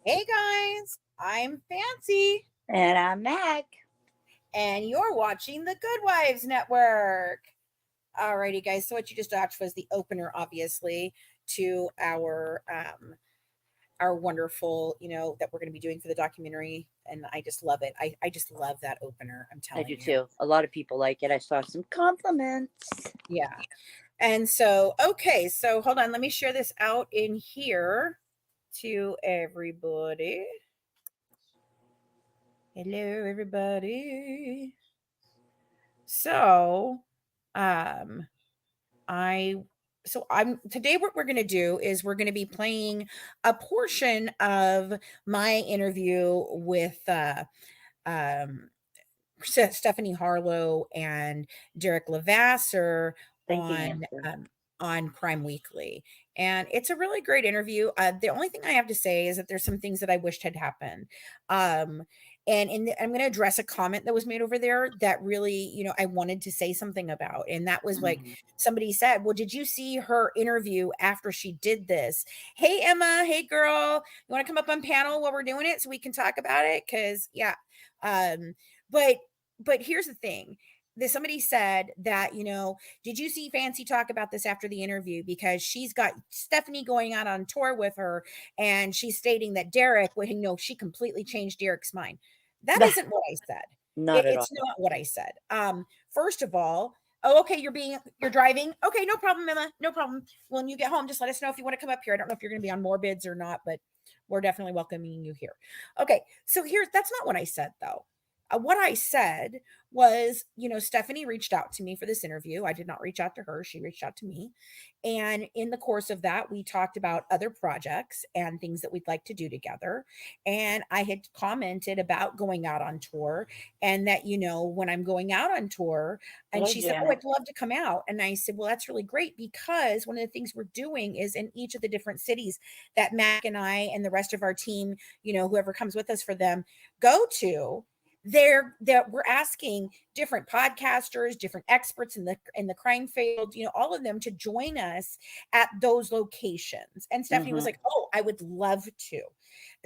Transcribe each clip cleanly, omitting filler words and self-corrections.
Hey guys, I'm Fancy, And I'm Mac. and you're watching the Good Wives Network. Alrighty, guys. So what you just watched was the opener, obviously, to our wonderful, that we're going to be doing for the documentary, and I just love it. I just love that opener. I'm I do telling you. too. A lot of people like it. I saw some compliments. Yeah. And so, okay, so hold on. Let me share this out in here to everybody. Hello, everybody. So, um, I I'm today what we're going to do is we're going to be playing a portion of my interview with um Stephanie Harlowe and Derrick Levasseur Thank you, on Nancy. Crime Weekly. And it's a really great interview. The only thing I have to say is that there's some things that I wished had happened. Um, I'm going to address a comment that was made over there that really, I wanted to say something about. And that was like Mhm. somebody said, "Well, did you see her interview after she did this?" Hey, Emma. Hey, girl. You want to come up on panel while we're doing it so we can talk about it? Because, yeah. Um, but here's the thing. Somebody said that, did you see Fancy talk about this after the interview? Because she's got Stephanie going out on tour with her, and she's stating that Derrick, well, she completely changed Derrick's mind. That isn't what I said. Not at all. It's not what I said. First of all, oh, okay, you're driving. Okay, no problem, Emma. No problem. When you get home, just let us know if you want to come up here. I don't know if you're going to be on Morbids or not, but we're definitely welcoming you here. Okay, so that's not what I said though. What I said was, Stephanie reached out to me for this interview. I did not reach out to her. She reached out to me. And in the course of that, we talked about other projects and things that we'd like to do together. And I had commented about going out on tour, and that, when I'm going out on tour, and Hello, she said, "Oh, Janet. I'd love to come out." And I said, "Well, that's really great, because one of the things we're doing is in each of the different cities that Mac and I and the rest of our team, whoever comes with us for them, go to, we're asking different podcasters, different experts in the crime field, all of them to join us at those locations." And Stephanie was Hmm. like, "Oh, I would love to."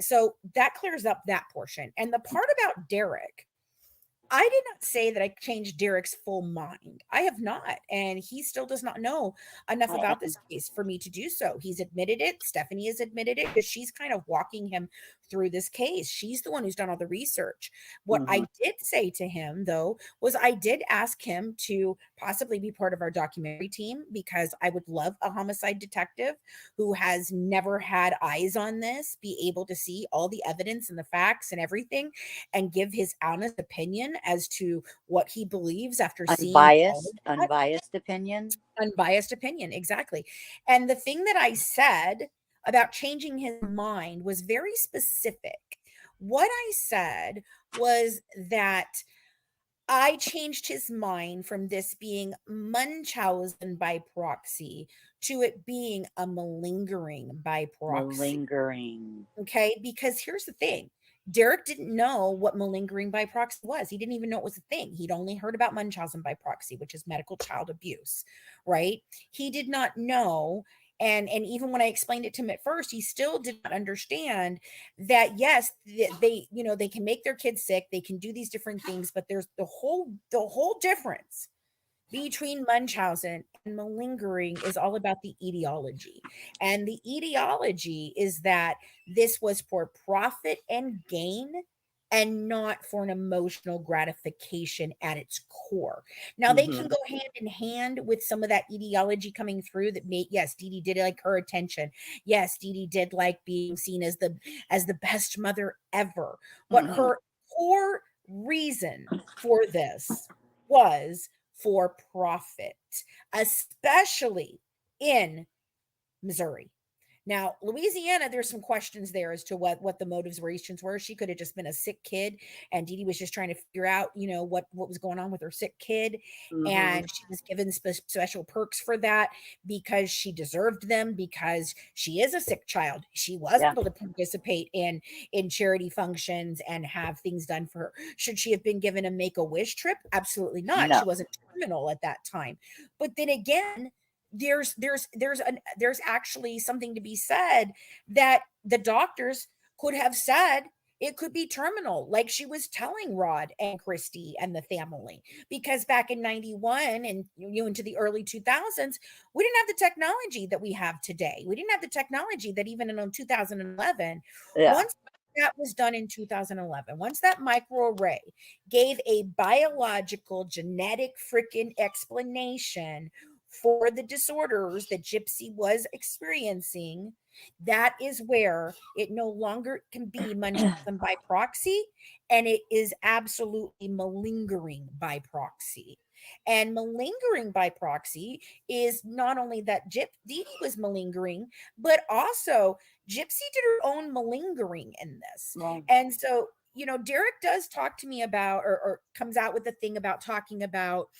So that clears up that portion. And the part about Derrick, I did not say that I changed Derrick's full mind. I have not. And he still does not know enough I about this case for me to do so. He's admitted it. Stephanie has admitted it, because she's kind of walking him through this case. She's the one who's done all the research. What hmm I did say to him, though, was I did ask him to possibly be part of our documentary team, because I would love a homicide detective who has never had eyes on this be able to see all the evidence and the facts and everything, and give his honest opinion as to what he believes after seeing all of Unbiased, that. unbiased opinion. Unbiased opinion, exactly. And the thing that I said about changing his mind was very specific. What I said was that I changed his mind from this being Munchausen by proxy to it being a malingering by proxy. Malingering. Okay, because here's the thing. Derrick didn't know what malingering by proxy was. He didn't even know it was a thing. He'd only heard about Munchausen by proxy, which is medical child abuse, right? He did not know. And even when I explained it to him at first, he still did not understand that, yes, they, they can make their kids sick, they can do these different things, but there's the whole difference between Munchausen and malingering is all about the etiology. And the etiology is that this was for profit and gain, and not for an emotional gratification at its core. Now, they Hmm. can go hand in hand with some of that etiology coming through that made, yes, Dee Dee did like her attention. Yes, Dee Dee did like being seen as the best mother ever. But Hmm. her core reason for this was for profit, especially in Missouri. Now, Louisiana, there's some questions there as to what the motivations were. She could have just been a sick kid, and Dee Dee was just trying to figure out, what was going on with her sick kid, Hmm. and she was given special perks for that because she deserved them, because she is a sick child. She was Yeah. able to participate in charity functions and have things done for her. Should she have been given a Make-A-Wish trip? Absolutely not. No. She wasn't terminal at that time. But then again, there's actually something to be said that the doctors could have said it could be terminal, like she was telling Rod and Christy and the family. Because back in 91 and into the early 2000s, we didn't have the technology that we have today. We didn't have the technology that even in 2011, Yeah. once that was done in 2011, once that microarray gave a biological genetic freaking explanation for the disorders that Gypsy was experiencing, that is where it no longer can be Munchausen by proxy, and it is absolutely malingering by proxy. And malingering by proxy is not only that Dee Dee was malingering, but also Gypsy did her own malingering in this. Well, And so, Derrick does talk to me about, or comes out with the thing about talking about,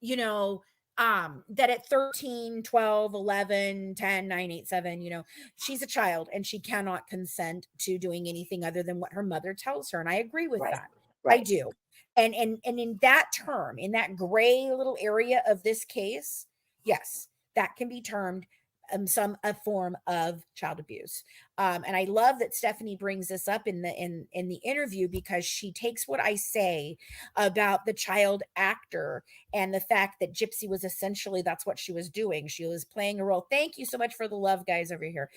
you know, that at 13, 12, 11, 10, 9, 8, 7, she's a child and she cannot consent to doing anything other than what her mother tells her. And I agree with right. that. I Right. do. And in that term, in that gray little area of this case, yes, that can be termed a form of child abuse. And I love that Stephanie brings this up in the interview, because she takes what I say about the child actor and the fact that Gypsy was essentially, that's what she was doing. She was playing a role. Thank you so much for the love, guys, over here.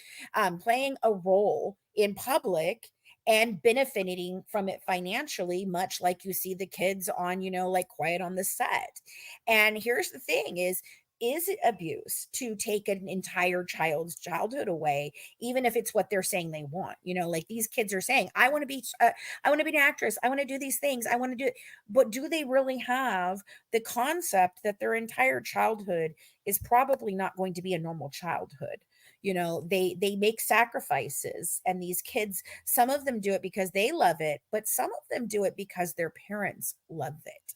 Playing a role in public and benefiting from it financially, much like you see the kids on, like Quiet on the Set. And here's the thing is it abuse to take an entire child's childhood away, even if it's what they're saying they want? Like these kids are saying, I want to be an actress, I want to do these things, I want to do it. But do they really have the concept that their entire childhood is probably not going to be a normal childhood? They make sacrifices, and these kids, some of them do it because they love it, but some of them do it because their parents love it.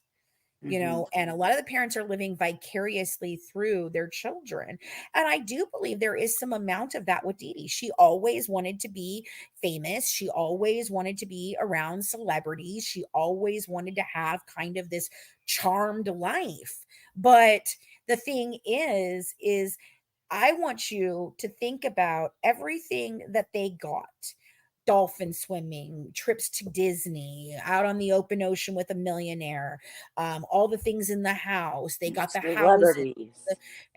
Mm-hmm. And a lot of the parents are living vicariously through their children. And I do believe there is some amount of that with Dee Dee. She always wanted to be famous. She always wanted to be around celebrities. She always wanted to have kind of this charmed life. But the thing is I want you to think about everything that they got: dolphin swimming, trips to Disney, out on the open ocean with a millionaire, all the things in the house. They got the houses Celebrities.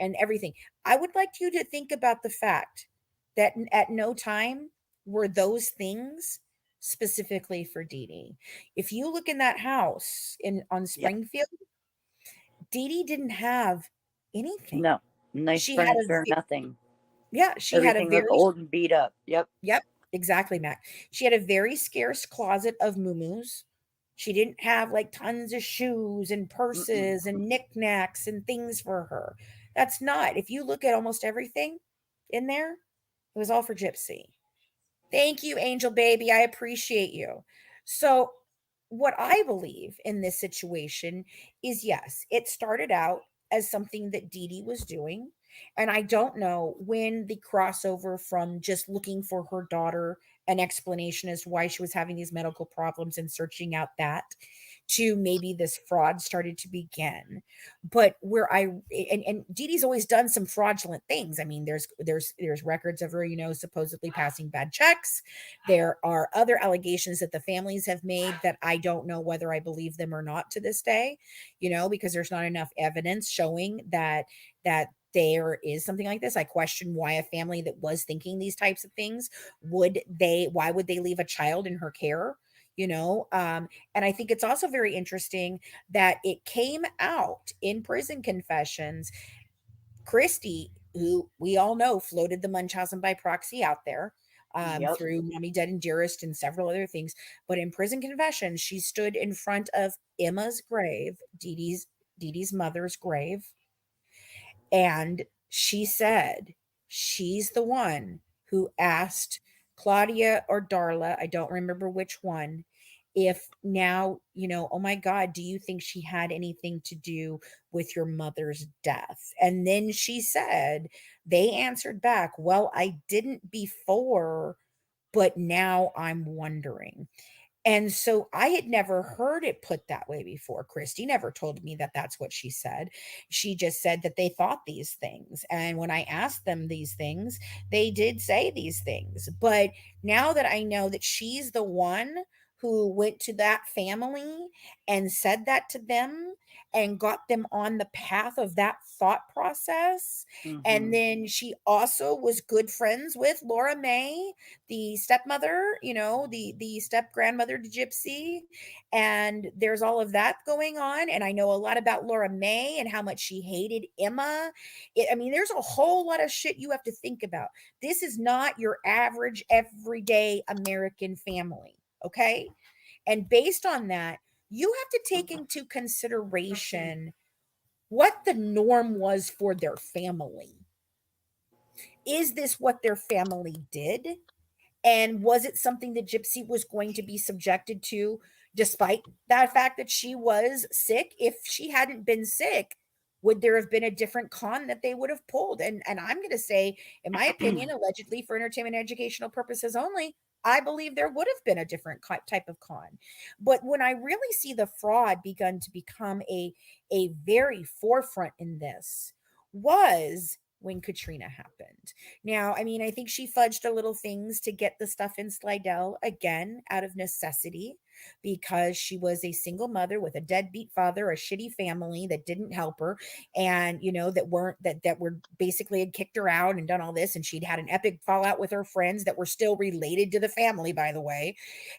and everything. I would like you to think about the fact that at no time were those things specifically for Dee Dee. If you look in that house on Yep. Springfield, Dee Dee didn't have anything. No. Nice She had furniture, nothing. she had a Everything looked very old and beat up. Yep. Yep, exactly, Mac. She had a very scarce closet of muumuus. She didn't have like tons of shoes and Mm-mm. purses and knickknacks and things for her. That's not. If you look at almost everything in there, it was all for Gypsy. Thank you, Angel Baby. I appreciate you. So, what I believe in this situation is, yes, it started out as something that Dee Dee was doing. And I don't know when the crossover from just looking for her daughter an explanation as to why she was having these medical problems and searching out that, to maybe this fraud started to begin. But where and Dee Dee's always done some fraudulent things. I mean, there's records of her, supposedly passing bad checks. There are other allegations that the families have made that I don't know whether I believe them or not to this day, because there's not enough evidence showing that there is something like this. I question why a family that was thinking these types of things why would they leave a child in her care? And I think it's also very interesting that it came out in prison confessions. Christy, who we all know floated the Munchausen by proxy out there, Yep. through Mommy Dead and Dearest and several other things. But in prison confessions, she stood in front of Emma's grave, Dee Dee's mother's grave, and she said she's the one who asked Claudia or Darla, I don't remember which one, if now, oh my God, do you think she had anything to do with your mother's death? And then she said, they answered back, well, I didn't before, but now I'm wondering. And so I had never heard it put that way before. Christy never told me that that's what she said. She just said that they thought these things. And when I asked them these things, they did say these things. But now that I know that she's the one who went to that family and said that to them and got them on the path of that thought process. And Mhm. then she also was good friends with Laura May, the stepmother, the step grandmother to Gypsy. And there's all of that going on. And I know a lot about Laura May and how much she hated Emma. I mean, there's a whole lot of shit you have to think about. This is not your average, everyday American family. Okay. And based on that, you have to take into consideration what the norm was for their family. Is this what their family did? And was it something that Gypsy was going to be subjected to, despite that fact that she was sick? If she hadn't been sick, would there have been a different con that they would have pulled? And I'm going to say, in my opinion, allegedly for entertainment and educational purposes only, I believe there would have been a different type of con. But when I really see the fraud begun to become a very forefront in this was when Katrina happened. Now, I mean, I think she fudged a little things to get the stuff in Slidell again out of necessity because she was a single mother with a deadbeat father, a shitty family that didn't help her, and that were basically had kicked her out and done all this, and she'd had an epic fallout with her friends that were still related to the family, by the way,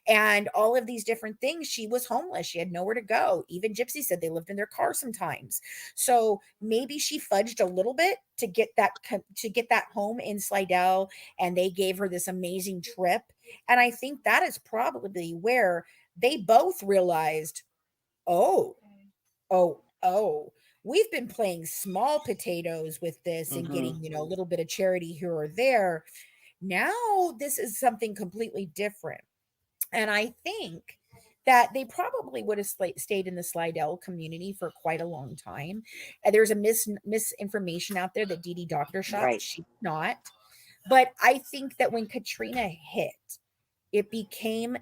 and all of these different things. She was homeless. She had nowhere to go. Even Gypsy said they lived in their car sometimes. So maybe she fudged a little bit to get that home in Slidell, and they gave her this amazing trip. And I think that is probably where they both realized, oh, oh, we've been playing small potatoes with this and Mhm. getting, a little bit of charity here or there. Now this is something completely different. And I think that they probably would have stayed in the Slidell community for quite a long time. And there's a misinformation out there that Dee Dee doctor shopped. Right. She did not. But I think that when Katrina hit, it became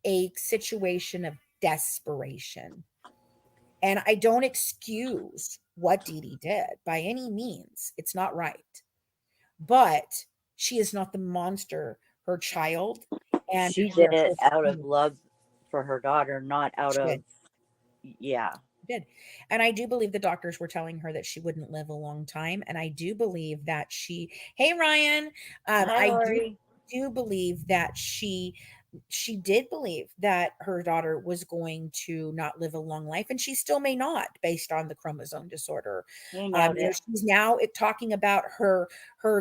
a situation of desperation. And I don't excuse what Dee Dee did by any means. It's not right. But she is not the monster her child and She did her it whole out of family love for her daughter, not out did. of yeah. Did. And I do believe the doctors were telling her that she wouldn't live a long time. And I do believe that hey Ryan, Hi, I do Lori. believe that she did believe that her daughter was going to not live a long life, and she still may not, based on the chromosome disorder. You know it. She's now talking about her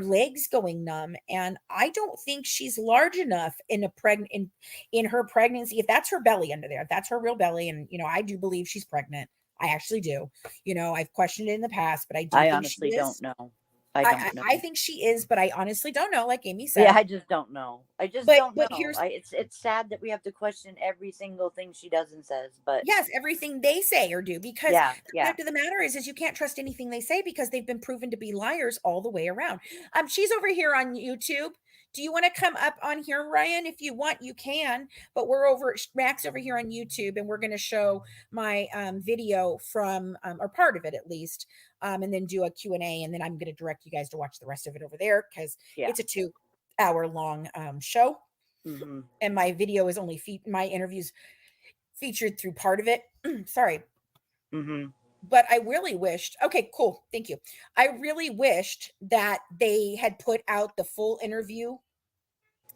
legs going numb, and I don't think she's large enough in her pregnancy. If that's her belly under there, if that's her real belly, and I do believe she's pregnant. I actually do. I've questioned it in the past, but I do I think she honestly don't is. know. I I, don't I know. think she is, but I honestly don't know, like Amy Yeah, said. I just don't know. I just But don't but know. here's It's sad that we have to question every single thing she does and says, but Yes, everything they say or do, because yeah, the yeah. fact of the matter is you can't trust anything they say because they've been proven to be liars all the way around. She's over here on YouTube. Do you want to come up on here, Ryan? If you want, you can. But we're over Max over here on YouTube, and we're going to show my video from or part of it at least, and then do a Q&A, and then I'm going to direct you guys to watch the rest of it over there because Yeah. it's a 2-hour long show, Mhm. and my video is only my interviews featured through part of it. Sorry. Mhm. But I really wished, okay, cool. Thank you. I really wished that they had put out the full interview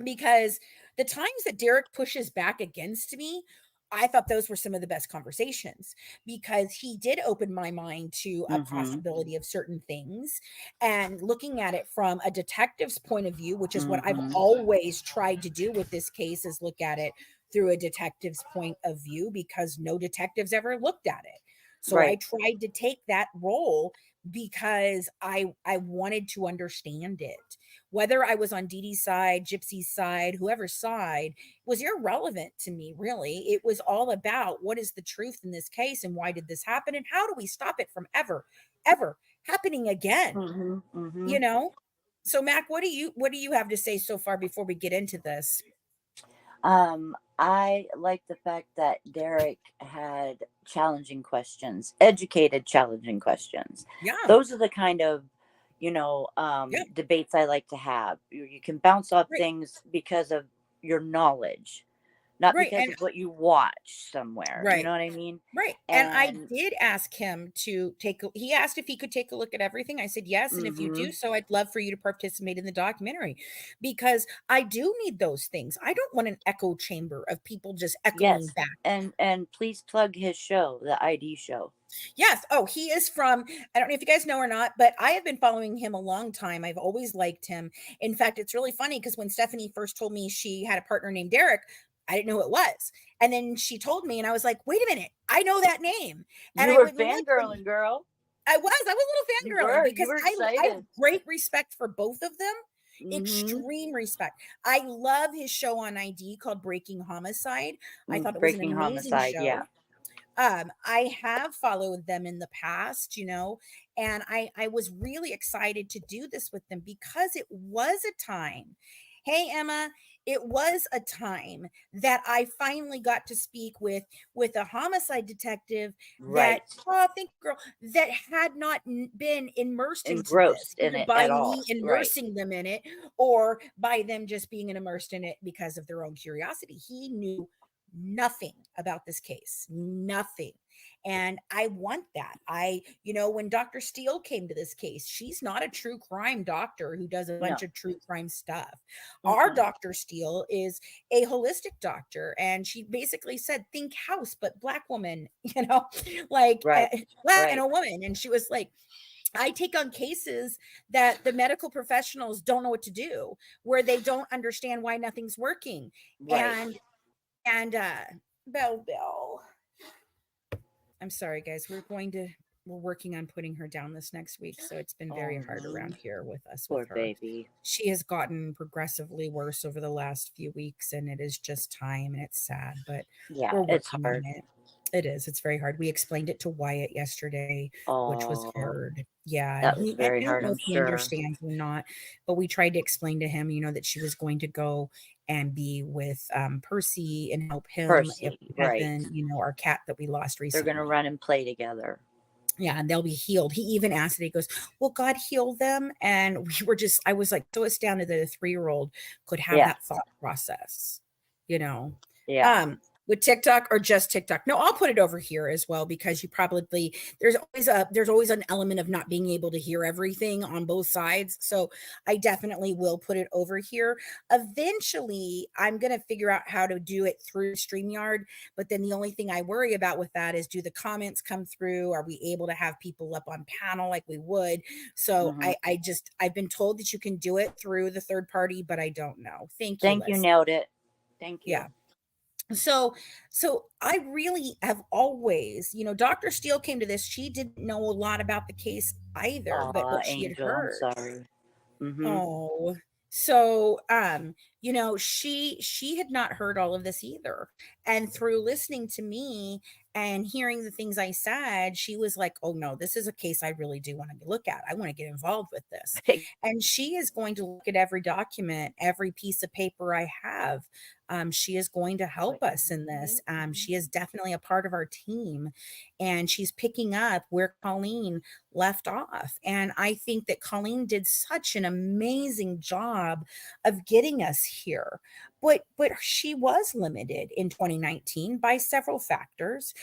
because the times that Derrick pushes back against me, I thought those were some of the best conversations because he did open my mind to a Mhm. possibility of certain things and looking at it from a detective's point of view, which is what I've Mhm. always tried to do with this case is look at it through a detective's point of view because no detectives ever looked at it. So I Right. tried to take that role because I wanted to understand it. Whether I was on Dee Dee's side, Gypsy's side, whoever's side was irrelevant to me, really. It was all about what is the truth in this case and why did this happen and how do we stop it from ever happening again? Mhm. You Mhm. know? So Mac, what do you have to say so far before we get into this? I like the fact that Derrick had challenging questions, educated, challenging questions. Yeah. Those are the kind of, Yep. debates I like to have. You can bounce off Right. things because of your knowledge, not Right. because And of what you watch somewhere. You right. know what I mean? Right. And I And did ask him to he asked if he could take a look at everything. I said, yes. And if you do mm-hmm. so, I'd love for you to participate in the documentary because I do need those things. I don't want an echo chamber of people just echoing Yes, back. and please plug his show, the ID show. Yes. Oh, he is from, I don't know if you guys know or not, but I have been following him a long time. I've always liked him. In fact, it's really funny because when Stephanie first told me she had a partner named Derrick, I didn't know who it was. And then she told me, and I was like, wait a minute, I know that name. And You I were went and looked, and fangirling, girl. I was a You little fangirling were. You because were I have excited. great respect for both of them. Mm-hmm. Extreme respect. I love his show on ID called Breaking Homicide. I thought it was an Breaking amazing homicide. Yeah. show. I have followed them in the past, and I was really excited to do this with them because it was a time. Hey Emma, it was a time that I finally got to speak with a homicide detective that, Right. oh, thank you, girl, that had not been immersed into this, Engrossed in either it by at all. me Right. immersing them in it or by them just being immersed in it because of their own curiosity. He knew nothing about this case, nothing. And I want that. When Dr. Steele came to this case, she's not a true crime doctor who does a bunch No. of true crime stuff. Our Mm-mm. Dr. Steele is a holistic doctor, and she basically said, think house, but black woman, like Right. black and Right. a woman. And she was like, I take on cases that the medical professionals don't know what to do, where they don't understand why nothing's working. Right. And Bell, I'm sorry, guys. We're working on putting her down this next week, so it's been very Oh hard no. around here with us with Poor her. baby. She has gotten progressively worse over the last few weeks, and it is just time, and it's sad, but Yeah, we're it's working on hard. it. It is. It's very hard. We explained it to Wyatt yesterday, which was Oh, hard. Yeah, and that was I very don't hard, know I'm if he sure. understands or not, but we tried to explain to him, that she was going to go and be with Percy and help him if Percy, right. Heaven, our cat that we lost They're gonna recently. run and play together. Yeah, and they'll be healed. He even asked it. He goes, "Will God heal them?" And I was like so astounded that a 3-year-old could have Yeah. that thought process, you know. Yeah. Um, with TikTok or just TikTok. No, I'll put it over here as well because you probably there's always an element of not being able to hear everything on both sides. So I definitely will put it over here. Eventually, I'm gonna figure out how to do it through StreamYard, but then the only thing I worry about with that is do the comments come through? Are we able to have people up on panel like we would? So Hmm. I've been told that you can do it through the third party, but I don't know. Thank you, Thank you, Liz. nailed it. Thank Yeah. you. So I really have always, Dr. Steele came to this. She didn't know a lot about the case either, but Aw, what she had Angel, I'm heard. sorry. Mm-hmm. Oh, so she had not heard all of this either. And through listening to me and hearing the things I said, she was like, "Oh no, this is a case I really do want to look at. I want to get involved with this." And she is going to look at every document, every piece of paper I have. She is going to help us in this. She is definitely a part of our team, and she's picking up where Colleen left off. And I think that Colleen did such an amazing job of getting us here. But she was limited in 2019 by several factors.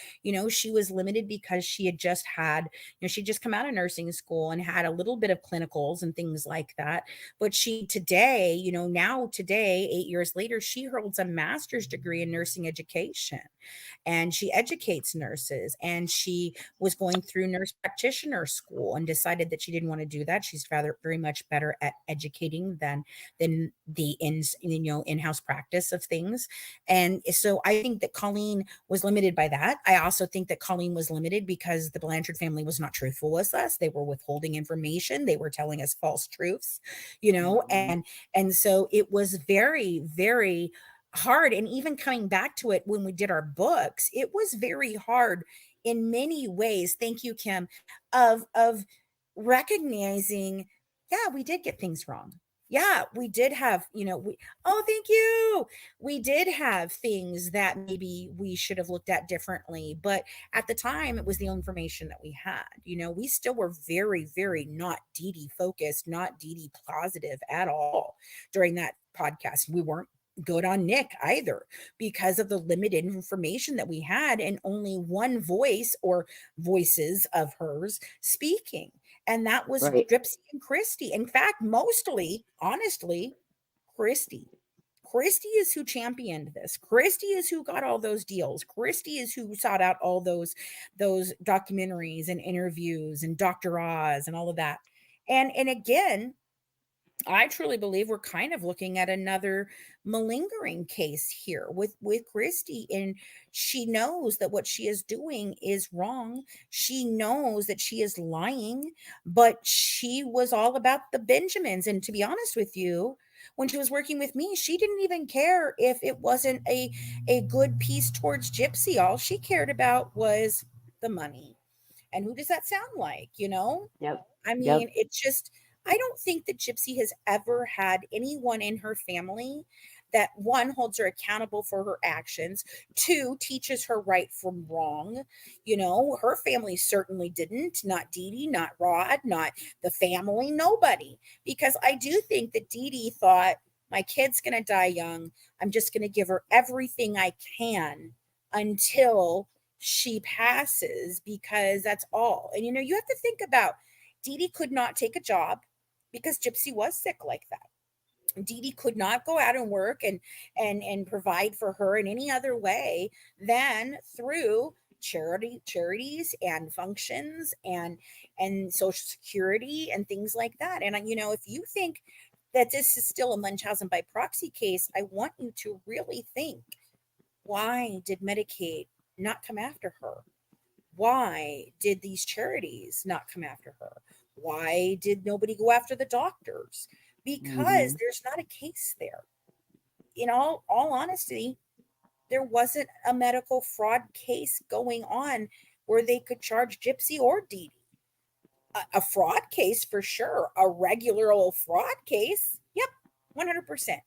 She was limited because she had just had, she'd just come out of nursing school and had a little bit of clinicals and things like that. But she today, now today, 8 years later, she holds a master's degree in nursing education, and she educates nurses, and she was going through nurse practitioner school and decided that she didn't want to do that. She's rather very much better at educating than the in-house practice of things. And so I think that Colleen was limited by that. I also think that Colleen was limited because the Blanchard family was not truthful with us. They were withholding information. They were telling us false truths, Hmm. and so it was very, very hard. And even coming back to it when we did our books, it was very hard in many ways. Thank you, Kim, of recognizing, yeah, we did get things wrong. Yeah, we did have, oh, thank you. We did have things that maybe we should have looked at differently, but at the time it was the information that we had. We still were very, very not DD focused, not DD positive at all during that podcast. We weren't good on Nick either because of the limited information that we had and only one voice or voices of hers speaking, and that was Right. Gypsy and Christy. In fact, mostly, honestly, Christy. Christy is who championed this. Christy is who got all those deals. Christy is who sought out all those documentaries and interviews and Dr. Oz and all of that. And again, I truly believe we're kind of looking at another malingering case here with Christy, and she knows that what she is doing is wrong. She knows that she is lying, but she was all about the Benjamins. And to be honest with you, when she was working with me, she didn't even care if it wasn't a good piece towards Gypsy. All she cared about was the money. And who does that sound like? Yep. I Yep. mean, it's just, I don't think that Gypsy has ever had anyone in her family that one holds her accountable for her actions, two teaches her right from wrong. Her family certainly didn't, not Dee Dee, not Rod, not the family, nobody. Because I do think that Dee Dee thought, my kid's going to die young. I'm just going to give her everything I can until she passes, because that's all. And you have to think about, Dee Dee could not take a job because Gypsy was sick like that. Dee Dee could not go out and work and provide for her in any other way than through charities and functions and social security and things like that. And if you think that this is still a Munchausen by proxy case, I want you to really think, why did Medicaid not come after her? Why did these charities not come after her? Why did nobody go after the doctors? Because Mm-hmm. there's not a case there. In all honesty, there wasn't a medical fraud case going on where they could charge Gypsy or Dee Dee. A fraud case for sure, a regular old fraud case. Yep, 100%.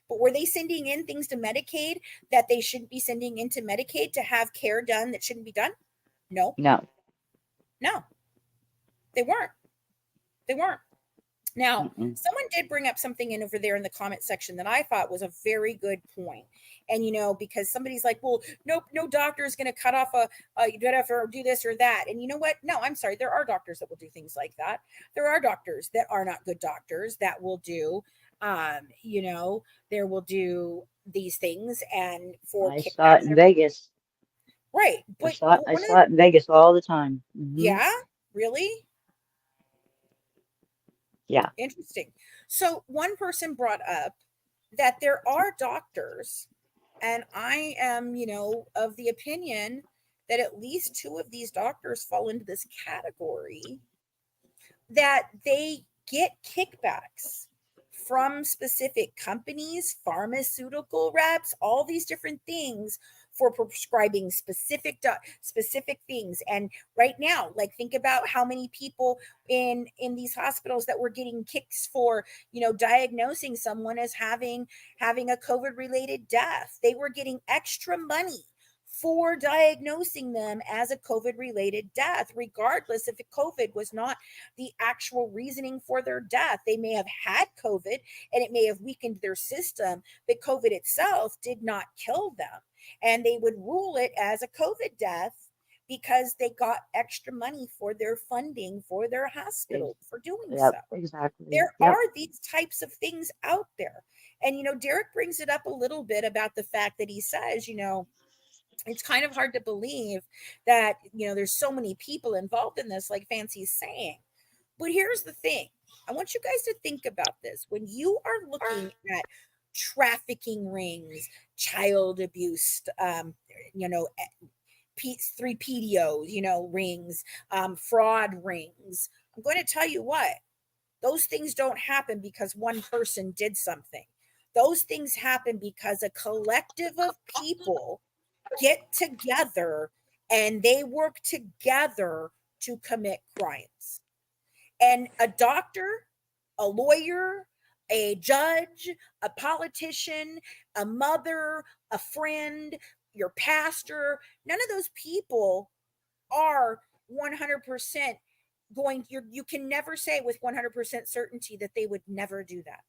But were they sending in things to Medicaid that they shouldn't be sending into Medicaid to have care done that shouldn't be done? No, No. no, they weren't. They weren't. Now, Mm-mm. someone did bring up something in over there in the comment section that I thought was a very good point. And because somebody's like, well, nope, no doctor is going to cut off you don't have to do this or that. And you know what? No, I'm sorry. There are doctors that will do things like that. There are doctors that are not good doctors that will do, there will do these things and for I saw it kickbacks. in Vegas. Right. I But saw it. I one of saw it in Vegas all the time. Hmm. yeah, really Yeah. interesting. So one person brought up that there are doctors, and I am, of the opinion that at least two of these doctors fall into this category, that they get kickbacks from specific companies, pharmaceutical reps, all these different things for prescribing specific things. And right now, like, think about how many people in these hospitals that were getting kicks for, diagnosing someone as having a COVID related death. They were getting extra money for diagnosing them as a COVID related death, regardless if COVID was not the actual reasoning for their death. They may have had COVID and it may have weakened their system, but COVID itself did not kill them. And they would rule it as a COVID death because they got extra money for their funding for their Ex- hospital for doing so. Yep. Exactly. There Yep. are these types of things out there. And, Derrick brings it up a little bit about the fact that he says, it's kind of hard to believe that, there's so many people involved in this, like Fancy's saying. But here's the thing. I want you guys to think about this. When you are looking at trafficking rings, child abuse, three PDOs, rings, fraud rings, I'm going to tell you what, those things don't happen because one person did something. Those things happen because a collective of people get together and they work together to commit crimes. And a doctor, a lawyer, a judge, a politician, a mother, a friend, your pastor, none of those people are 100% you can never say with 100% certainty that they would never do that,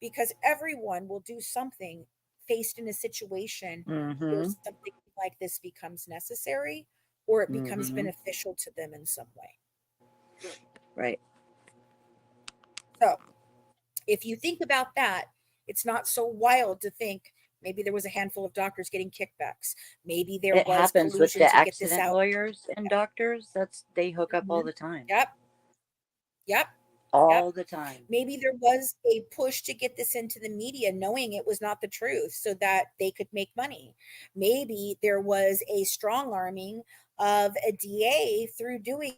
because everyone will do something faced in a situation where Mm-hmm. something like this becomes necessary or it becomes Mm-hmm. beneficial to them in some way. Right. So if you think about that, it's not so wild to think maybe there was a handful of doctors getting kickbacks. Maybe there It was happens with collusion the to get this accident out. lawyers and doctors. They hook up all Mhm. the time. Yep. Yep. Yep. All the time. Maybe there was a push to get this into the media, knowing it was not the truth so that they could make money. Maybe there was a strong arming of a DA through doing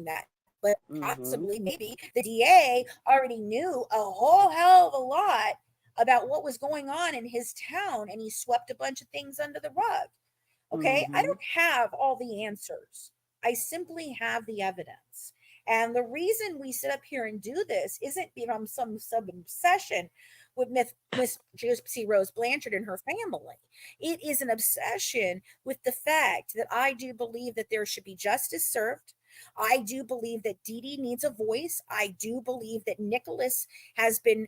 that. But Mm-hmm. possibly, maybe the DA already knew a whole hell of a lot about what was going on in his town and he swept a bunch of things under the rug. Okay. I Mm-hmm. don't have all the answers, I simply have the evidence. And the reason we sit up here and do this isn't some sub obsession with Miss Gypsy Rose Blanchard and her family. It is an obsession with the fact that I do believe that there should be justice served. I do believe that Dee Dee needs a voice. I do believe that Nicholas has been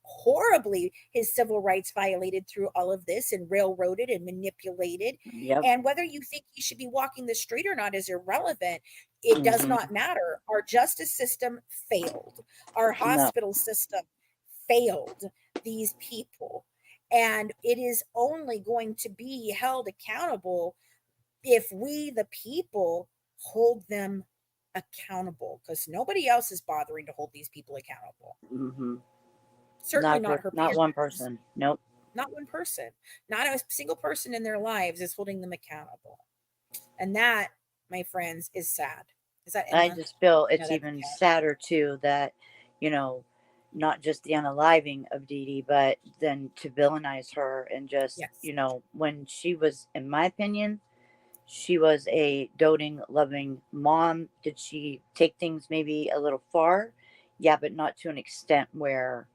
horribly his civil rights violated through all of this and railroaded and manipulated. Yep. And whether you think he should be walking the street or not is irrelevant. It does Mm-hmm. not matter. Our justice system failed. Our No. hospital system failed these people. And it is only going to be held accountable if we, the people, hold them accountable, because nobody else is bothering to hold these people accountable. Mm-hmm. Certainly not her Not one parents. person. Nope. Not one person. Not a single person in their lives is holding them accountable. And that, my friends, is sad. Is that I Emma? just feel No, it's that's even Kat. sadder too that, you know, not just the unaliving of Dee Dee, but then to villainize her and just, Yes. when she was, in my opinion, she was a doting, loving mom. Did she take things maybe a little far? Yeah, but not to an extent where,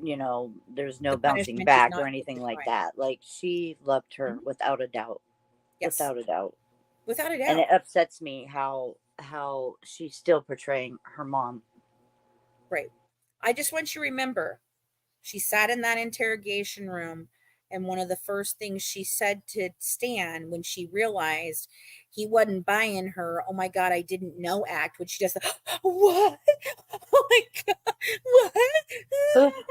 there's no The bouncing punishment is back or not worth anything the like crime. that. Like, she loved her Mhm. without a doubt. Yes. Without a doubt. Without a And doubt. it upsets me how she's still portraying her mom. Right. I just want you to remember, she sat in that interrogation room, and one of the first things she said to Stan when she realized he wasn't buying her, "Oh my God, I didn't know" act, which she just, what? Oh my God, what?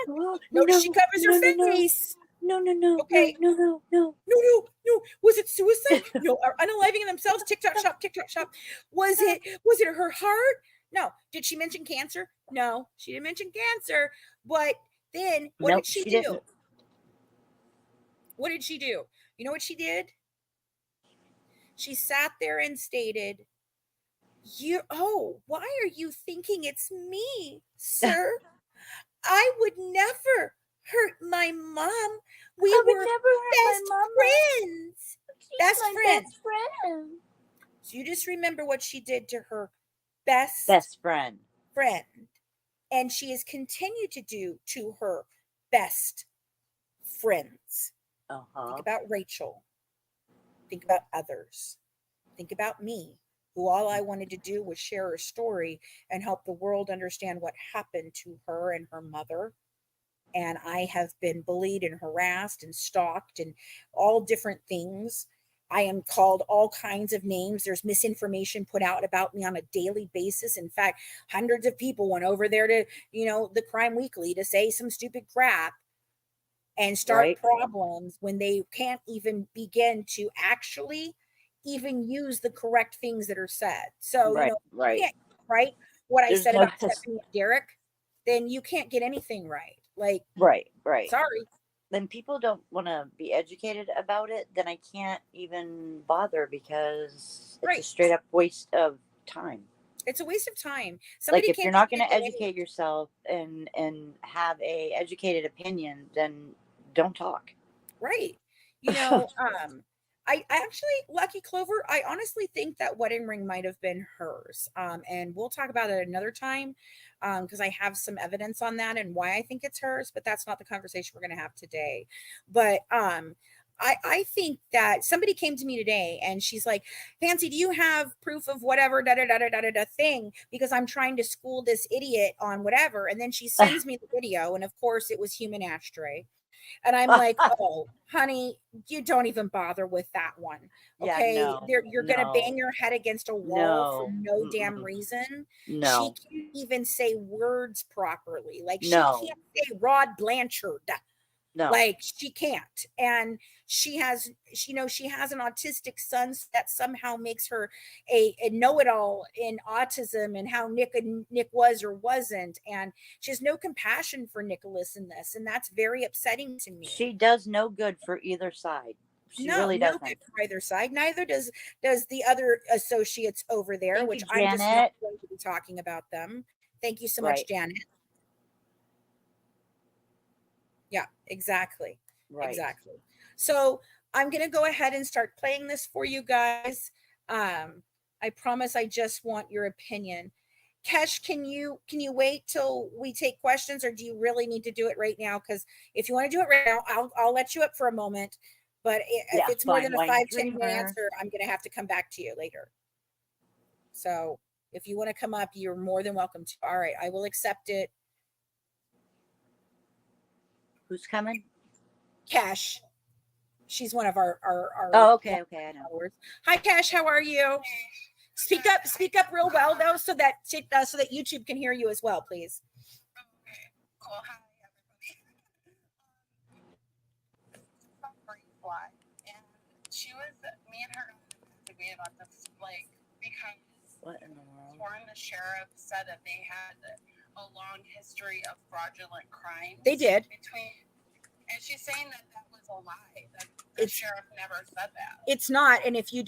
Oh, Notice she no, covers her no, no, no, face. no, no, no, no, Okay. no, no, no. No, no, no. Was it suicide? No. Are unaliving themselves? TikTok shop, TikTok shop. Was it her heart? No. Did she mention cancer? No, she didn't mention cancer. But then what Nope, did she she do? didn't. What did she do? You know what she did? She sat there and stated, why are you thinking it's me, sir? I would never hurt my mom. We I would were never hurt my best mama. friends. She's Best my friends. best friend. So you just remember what she did to her best Best friend. friend. And she has continued to do to her best friends. Think Uh-huh. about Rachel. Think about others. Think about me, who all I wanted to do was share her story and help the world understand what happened to her and her mother. And I have been bullied and harassed and stalked and all different things. I am called all kinds of names. There's misinformation put out about me on a daily basis. In fact, hundreds of people went over there to, the Crime Weekly to say some stupid crap and start Right? problems when they can't even begin to actually even use the correct things that are said. So, Right, you right. can't write what I There's said no about Stephanie and Derrick, then you can't get anything right. Like, right, right. sorry. Then people don't want to be educated about it, then I can't even bother because it's a Right. straight up waste of time. It's a waste of time. Like, Somebody if you're can't not even going to delineate. educate yourself and have a educated opinion, then don't talk. Right. I actually, Lucky Clover, I honestly think that wedding ring might have been hers. And we'll talk about it another time, because I have some evidence on that and why I think it's hers, but that's not the conversation we're going to have today. But I think that somebody came to me today and she's like, Fancy, do you have proof of whatever da da da da da da da thing? Because I'm trying to school this idiot on whatever. And then she sends me the video, and of course it was human ashtray. And I'm like, oh, honey, you don't even bother with that one. Yeah, Okay. no, You're going to no, bang your head against a wall for no, no damn mm-mm, reason. She no, can't even say words properly. Like, she no, can't say Rod Blanchard. no. Like, she can't. And she has, she has an autistic son that somehow makes her a know-it-all in autism and how Nick was or wasn't. And she has no compassion for Nicholas in this. And that's very upsetting to me. She does no good for either side. She No, really no good doesn't. for either side. Neither does the other associates over there, Thank which you, I'm just not Janet. going to be talking about them. Thank you so much, Right, Janet. Yeah, exactly. right. Exactly. So I'm going to go ahead and start playing this for you guys. I promise I just want your opinion. Kesh, can you wait till we take questions, or do you really need to do it right now? Because if you want to do it right now, I'll let you up for a moment. But if Yeah, it's more fine. than a Wine 5-10 minute dreamer. answer, I'm going to have to come back to you later. So if you want to come up, you're more than welcome to. All right, I will accept it. Who's coming? Cash. She's one of our Oh, okay, okay, I know. followers. Hi, Cash. How are you? Speak up real well though, so that YouTube can hear you as well, please. Okay, cool. Hi, everybody. Fly. And she was, me and her agreed about this, like, because What in the world? Warren, the sheriff, said that they had a long history of fraudulent crimes. They did. And she's saying that that was a lie. That the sheriff never said that. It's not. And if you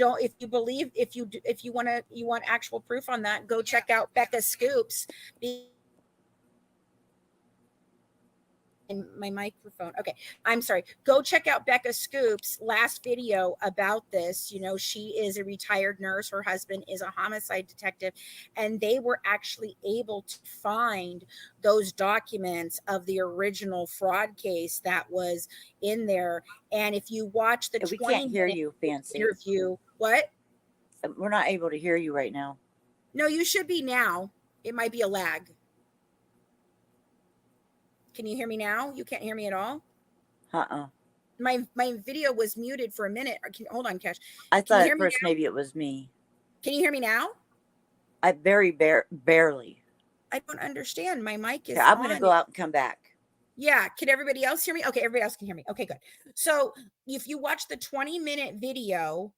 want actual proof on that, go check out Becca Scoops. And my microphone. Okay. I'm sorry. Go check out Becca Scoop's last video about this. She is a retired nurse. Her husband is a homicide detective, and they were actually able to find those documents of the original fraud case that was in there. And if you watch the We can't hear you, Fancy. interview, what? We're not able to hear you right now. No, you should be now. It might be a lag. Can you hear me now? You can't hear me at all? My video was muted for a minute. Hold on, Cash. I thought at first maybe it was me. Can you hear me now? I barely. I don't understand. My mic is I'm going to go out and come back. Yeah. Can everybody else hear me? Okay, everybody else can hear me. Okay, good. So if you watch the 20-minute video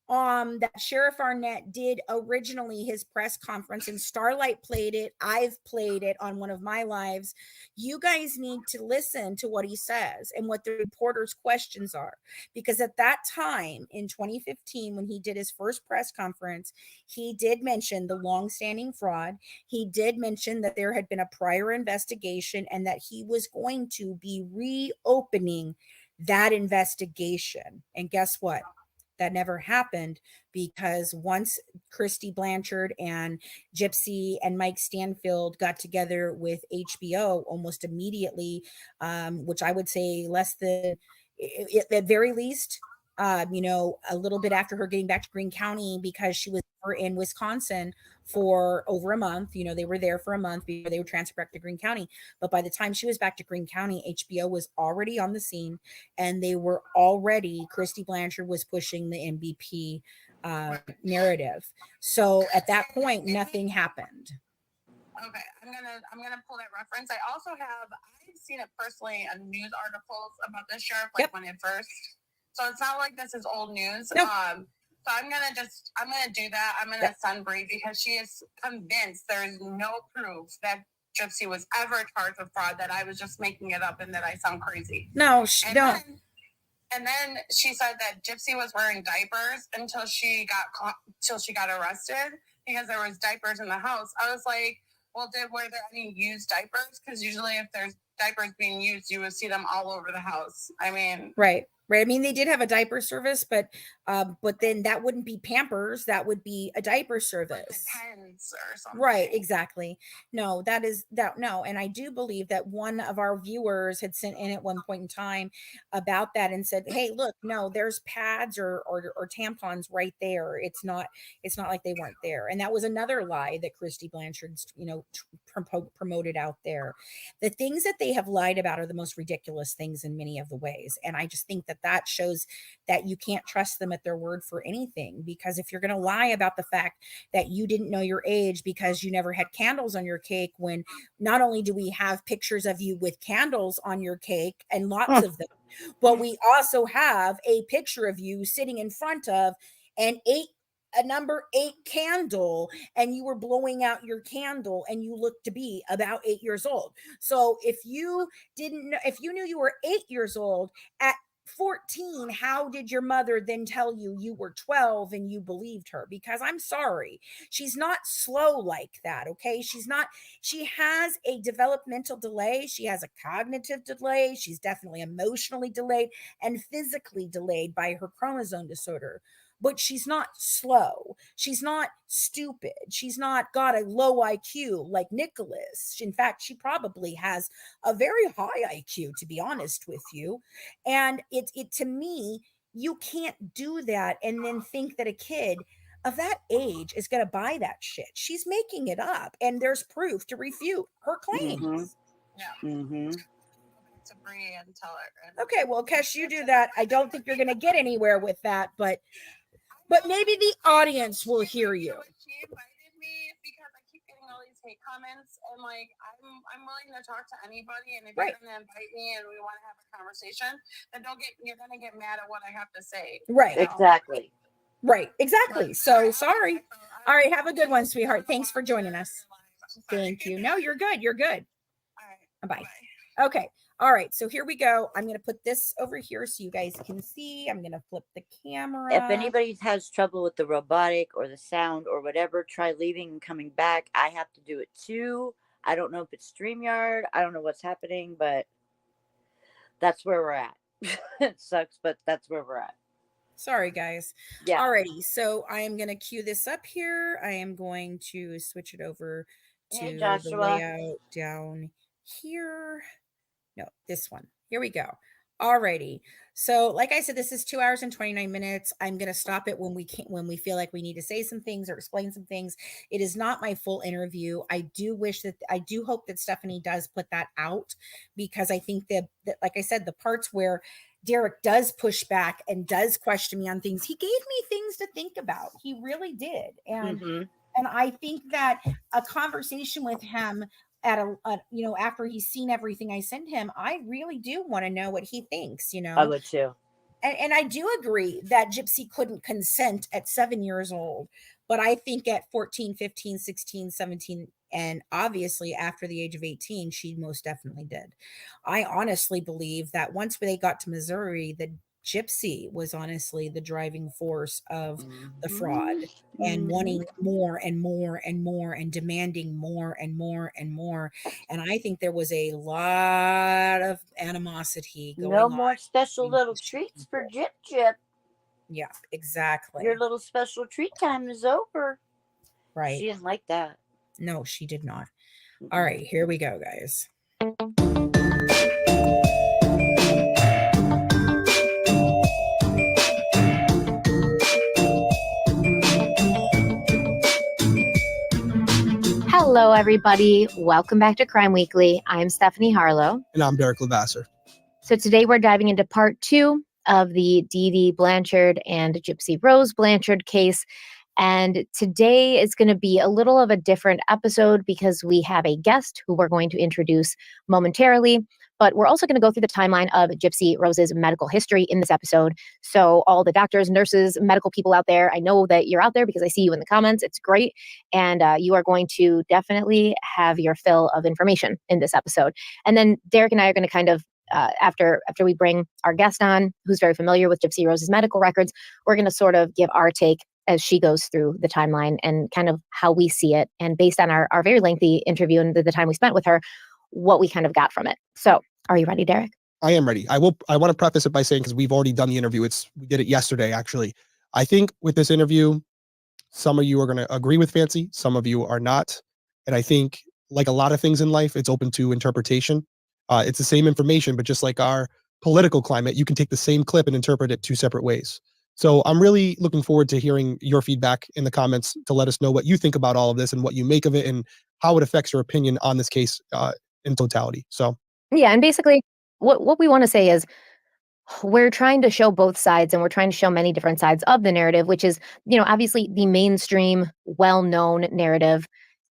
that Sheriff Arnett did originally, his press conference, and Starlight played it, I've played it on one of my lives, you guys need to listen to what he says and what the reporter's questions are. Because at that time in 2015, when he did his first press conference, he did mention the long-standing fraud. He did mention that there had been a prior investigation and that he was going to be reopening that investigation. And guess what? That never happened, because once Christy Blanchard and Gypsy and Mike Stanfield got together with HBO almost immediately, which I would say less than, at very least, a little bit after her getting back to Greene County, because she was in Wisconsin for over a month. They were there for a month before they were transferred back to Greene County. But by the time she was back to Greene County, HBO was already on the scene, and Christy Blanchard was pushing the MVP narrative. So at that point, nothing happened. Okay, I'm gonna pull that reference. I've seen it personally in news articles about the sheriff, like when it first. So it's not like this is old news. Nope. So I'm gonna do that. I'm gonna send Bree, because she is convinced there is no proof that Gypsy was ever charged with fraud, that I was just making it up and that I sound crazy. No, no. And then she said that Gypsy was wearing diapers until she got arrested, because there was diapers in the house. I was like, well, were there any used diapers? Because usually if there's diapers being used, you would see them all over the house. I mean, right. Right. I mean, they did have a diaper service, but then that wouldn't be Pampers. That would be a diaper service. Depends or something. Right, exactly. No, that is that no, and I do believe that one of our viewers had sent in at one point in time about that and said, "Hey, look, no, there's pads or tampons right there. It's not like they weren't there." And that was another lie that Christy Blanchard's, promoted out there. The things that they have lied about are the most ridiculous things in many of the ways, and I just think that that shows that you can't trust them at their word for anything, because if you're going to lie about the fact that you didn't know your age because you never had candles on your cake, when not only do we have pictures of you with candles on your cake and lots of them, but we also have a picture of you sitting in front of a number 8 candle, and you were blowing out your candle and you looked to be about 8 years old. So if you knew you were 8 years old at 14, how did your mother then tell you you were 12 and you believed her? Because I'm sorry, she's not slow like that. Okay. She has a developmental delay. She has a cognitive delay. She's definitely emotionally delayed and physically delayed by her chromosome disorder. But she's not slow. She's not stupid. She's not got a low IQ like Nicholas. In fact, she probably has a very high IQ, to be honest with you. And it to me, you can't do that and then think that a kid of that age is going to buy that shit. She's making it up, and there's proof to refute her claims. Yeah. Mm-hmm. To Bree and tell her. Okay, well, Kesh, you do that. I don't think you're going to get anywhere with that, but maybe the audience will hear you. She invited me because I keep getting all these hate comments, and like I'm willing to talk to anybody. And if Right. you're gonna invite me and we want to have a conversation, then you're gonna get mad at what I have to say. Right. You know? Exactly. Right, exactly. So sorry. All right, have a good one, sweetheart. Thanks for joining us. Thank you. No, you're good. You're good. All right. Bye. Bye. Okay. All right. So here we go. I'm going to put this over here so you guys can see. I'm going to flip the camera. If anybody has trouble with the robotic or the sound or whatever, try leaving and coming back. I have to do it too. I don't know if it's StreamYard. I don't know what's happening, but that's where we're at. It sucks, but that's where we're at. Sorry, guys. Yeah. Alrighty. So I am going to cue this up here. I am going to switch it over to Hey, the Joshua. layout down here. No, this one. Here we go. Alrighty. So, like I said, this is 2 hours and 29 minutes. I'm going to stop it when we feel like we need to say some things or explain some things. It is not my full interview. I do hope that Stephanie does put that out, because I think that like I said, the parts where Derrick does push back and does question me on things, he gave me things to think about. He really did. And I think that a conversation with him at after he's seen everything I send him, I really do want to know what he thinks, I would too. And I do agree that Gypsy couldn't consent at 7 years old, but I think at 14, 15, 16, 17, and obviously after the age of 18, she most definitely did. I honestly believe that once they got to Missouri, that Gypsy was honestly the driving force of the fraud, and wanting more and more and more and demanding more and more and more. And I think there was a lot of animosity going on. No more special little treats for Gyp. Yeah, exactly. Your little special treat time is over. Right. She didn't like that. No, she did not. All right, here we go, guys. Hello, everybody. Welcome back to Crime Weekly. I'm Stephanie Harlowe. And I'm Derrick Levasseur. So today we're diving into part 2 of the Dee Dee Blanchard and Gypsy Rose Blanchard case. And today is going to be a little of a different episode because we have a guest who we're going to introduce momentarily. But we're also going to go through the timeline of Gypsy Rose's medical history in this episode. So all the doctors, nurses, medical people out there, I know that you're out there because I see you in the comments. It's great. And you are going to definitely have your fill of information in this episode. And then Derrick and I are going to kind of, after we bring our guest on, who's very familiar with Gypsy Rose's medical records, we're going to sort of give our take as she goes through the timeline and kind of how we see it. And based on our very lengthy interview and the time we spent with her, what we kind of got from it. So are you ready, Derrick? I am ready. I want to preface it by saying, because we've already done the interview. We did it yesterday, actually. I think with this interview, some of you are going to agree with Fancy, some of you are not. And I think, like a lot of things in life, it's open to interpretation. It's the same information, but just like our political climate, you can take the same clip and interpret it two separate ways. So I'm really looking forward to hearing your feedback in the comments to let us know what you think about all of this and what you make of it and how it affects your opinion on this case in totality. So Yeah, and basically what we want to say is we're trying to show both sides and we're trying to show many different sides of the narrative, which is, obviously the mainstream, well-known narrative,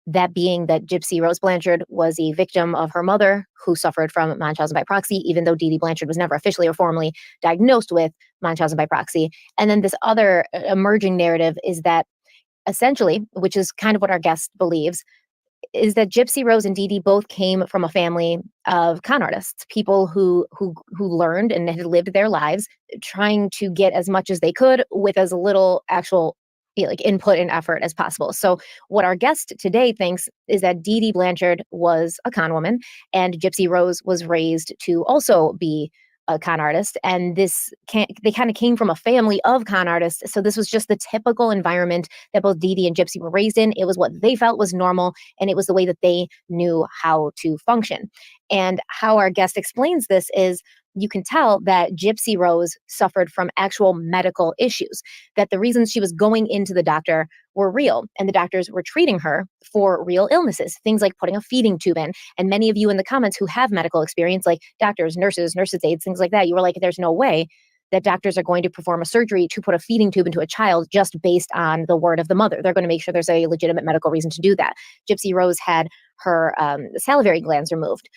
that being that Gypsy Rose Blanchard was a victim of her mother who suffered from Munchausen by proxy, even though Dee Dee Blanchard was never officially or formally diagnosed with Munchausen by proxy. And then this other emerging narrative is that essentially, which is kind of what our guest believes, is that Gypsy Rose and Dee Dee both came from a family of con artists, people who learned and had lived their lives trying to get as much as they could with as little actual like input and effort as possible. So what our guest today thinks is that Dee Dee Blanchard was a con woman and Gypsy Rose was raised to also be a con artist, and they kind of came from a family of con artists. So this was just the typical environment that both Dee Dee and Gypsy were raised in. It was what they felt was normal, and it was the way that they knew how to function. And how our guest explains this is you can tell that Gypsy Rose suffered from actual medical issues, that the reasons she was going into the doctor were real, and the doctors were treating her for real illnesses, things like putting a feeding tube in. And many of you in the comments who have medical experience, like doctors, nurses aides, things like that, you were like, there's no way that doctors are going to perform a surgery to put a feeding tube into a child just based on the word of the mother. They're going to make sure there's a legitimate medical reason to do that. Gypsy Rose had her salivary glands removed.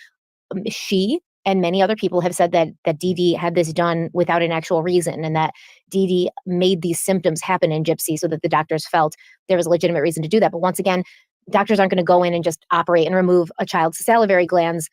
She and many other people have said that Dee Dee had this done without an actual reason, and that Dee Dee made these symptoms happen in Gypsy so that the doctors felt there was a legitimate reason to do that. But once again, doctors aren't going to go in and just operate and remove a child's salivary glands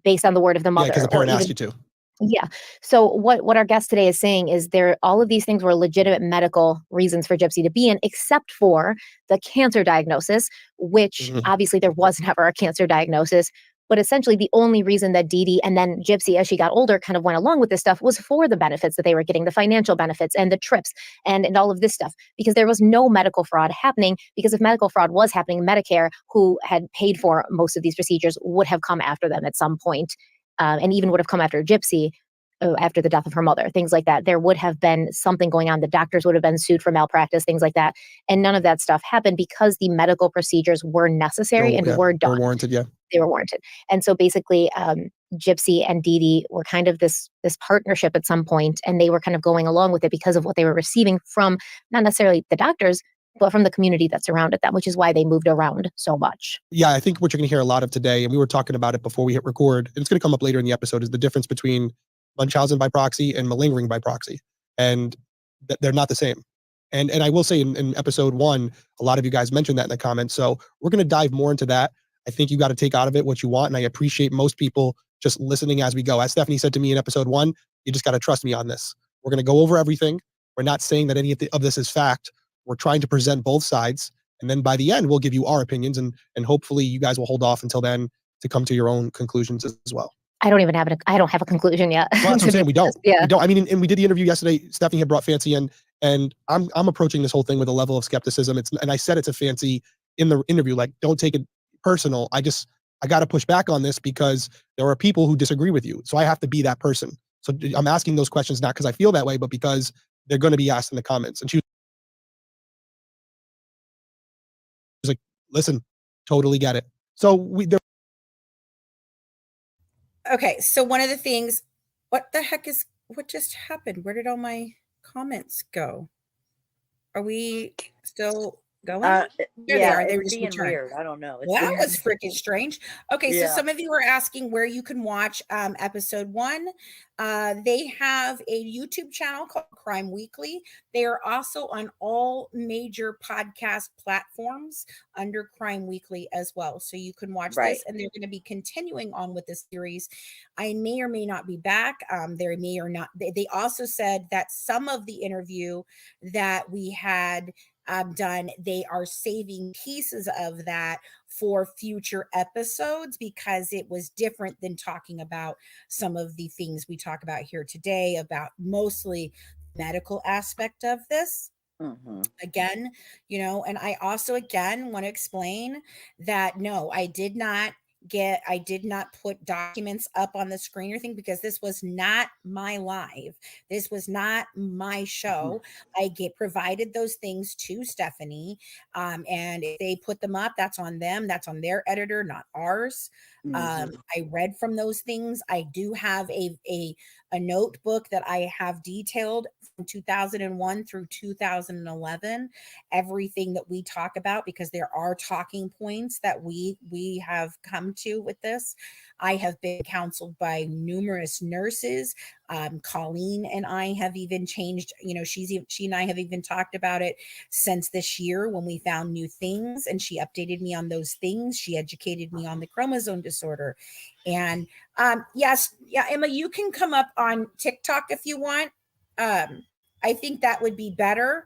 based on the word of the mother. because the parent asked you to. Yeah. So what our guest today is saying is all of these things were legitimate medical reasons for Gypsy to be in, except for the cancer diagnosis, which obviously there was never a cancer diagnosis. But essentially the only reason that Dee Dee and then Gypsy, as she got older, kind of went along with this stuff was for the benefits that they were getting, the financial benefits and the trips and all of this stuff, because there was no medical fraud happening. Because if medical fraud was happening, Medicare, who had paid for most of these procedures, would have come after them at some point, and even would have come after Gypsy after the death of her mother, things like that. There would have been something going on. The doctors would have been sued for malpractice, things like that. And none of that stuff happened because the medical procedures were necessary and were done. Were warranted, yeah. They were warranted. And so basically, Gypsy and Dee Dee were kind of this partnership at some point, and they were kind of going along with it because of what they were receiving from not necessarily the doctors, but from the community that surrounded them, which is why they moved around so much. Yeah, I think what you're going to hear a lot of today, and we were talking about it before we hit record, and it's going to come up later in the episode, is the difference between Munchausen by proxy and malingering by proxy. And they're not the same. And I will say in episode 1, a lot of you guys mentioned that in the comments. So we're going to dive more into that. I think you got to take out of it what you want. And I appreciate most people just listening as we go. As Stephanie said to me in episode 1, you just got to trust me on this. We're going to go over everything. We're not saying that any of this is fact. We're trying to present both sides. And then by the end, we'll give you our opinions. And hopefully you guys will hold off until then to come to your own conclusions as well. I don't have a conclusion yet. Well, that's what I'm saying. We don't. Yeah. We don't. I mean, and we did the interview yesterday. Stephanie had brought Fancy in, and I'm approaching this whole thing with a level of skepticism. And I said it to Fancy in the interview, like, don't take it personal. I got to push back on this because there are people who disagree with you. So I have to be that person. So I'm asking those questions not because I feel that way, but because they're going to be asked in the comments. And she was like, listen, totally get it. So Okay, so one of the things, what just happened? Where did all my comments go? Are we still going? Yeah, They are. They were it's just being returned. weird. I don't know. It's That weird. was freaking strange. Okay, Yeah. so some of you were asking where you can watch episode 1. They have a YouTube channel called Crime Weekly. They are also on all major podcast platforms under Crime Weekly as well. So you can watch this, and they're going to be continuing on with this series. I may or may not be back. They may or not. They also said that some of the interview that we had done, they are saving pieces of that for future episodes because it was different than talking about some of the things we talk about here today about mostly medical aspect of this. Again, and I also again want to explain that no, I did not put documents up on the screen or thing because this was not my live. This was not my show. I get provided those things to Stephanie. And if they put them up, that's on them. That's on their editor, not ours. I read from those things. I do have a notebook that I have detailed from 2001 through 2011, everything that we talk about, because there are talking points that we have come to with this. I have been counseled by numerous nurses. Colleen and I have even changed, she and I have even talked about it since this year when we found new things, and she updated me on those things. She educated me on the chromosome disorder. And yes, yeah, Emma, you can come up on TikTok if you want. I think that would be better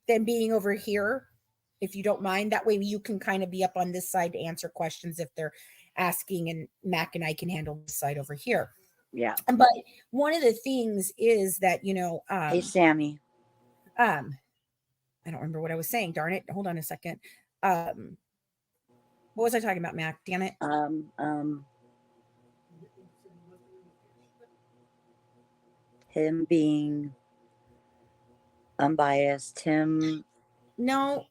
than being over here, if you don't mind. That way you can kind of be up on this side to answer questions if they're asking, and Mac and I can handle this side over here. Yeah. But one of the things is that, hey, Sammy. I don't remember what I was saying. Darn it. Hold on a second. What was I talking about, Mac? Damn it. Him being unbiased, him. No,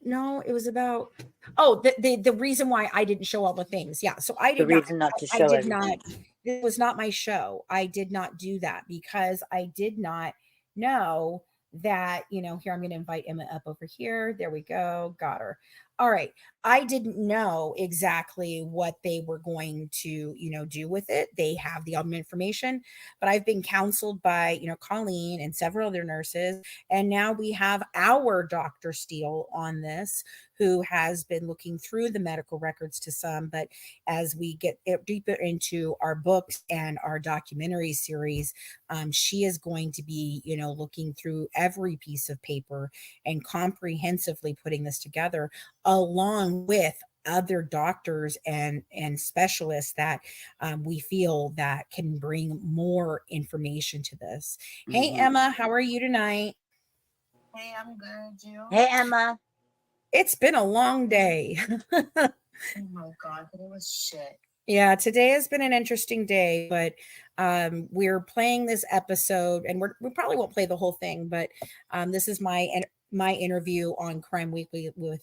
it was about the reason why I didn't show all the things. Yeah. So I did it was not my show. I did not do that because I did not know that, here, I'm going to invite Emma up over here. There we go. Got her. All right. I didn't know exactly what they were going to, do with it. They have the information, but I've been counseled by, Colleen and several other nurses. And now we have our Dr. Steele on this, who has been looking through the medical records to some. But as we get deeper into our books and our documentary series, she is going to be, looking through every piece of paper and comprehensively putting this together, along with other doctors and specialists that we feel that can bring more information to this. Hey, Emma, how are you tonight? Hey, I'm good. You? Hey, Emma. It's been a long day. Oh my God, but it was shit. Yeah, today has been an interesting day, but we're playing this episode, and we probably won't play the whole thing, but this is my interview on Crime Weekly with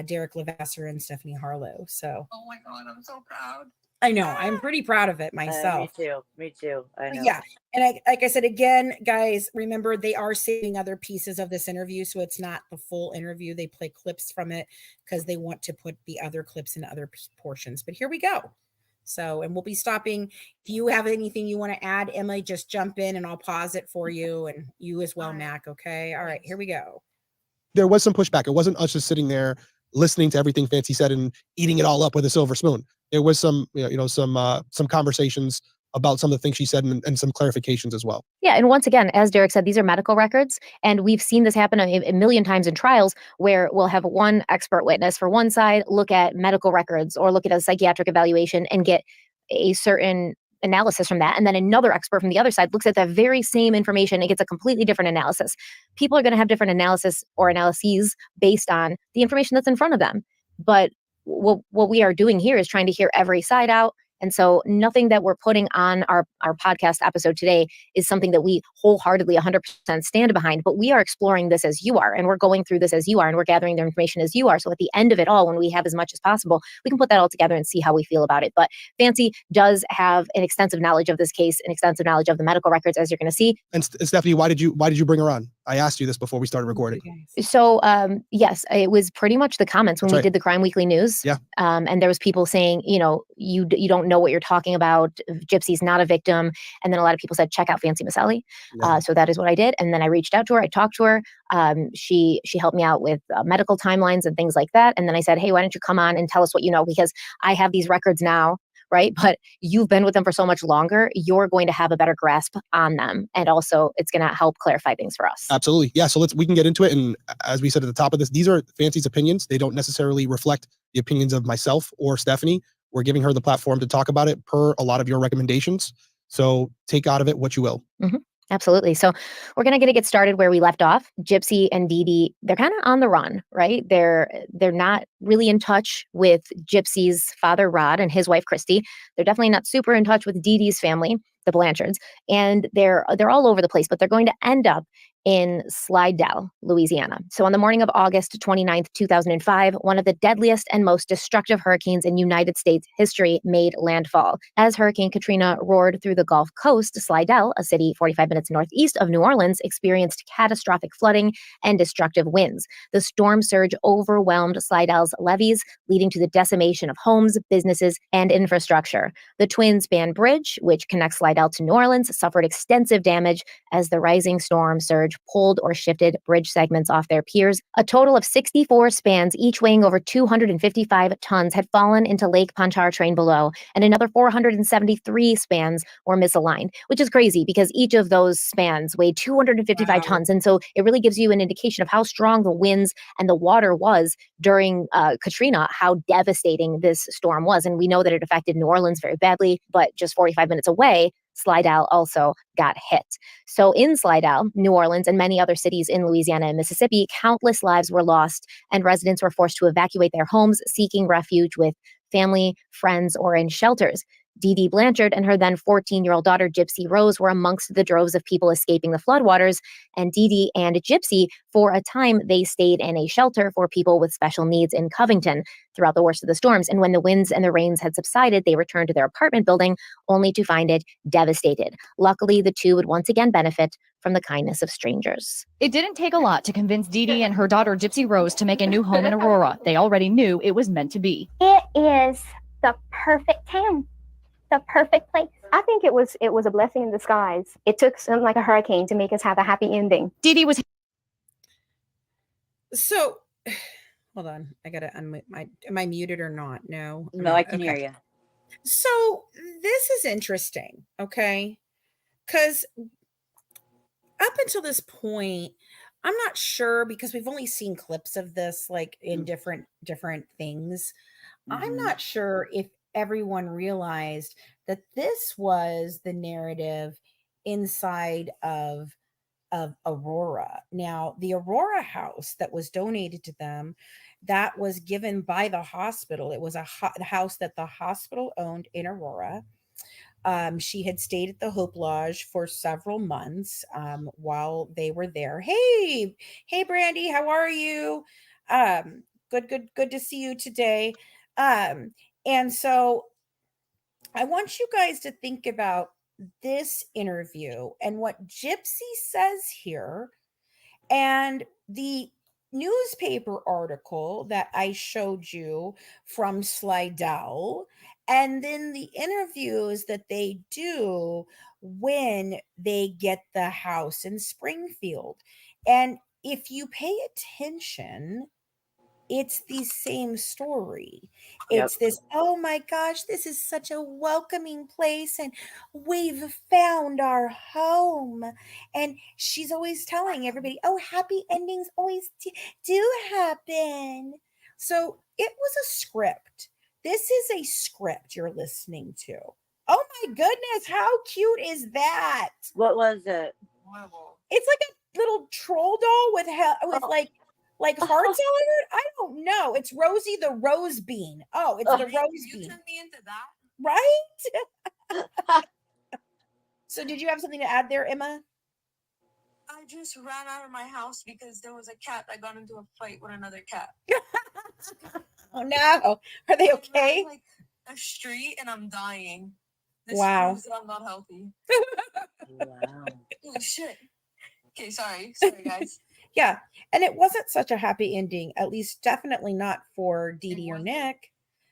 Derrick Levasseur and Stephanie Harlowe. So, oh my God, I'm so proud. I know, I'm pretty proud of it myself. Me too. I know. Yeah, and like I said again, guys, remember they are saving other pieces of this interview, so it's not the full interview. They play clips from it because they want to put the other clips in other portions. But here we go. So, and we'll be stopping. If you have anything you want to add, Emma, just jump in and I'll pause it for you, and you as well, Mac. Okay. All right, here we go. There was some pushback. It wasn't us just sitting there listening to everything Fancy said and eating it all up with a silver spoon. There was some conversations about some of the things she said and some clarifications as well. Yeah. And once again, as Derrick said, these are medical records. And we've seen this happen a million times in trials where we'll have one expert witness for one side look at medical records or look at a psychiatric evaluation and get a certain analysis from that. And then another expert from the other side looks at that very same information and gets a completely different analysis. People are going to have different analysis or analyses based on the information that's in front of them. But what we are doing here is trying to hear every side out. And so nothing that we're putting on our podcast episode today is something that we wholeheartedly 100% stand behind, but we are exploring this as you are, and we're going through this as you are, and we're gathering the information as you are. So at the end of it all, when we have as much as possible, we can put that all together and see how we feel about it. But Fancy does have an extensive knowledge of this case, an extensive knowledge of the medical records, as you're going to see. And Stephanie, why did you bring her on? I asked you this before we started recording. So yes, it was pretty much the comments when we did the Crime Weekly news. Yeah. And there was people saying, you don't know what you're talking about. Gypsy's not a victim. And then a lot of people said, check out Fancy Maselli. Yeah. So that is what I did. And then I reached out to her. I talked to her. She helped me out with medical timelines and things like that. And then I said, hey, why don't you come on and tell us what you know? Because I have these records now right? But you've been with them for so much longer, you're going to have a better grasp on them. And also it's going to help clarify things for us. Absolutely. Yeah. So we can get into it. And as we said at the top of this, these are Fancy's opinions. They don't necessarily reflect the opinions of myself or Stephanie. We're giving her the platform to talk about it per a lot of your recommendations. So take out of it what you will. Mm-hmm. Absolutely. So we're going to get started where we left off. Gypsy and Dee Dee, they're kind of on the run, right? They're not really in touch with Gypsy's father, Rod, and his wife, Christy. They're definitely not super in touch with Dee Dee's family, the Blanchards, and they're all over the place, but they're going to end up in Slidell, Louisiana. So on the morning of August 29th, 2005, one of the deadliest and most destructive hurricanes in United States history made landfall. As Hurricane Katrina roared through the Gulf Coast, Slidell, a city 45 minutes northeast of New Orleans, experienced catastrophic flooding and destructive winds. The storm surge overwhelmed Slidell's levees, leading to the decimation of homes, businesses, and infrastructure. The Twin Span Bridge, which connects Slidell to New Orleans, suffered extensive damage as the rising storm surge pulled or shifted bridge segments off their piers. A total of 64 spans, each weighing over 255 tons, had fallen into Lake Pontchartrain below, and another 473 spans were misaligned, which is crazy because each of those spans weighed 255 tons. And so it really gives you an indication of how strong the winds and the water was during Katrina, how devastating this storm was. And we know that it affected New Orleans very badly, but just 45 minutes away, Slidell also got hit. So in Slidell, New Orleans, and many other cities in Louisiana and Mississippi, countless lives were lost, and residents were forced to evacuate their homes, seeking refuge with family, friends, or in shelters. Dee Dee Blanchard and her then 14-year-old daughter, Gypsy Rose, were amongst the droves of people escaping the floodwaters, and Dee Dee and Gypsy, for a time, they stayed in a shelter for people with special needs in Covington throughout the worst of the storms. And when the winds and the rains had subsided, they returned to their apartment building only to find it devastated. Luckily, the two would once again benefit from the kindness of strangers. It didn't take a lot to convince Dee Dee and her daughter, Gypsy Rose, to make a new home in Aurora. They already knew it was meant to be. It is the perfect town. The perfect place. I think it was a blessing in disguise. It took something like a hurricane to make us have a happy ending. Dee Dee was. So, hold on. I gotta unmute am I muted or not? No. No, I can hear you. So this is interesting, okay? Because up until this point, I'm not sure because we've only seen clips of this like in different things. I'm not sure if everyone realized that this was the narrative inside of Aurora. Now, the Aurora house that was donated to them, that was given by the hospital. It was a house that the hospital owned in Aurora. She had stayed at the Hope Lodge for several months while they were there. Hey, Brandy, how are you? Good to see you today. And so I want you guys to think about this interview and what Gypsy says here and the newspaper article that I showed you from Slidell, and then the interviews that they do when they get the house in Springfield. And if you pay attention, it's the same story. It's this, oh my gosh, this is such a welcoming place and we've found our home. And she's always telling everybody, oh, happy endings always do happen. So it was a script. This is a script you're listening to. Oh my goodness, how cute is that? What was it? It's like a little troll doll with like hearts on it? I don't know. It's Rosie the Rose Bean. Oh, it's the Rose Bean. You turned me into that? Right? So did you have something to add there, Emma? I just ran out of my house because there was a cat that got into a fight with another cat. Oh no. Are they okay? Like a street and I'm dying. This Wow. proves that I'm not healthy. Wow. Oh shit. Okay, sorry guys. Yeah. And it wasn't such a happy ending, at least definitely not for Dee Dee or Nick.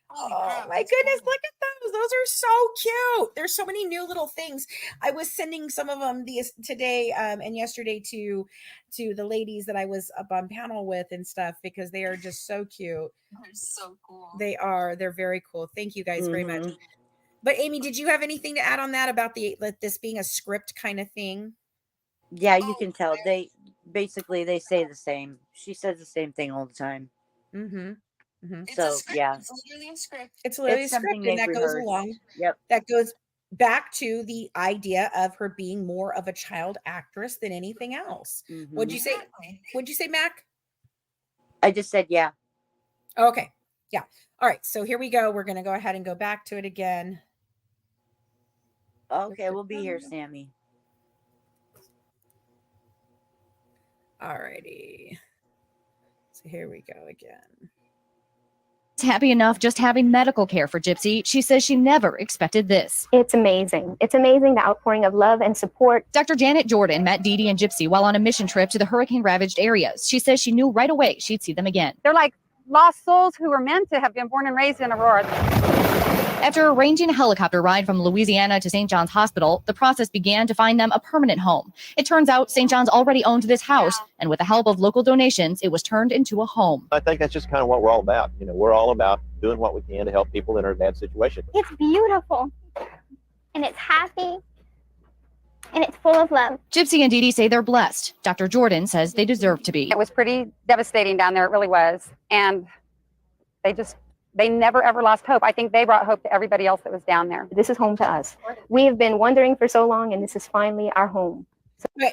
Holy Oh crap, my that's goodness, cool. look at those. Those are so cute. There's so many new little things. I was sending some of them today and yesterday to the ladies that I was up on panel with and stuff because they are just so cute. They're so cool. They are. They're very cool. Thank you guys very much. But Amy, did you have anything to add on that about this being a script kind of thing? Yeah, you can tell. They say the same. She says the same thing all the time. Mm-hmm. Mm-hmm. It's So a script. yeah, It's literally a script. It's literally a it's script, something and they've that goes rehearsed. along. Yep. That goes back to the idea of her being more of a child actress than anything else. What'd you say? Exactly. What'd you say, Mac? I just said yeah. Okay. Yeah. All right. So here we go. We're going to go ahead and go back to it again. Okay, we'll be here, Sammy. All righty. So here we go again. Happy enough just having medical care for Gypsy. She says she never expected this. It's amazing. It's amazing, the outpouring of love and support. Dr. Janet Jordan met Dee Dee and Gypsy while on a mission trip to the hurricane-ravaged areas. She says she knew right away she'd see them again. They're like lost souls who were meant to have been born and raised in Aurora. After arranging a helicopter ride from Louisiana to St. John's Hospital, the process began to find them a permanent home. It turns out St. John's already owned this house, and with the help of local donations, it was turned into a home. I think that's just kind of what we're all about. You know, we're all about doing what we can to help people that are in a bad situation. It's beautiful, and it's happy, and it's full of love. Gypsy and Dee Dee say they're blessed. Dr. Jordan says they deserve to be. It was pretty devastating down there. It really was. And they never, ever lost hope. I think they brought hope to everybody else that was down there. This is home to us. We have been wondering for so long, and this is finally our home. Right.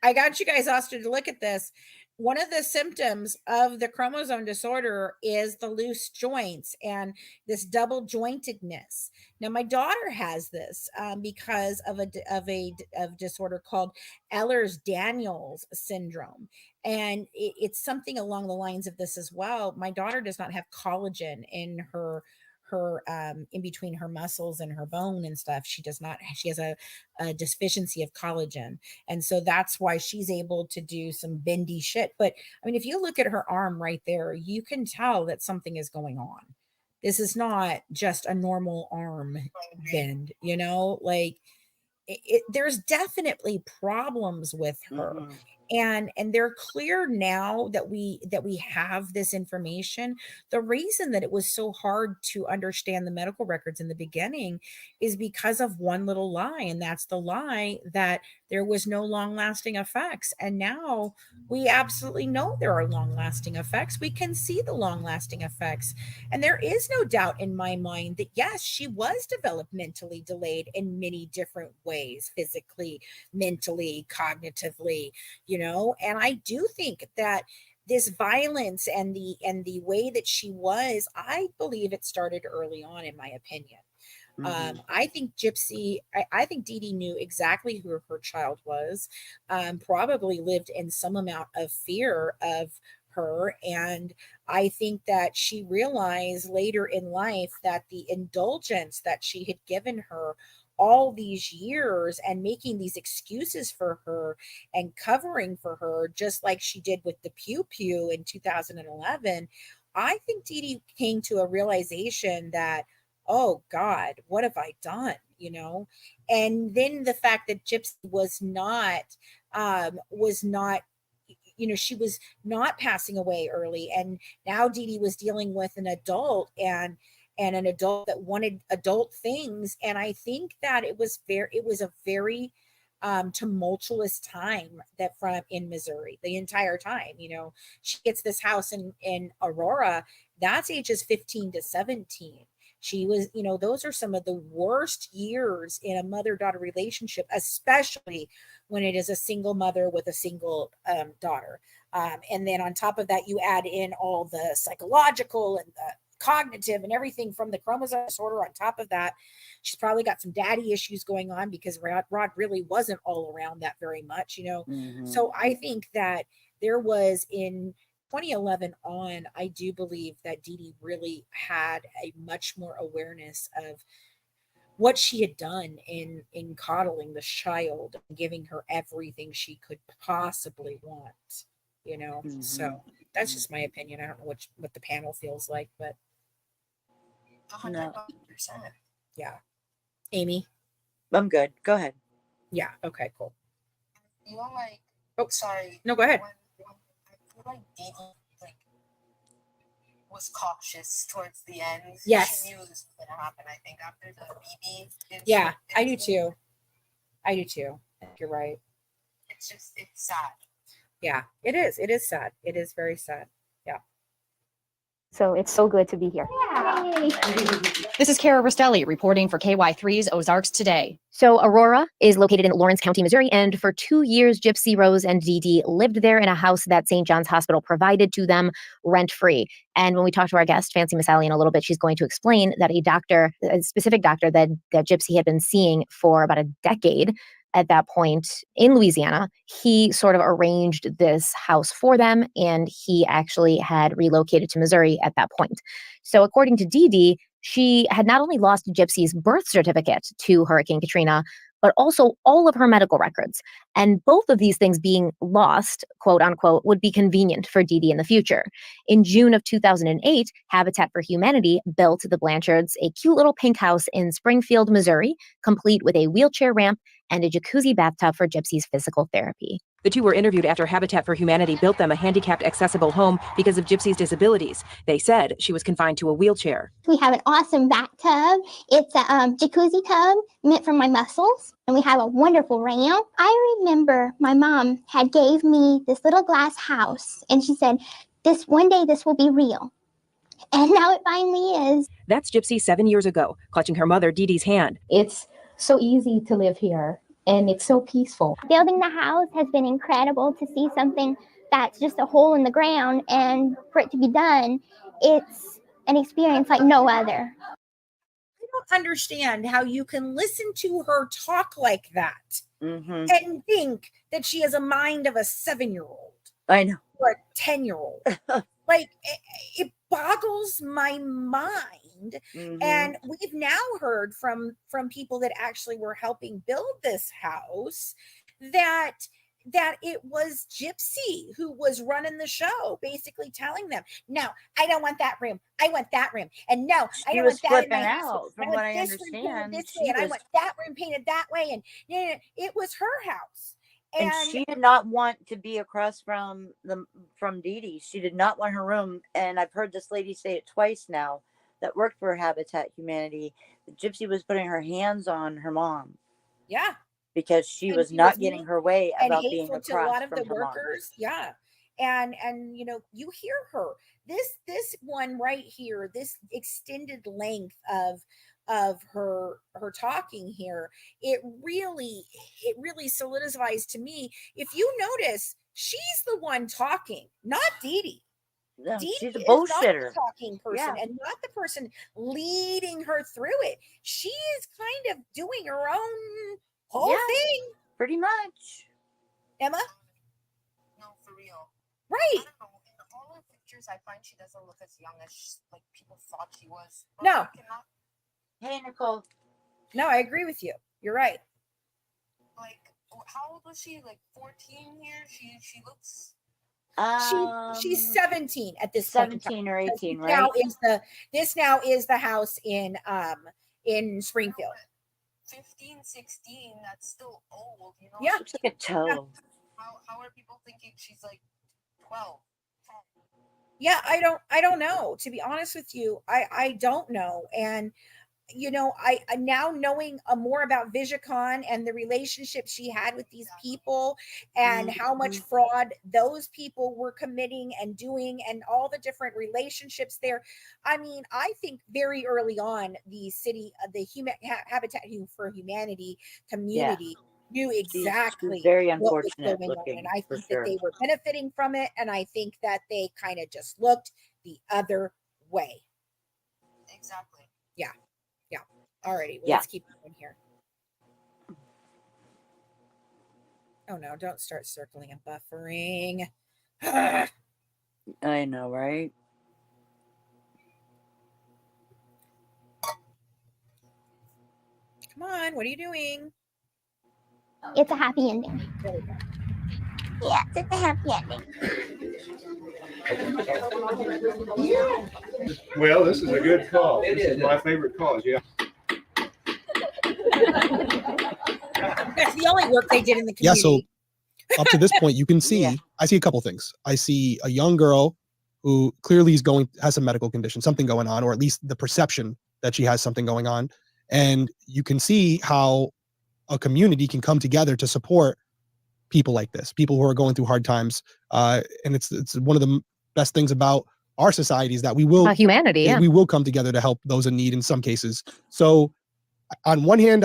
I got you guys also to look at this. One of the symptoms of the chromosome disorder is the loose joints and this double jointedness. Now, my daughter has this because of a disorder called Ehlers-Danlos syndrome, and it's something along the lines of this as well. My daughter does not have collagen in her in between her muscles and her bone and stuff. She has a deficiency of collagen, and so that's why she's able to do some bendy shit. But I mean, if you look at her arm right there, you can tell that something is going on. This is not just a normal arm bend, like there's definitely problems with her. Mhm. And they're clear now that we have this information. The reason that it was so hard to understand the medical records in the beginning is because of one little lie, and that's the lie that there was no long-lasting effects. And now we absolutely know there are long-lasting effects. We can see the long-lasting effects, and there is no doubt in my mind that yes, she was developmentally delayed in many different ways, physically, mentally, cognitively, and I do think that this violence and the way that she was, I believe it started early on, in my opinion. I think I think Dee Dee knew exactly who her child was, probably lived in some amount of fear of her. And I think that she realized later in life that the indulgence that she had given her all these years and making these excuses for her and covering for her, just like she did with the pew pew in 2011, I think Dee Dee came to a realization that, oh God, what have I done? And then the fact that Gypsy was not, she was not passing away early. And now Dee Dee was dealing with an adult and an adult that wanted adult things. And I think that it was a very tumultuous time in Missouri the entire time. She gets this house in Aurora, that's ages 15 to 17. She was, those are some of the worst years in a mother-daughter relationship, especially when it is a single mother with a single daughter. And then on top of that, you add in all the psychological and the cognitive and everything from the chromosome disorder. On top of that, she's probably got some daddy issues going on because Rod really wasn't all around that very much, So I think that there was, in 2011 on, I do believe that Dee Dee really had a much more awareness of what she had done in coddling this child and giving her everything she could possibly want, So that's just my opinion. I don't know what the panel feels like, but 100%. yeah. Amy? I'm good. Go ahead. Yeah. Okay, cool. Oh, sorry. No, go ahead. I feel like Dee Dee, was cautious towards the end. Yes. She knew this was going to happen, I think, after the BB. Yeah, I do too. I do too. I think you're right. It's sad. Yeah, it is. It is sad. It is very sad. Yeah. So it's so good to be here. This is Kara Rastelli reporting for KY3's Ozarks Today. So Aurora is located in Lawrence County, Missouri, and for 2 years, Gypsy Rose and Dee Dee lived there in a house that St. John's Hospital provided to them rent-free. And when we talk to our guest, Fancy Massali, in a little bit, she's going to explain that a specific doctor that Gypsy had been seeing for about a decade at that point in Louisiana, he sort of arranged this house for them, and he actually had relocated to Missouri at that point. So according to Dee Dee, she had not only lost Gypsy's birth certificate to Hurricane Katrina, but also all of her medical records. And both of these things being lost, quote unquote, would be convenient for Dee Dee in the future. In June of 2008, Habitat for Humanity built the Blanchards a cute little pink house in Springfield, Missouri, complete with a wheelchair ramp and a jacuzzi bathtub for Gypsy's physical therapy. The two were interviewed after Habitat for Humanity built them a handicapped accessible home because of Gypsy's disabilities. They said she was confined to a wheelchair. We have an awesome bathtub. It's a jacuzzi tub meant for my muscles. And we have a wonderful ramp. I remember my mom had gave me this little glass house. And she said, one day this will be real. And now it finally is. That's Gypsy 7 years ago, clutching her mother Dee Dee's hand. It's so easy to live here. And it's so peaceful. Building the house has been incredible. To see something that's just a hole in the ground and for it to be done, it's an experience like no other. I don't understand how you can listen to her talk like that Mm-hmm. and think that she has a mind of a 7-year-old. I know. Or a 10-year-old. Like, it boggles my mind. Mm-hmm. And we've now heard from people that actually were helping build this house that it was Gypsy who was running the show, basically telling them, no, I don't want that room. I want that room. And no, I don't want that in my house. From what I understand, this way, and I want that room painted that way. And it was her house. And she did not want to be across from Dee Dee. She did not want her room. And I've heard this lady say it twice now that worked for Habitat Humanity. That Gypsy was putting her hands on her mom. Yeah. Because she was not getting her way about being across to a lot of from the her workers. Mom. Yeah. And you hear her. This one right here, this extended length of her talking here, it really solidifies to me. If you notice, she's the one talking, not Dee Dee. No, Dee she's a Dee bullshitter. is not the talking person, Yeah. and not the person leading her through it. She is kind of doing her own whole thing. Pretty much. Emma? No, for real. Right. I don't know. In all her pictures, I find she doesn't look as young as like people thought she was. But No. Hey, Nicole. No, I agree with you. You're right. Like, how old was she? Like 14 here? She looks. She's 17 at this point. 17 or 18, right? This now is the house in Springfield. 15, 16, that's still old, you know? Yeah. Looks like a toe. Yeah. How are people thinking she's like 12, 10? Yeah, I don't know. To be honest with you, I don't know. And I now knowing more about VisaCon and the relationship she had with these people and how much fraud those people were committing and doing and all the different relationships there. I mean, I think very early on, the Habitat for Humanity community knew exactly very what was unfortunate going looking, on. And I for think sure. that they were benefiting from it. And I think that they kind of just looked the other way. Exactly. Yeah. Alrighty, well, Yeah. let's keep going here. Oh no, don't start circling and buffering. I know, right? Come on, what are you doing? It's a happy ending. There we go. Yeah, it's a happy ending. Well, this is a good call. This is my favorite cause, yeah. That's the only work they did in the Yeah, community. so up to this point, you can see, Yeah. I see a couple things. I see a young girl who clearly has some medical condition, something going on, or at least the perception that she has something going on. And you can see how a community can come together to support people like this, people who are going through hard times. And it's one of the best things about our society is that we will humanity. Yeah. We will come together to help those in need in some cases. So on one hand,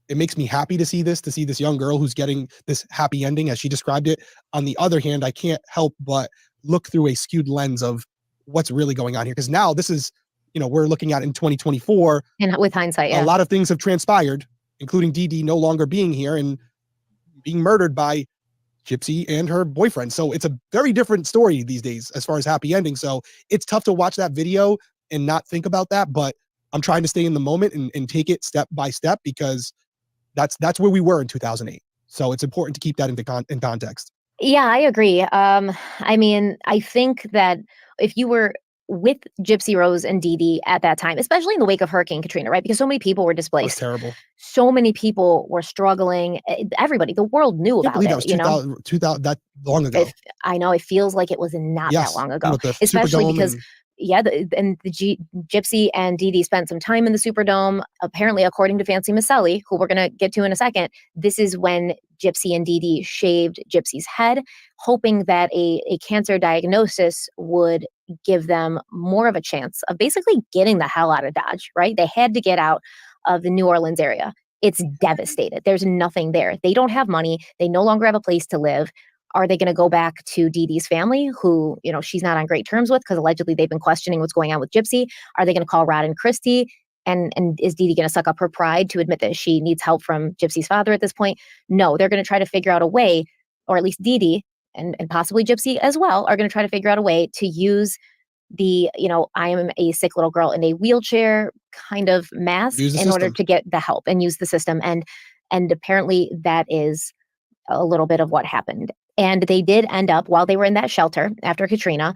it makes me happy to see this young girl who's getting this happy ending as she described it. On the other hand, I can't help but look through a skewed lens of what's really going on here. Because now this is, we're looking at in 2024. And with hindsight, yeah. A lot of things have transpired, including Dee Dee no longer being here and being murdered by Gypsy and her boyfriend. So it's a very different story these days as far as happy ending. So it's tough to watch that video and not think about that, but I'm trying to stay in the moment and take it step by step, because that's where we were in 2008. So it's important to keep that in context. Yeah, I agree. I mean, I think that if you were with Gypsy Rose and Dee Dee at that time, especially in the wake of Hurricane Katrina, right? Because so many people were displaced. That was terrible. So many people were struggling. Everybody, the world knew about it. That was 2000, that long ago. I know, it feels like it was not that long ago, especially because Gypsy and Dee Dee spent some time in the Superdome. Apparently, according to Fancy Miss Sally, who we're going to get to in a second, this is when Gypsy and Dee Dee shaved Gypsy's head, hoping that a cancer diagnosis would give them more of a chance of basically getting the hell out of Dodge, right? They had to get out of the New Orleans area. It's devastated. There's nothing there. They don't have money. They no longer have a place to live. Are they going to go back to Dee Dee's family, who, she's not on great terms with, because allegedly they've been questioning what's going on with Gypsy? Are they going to call Rod and Christy? And is Dee Dee going to suck up her pride to admit that she needs help from Gypsy's father at this point? No, they're going to try to figure out a way, or at least Dee Dee and possibly Gypsy as well, are going to try to figure out a way to use the, I am a sick little girl in a wheelchair kind of mask in order to get the help and use the system. And apparently that is a little bit of what happened. And they did end up, while they were in that shelter after Katrina,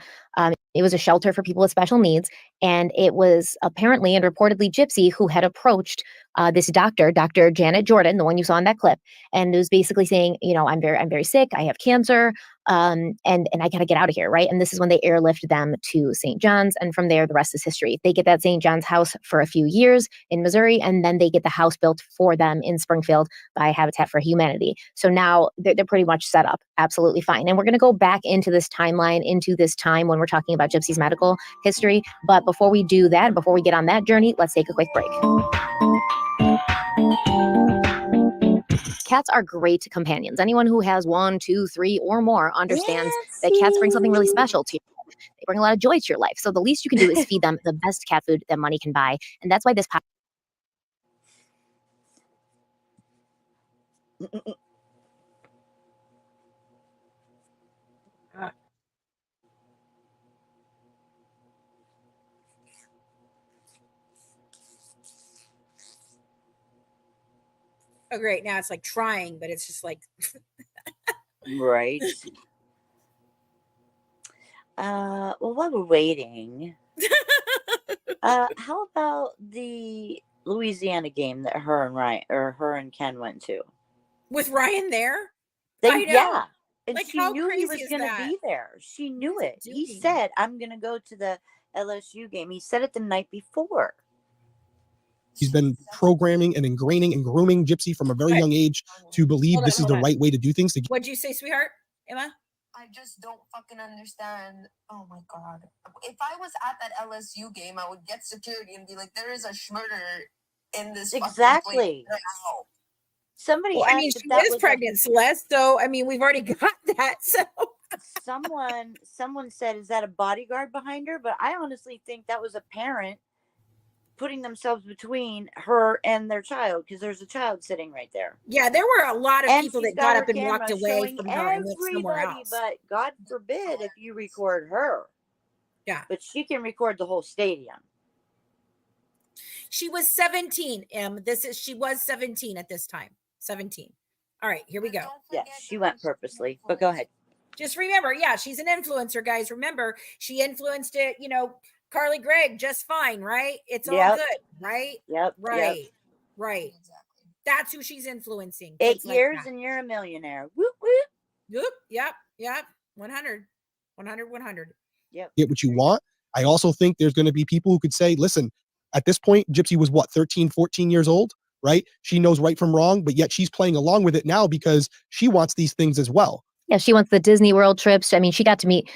it was a shelter for people with special needs. And it was apparently and reportedly Gypsy who had approached this doctor, Dr. Janet Jordan, the one you saw in that clip, and it was basically saying, I'm very sick. I have cancer. And I got to get out of here. Right. And this is when they airlifted them to St. John's. And from there, the rest is history. They get that St. John's house for a few years in Missouri, and then they get the house built for them in Springfield by Habitat for Humanity. So now they're pretty much set up absolutely fine. And we're going to go back into this timeline, into this time when we're talking about Gypsy's medical history. But before we do that, before we get on that journey, let's take a quick break. Cats are great companions. Anyone who has 1, 2, 3, or more understands that cats bring something really special to you. They bring a lot of joy to your life. So the least you can do is feed them the best cat food that money can buy. And that's why this Oh, great. Now it's like trying, but it's just like. Right. Well, while we're waiting, how about the Louisiana game that her and Ken went to? With Ryan there? I know. Yeah. And like, she knew he was going to be there. She knew it. He said, I'm going to go to the LSU game. He said it the night before. He's been programming and ingraining and grooming Gypsy from a very young age to believe this is the right way to do things. What'd you say, sweetheart? Emma? I just don't fucking understand. Oh my God. If I was at that LSU game, I would get security and be like, there is a schmurder in this. Exactly. Somebody I mean, she is pregnant, Celeste. So, I mean, we've already got that. So someone said, is that a bodyguard behind her? But I honestly think that was a parent putting themselves between her and their child, because there's a child sitting right there. Yeah, there were a lot of people that got up and walked away from her and went somewhere else. But God forbid if you record her. Yeah. But she can record the whole stadium. She was 17, Em. She was 17 at this time. 17. All right, here we go. Yes, she went purposely, but go ahead. Just remember, she's an influencer, guys. Remember, she influenced it, Carly Gregg just fine, right? It's all good, right? Yep. Right. Yep. Right. Exactly. That's who she's influencing. 8 years and you're a millionaire. Whoop, whoop. Whoop. Yep. 100. get what you want. I also think there's going to be people who could say, listen, at this point, Gypsy was what, 13, 14 years old, right? She knows right from wrong, but yet she's playing along with it now because she wants these things as well. Yeah, she wants the Disney World trips. I mean, she got to meet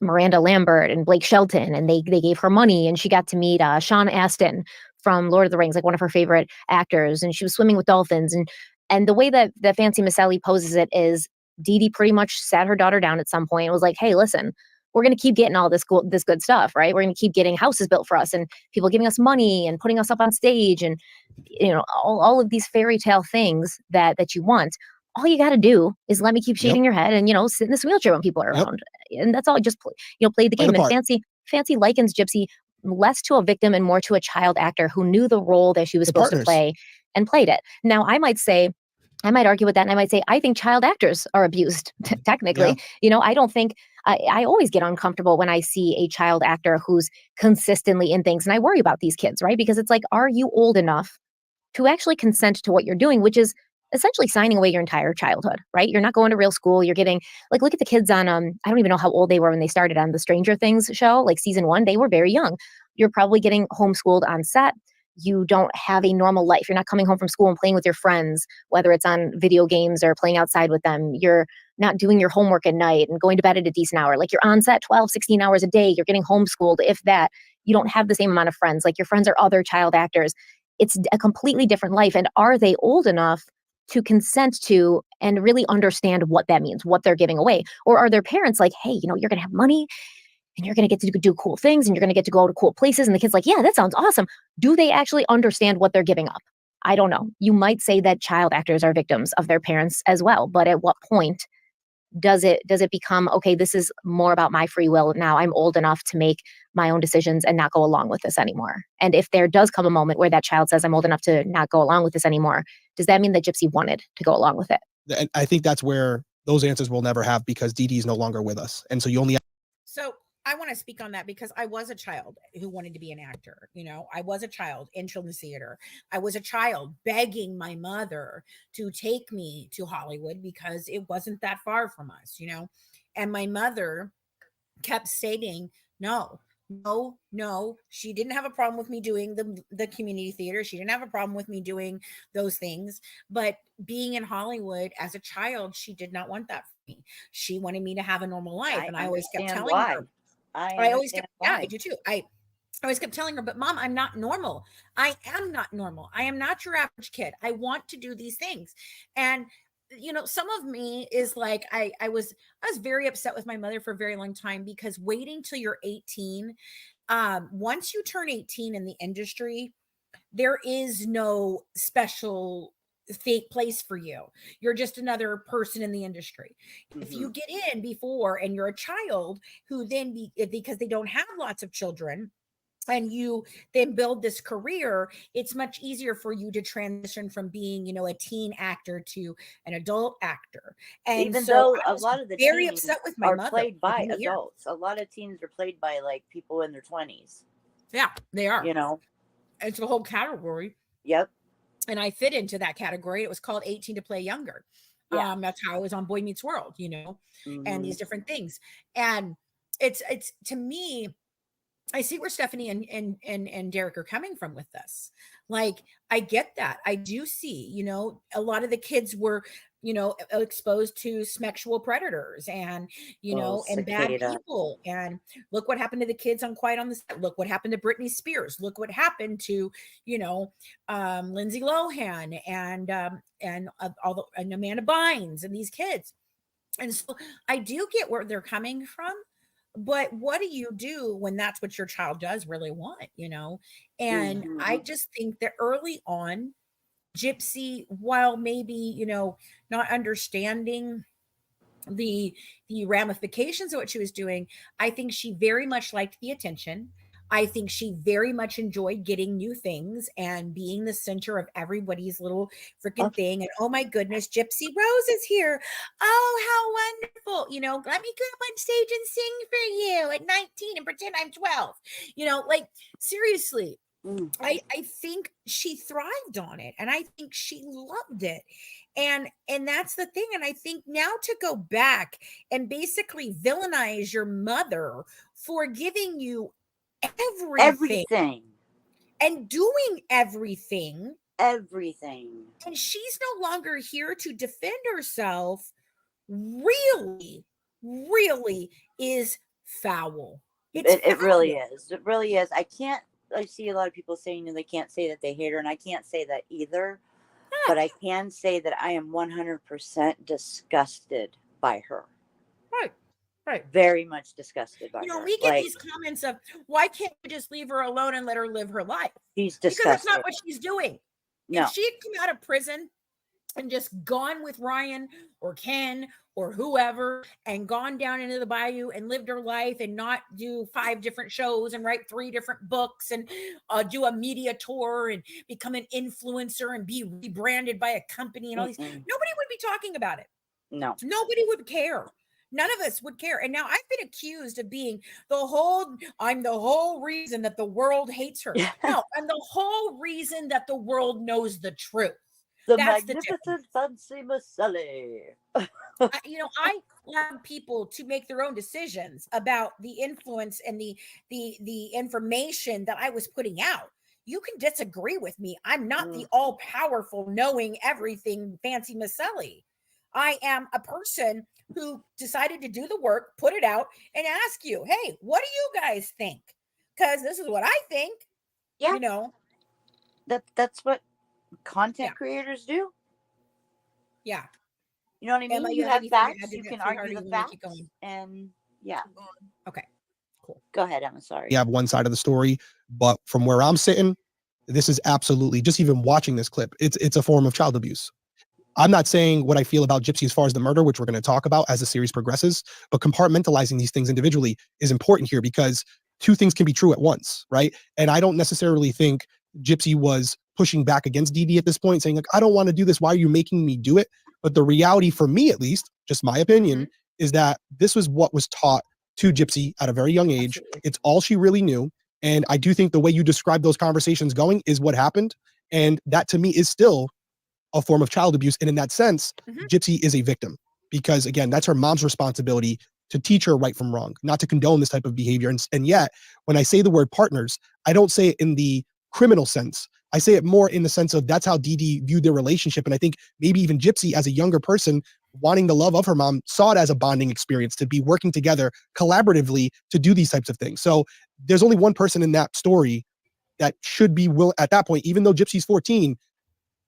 Miranda Lambert and Blake Shelton, and they gave her money, and she got to meet Sean Astin from Lord of the Rings, like one of her favorite actors, and she was swimming with dolphins. And the way that Fancy Miss Sally poses it is Dee Dee pretty much sat her daughter down at some point and was like, hey, listen, we're going to keep getting all this good stuff, right? We're going to keep getting houses built for us and people giving us money and putting us up on stage and, you know, all of these fairy tale things that you want. All you got to do is let me keep shaving your head and, you know, sit in this wheelchair when people are around. And that's all. Just, play the game. And Fancy likens Gypsy less to a victim and more to a child actor who knew the role that she was supposed to play and played it. Now, I might argue with that. And I might say, I think child actors are abused, technically. Yeah. You know, I don't think, I always get uncomfortable when I see a child actor who's consistently in things. And I worry about these kids, right? Because it's like, are you old enough to actually consent to what you're doing, which is essentially signing away your entire childhood, right? You're not going to real school. You're getting, like, look at the kids on, I don't even know how old they were when they started on the Stranger Things show, like season 1, they were very young. You're probably getting homeschooled on set. You don't have a normal life. You're not coming home from school and playing with your friends, whether it's on video games or playing outside with them. You're not doing your homework at night and going to bed at a decent hour. Like, you're on set 12, 16 hours a day. You're getting homeschooled. If that, you don't have the same amount of friends. Like, your friends are other child actors. It's a completely different life. And are they old enough to consent to and really understand what that means, what they're giving away? Or are their parents like, hey, you know, you're going to have money and you're going to get to do cool things and you're going to get to go to cool places. And the kid's like, yeah, that sounds awesome. Do they actually understand what they're giving up? I don't know. You might say that child actors are victims of their parents as well. But at what point does it become, okay, this is more about my free will. Now I'm old enough to make my own decisions and not go along with this anymore. And if there does come a moment where that child says, I'm old enough to not go along with this anymore, does that mean that Gypsy wanted to go along with it? And I think that's where those answers we'll never have, because Dee Dee is no longer with us. And so you only. So I want to speak on that because I was a child who wanted to be an actor. You know, I was a child in children's theater. I was a child begging my mother to take me to Hollywood because it wasn't that far from us, you know, and my mother kept stating, no. She didn't have a problem with me doing the community theater. She didn't have a problem with me doing those things. But being in Hollywood as a child, she did not want that for me. She wanted me to have a normal life. And I always kept telling her. I always kept, yeah, I do too. I always kept telling her, but Mom, I'm not normal. I am not normal. I am not your average kid. I want to do these things. And, you know, some of me is like, I was very upset with my mother for a very long time because waiting till you're 18, once you turn 18 in the industry, there is no special fake place for you. You're just another person in the industry. Mm-hmm. If you get in before and you're a child who then because they don't have lots of children and you then build this career, it's much easier for you to transition from being, you know, a teen actor to an adult actor. And even so though a lot of the very teens upset with my are mother played by adults. A lot of teens are played by like people in their 20s. Yeah, they are. You know, it's a whole category. Yep. And I fit into that category. It was called 18 to Play Younger. Yeah. That's how I was on Boy Meets World, you know, and these different things. And it's to me, I see where Stephanie and Derrick are coming from with this. Like, I get that. I do see, you know, a lot of the kids were, you know, exposed to sexual predators and, you know, and bad people. And look what happened to the kids on Quiet on the Set. Look what happened to Britney Spears. Look what happened to, you know, Lindsay Lohan and Amanda Bynes and these kids. And so I do get where they're coming from. But what do you do when that's what your child does really want, you know? And I just think that early on, Gypsy, while maybe, you know, not understanding the ramifications of what she was doing, I think she very much liked the attention. I think she very much enjoyed getting new things and being the center of everybody's little freaking thing. And oh my goodness, Gypsy Rose is here. Oh, how wonderful. You know, let me go up on stage and sing for you at 19 and pretend I'm 12. You know, like, seriously. I think she thrived on it, and I think she loved it. And that's the thing. And I think now to go back and basically villainize your mother for giving you everything and doing everything, and she's no longer here to defend herself, really is foul. It really is. It really is. I see a lot of people saying they can't say that they hate her, and I can't say that either. But I can say that I am 100% disgusted by her. Right. Very much disgusted by her. You know, we get these comments of, why can't you just leave her alone and let her live her life? She's disgusted. Because that's not what she's doing. No. If she had come out of prison and just gone with Ryan or Ken or whoever and gone down into the bayou and lived her life and not do 5 different shows and write 3 different books and do a media tour and become an influencer and be rebranded by a company and all these, nobody would be talking about it. No. Nobody would care. None of us would care. And now I've been accused of being I'm the whole reason that the world hates her. No, I'm the whole reason that the world knows the truth. The magnificent Fancy Maselli. You know, I allow people to make their own decisions about the influence and the information that I was putting out. You can disagree with me. I'm not the all-powerful, knowing everything Fancy Maselli. I am a person who decided to do the work, put it out, and ask you, hey, what do you guys think? Because this is what I think. Yeah. You know, that's what content creators do. Yeah. You know what I mean? Emma, you have have anything to facts, add to you that, can sweetheart, or argue you the wanna keep facts, going? and yeah. Okay, cool. Go ahead, Emma. Sorry. You have one side of the story, but from where I'm sitting, this is absolutely, just even watching this clip, it's a form of child abuse. I'm not saying what I feel about Gypsy as far as the murder, which we're going to talk about as the series progresses, but compartmentalizing these things individually is important here because 2 things can be true at once, right? And I don't necessarily think Gypsy was pushing back against Dee Dee at this point, saying like, I don't want to do this. Why are you making me do it? But the reality for me, at least, just my opinion, is that this was what was taught to Gypsy at a very young age. Absolutely. It's all she really knew. And I do think the way you describe those conversations going is what happened. And that to me is still a form of child abuse. And in that sense, Gypsy is a victim because again, that's her mom's responsibility to teach her right from wrong, not to condone this type of behavior. And yet when I say the word partners, I don't say it in the criminal sense. I say it more in the sense of that's how Dee Dee viewed their relationship. And I think maybe even Gypsy as a younger person wanting the love of her mom saw it as a bonding experience to be working together collaboratively to do these types of things. So there's only one person in that story that should be at that point, even though Gypsy's 14,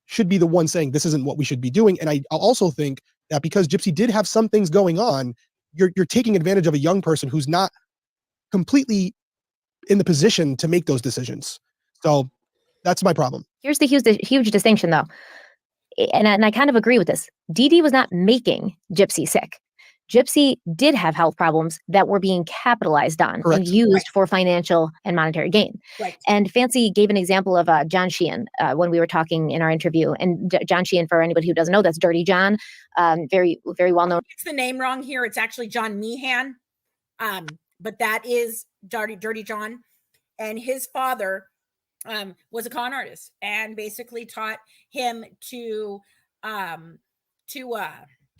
should be the one saying this isn't what we should be doing. And I also think that because Gypsy did have some things going on, you're taking advantage of a young person who's not completely in the position to make those decisions. So that's my problem. Here's the huge distinction though. And I kind of agree with this. Dee Dee was not making Gypsy sick. Gypsy did have health problems that were being capitalized on and used for financial and monetary gain. Right. And Fancy gave an example of John Sheehan when we were talking in our interview. And John Sheehan, for anybody who doesn't know, that's Dirty John, very, very well known. It's the name wrong here. It's actually John Meehan, but that is Dirty John. And his father was a con artist and basically taught him to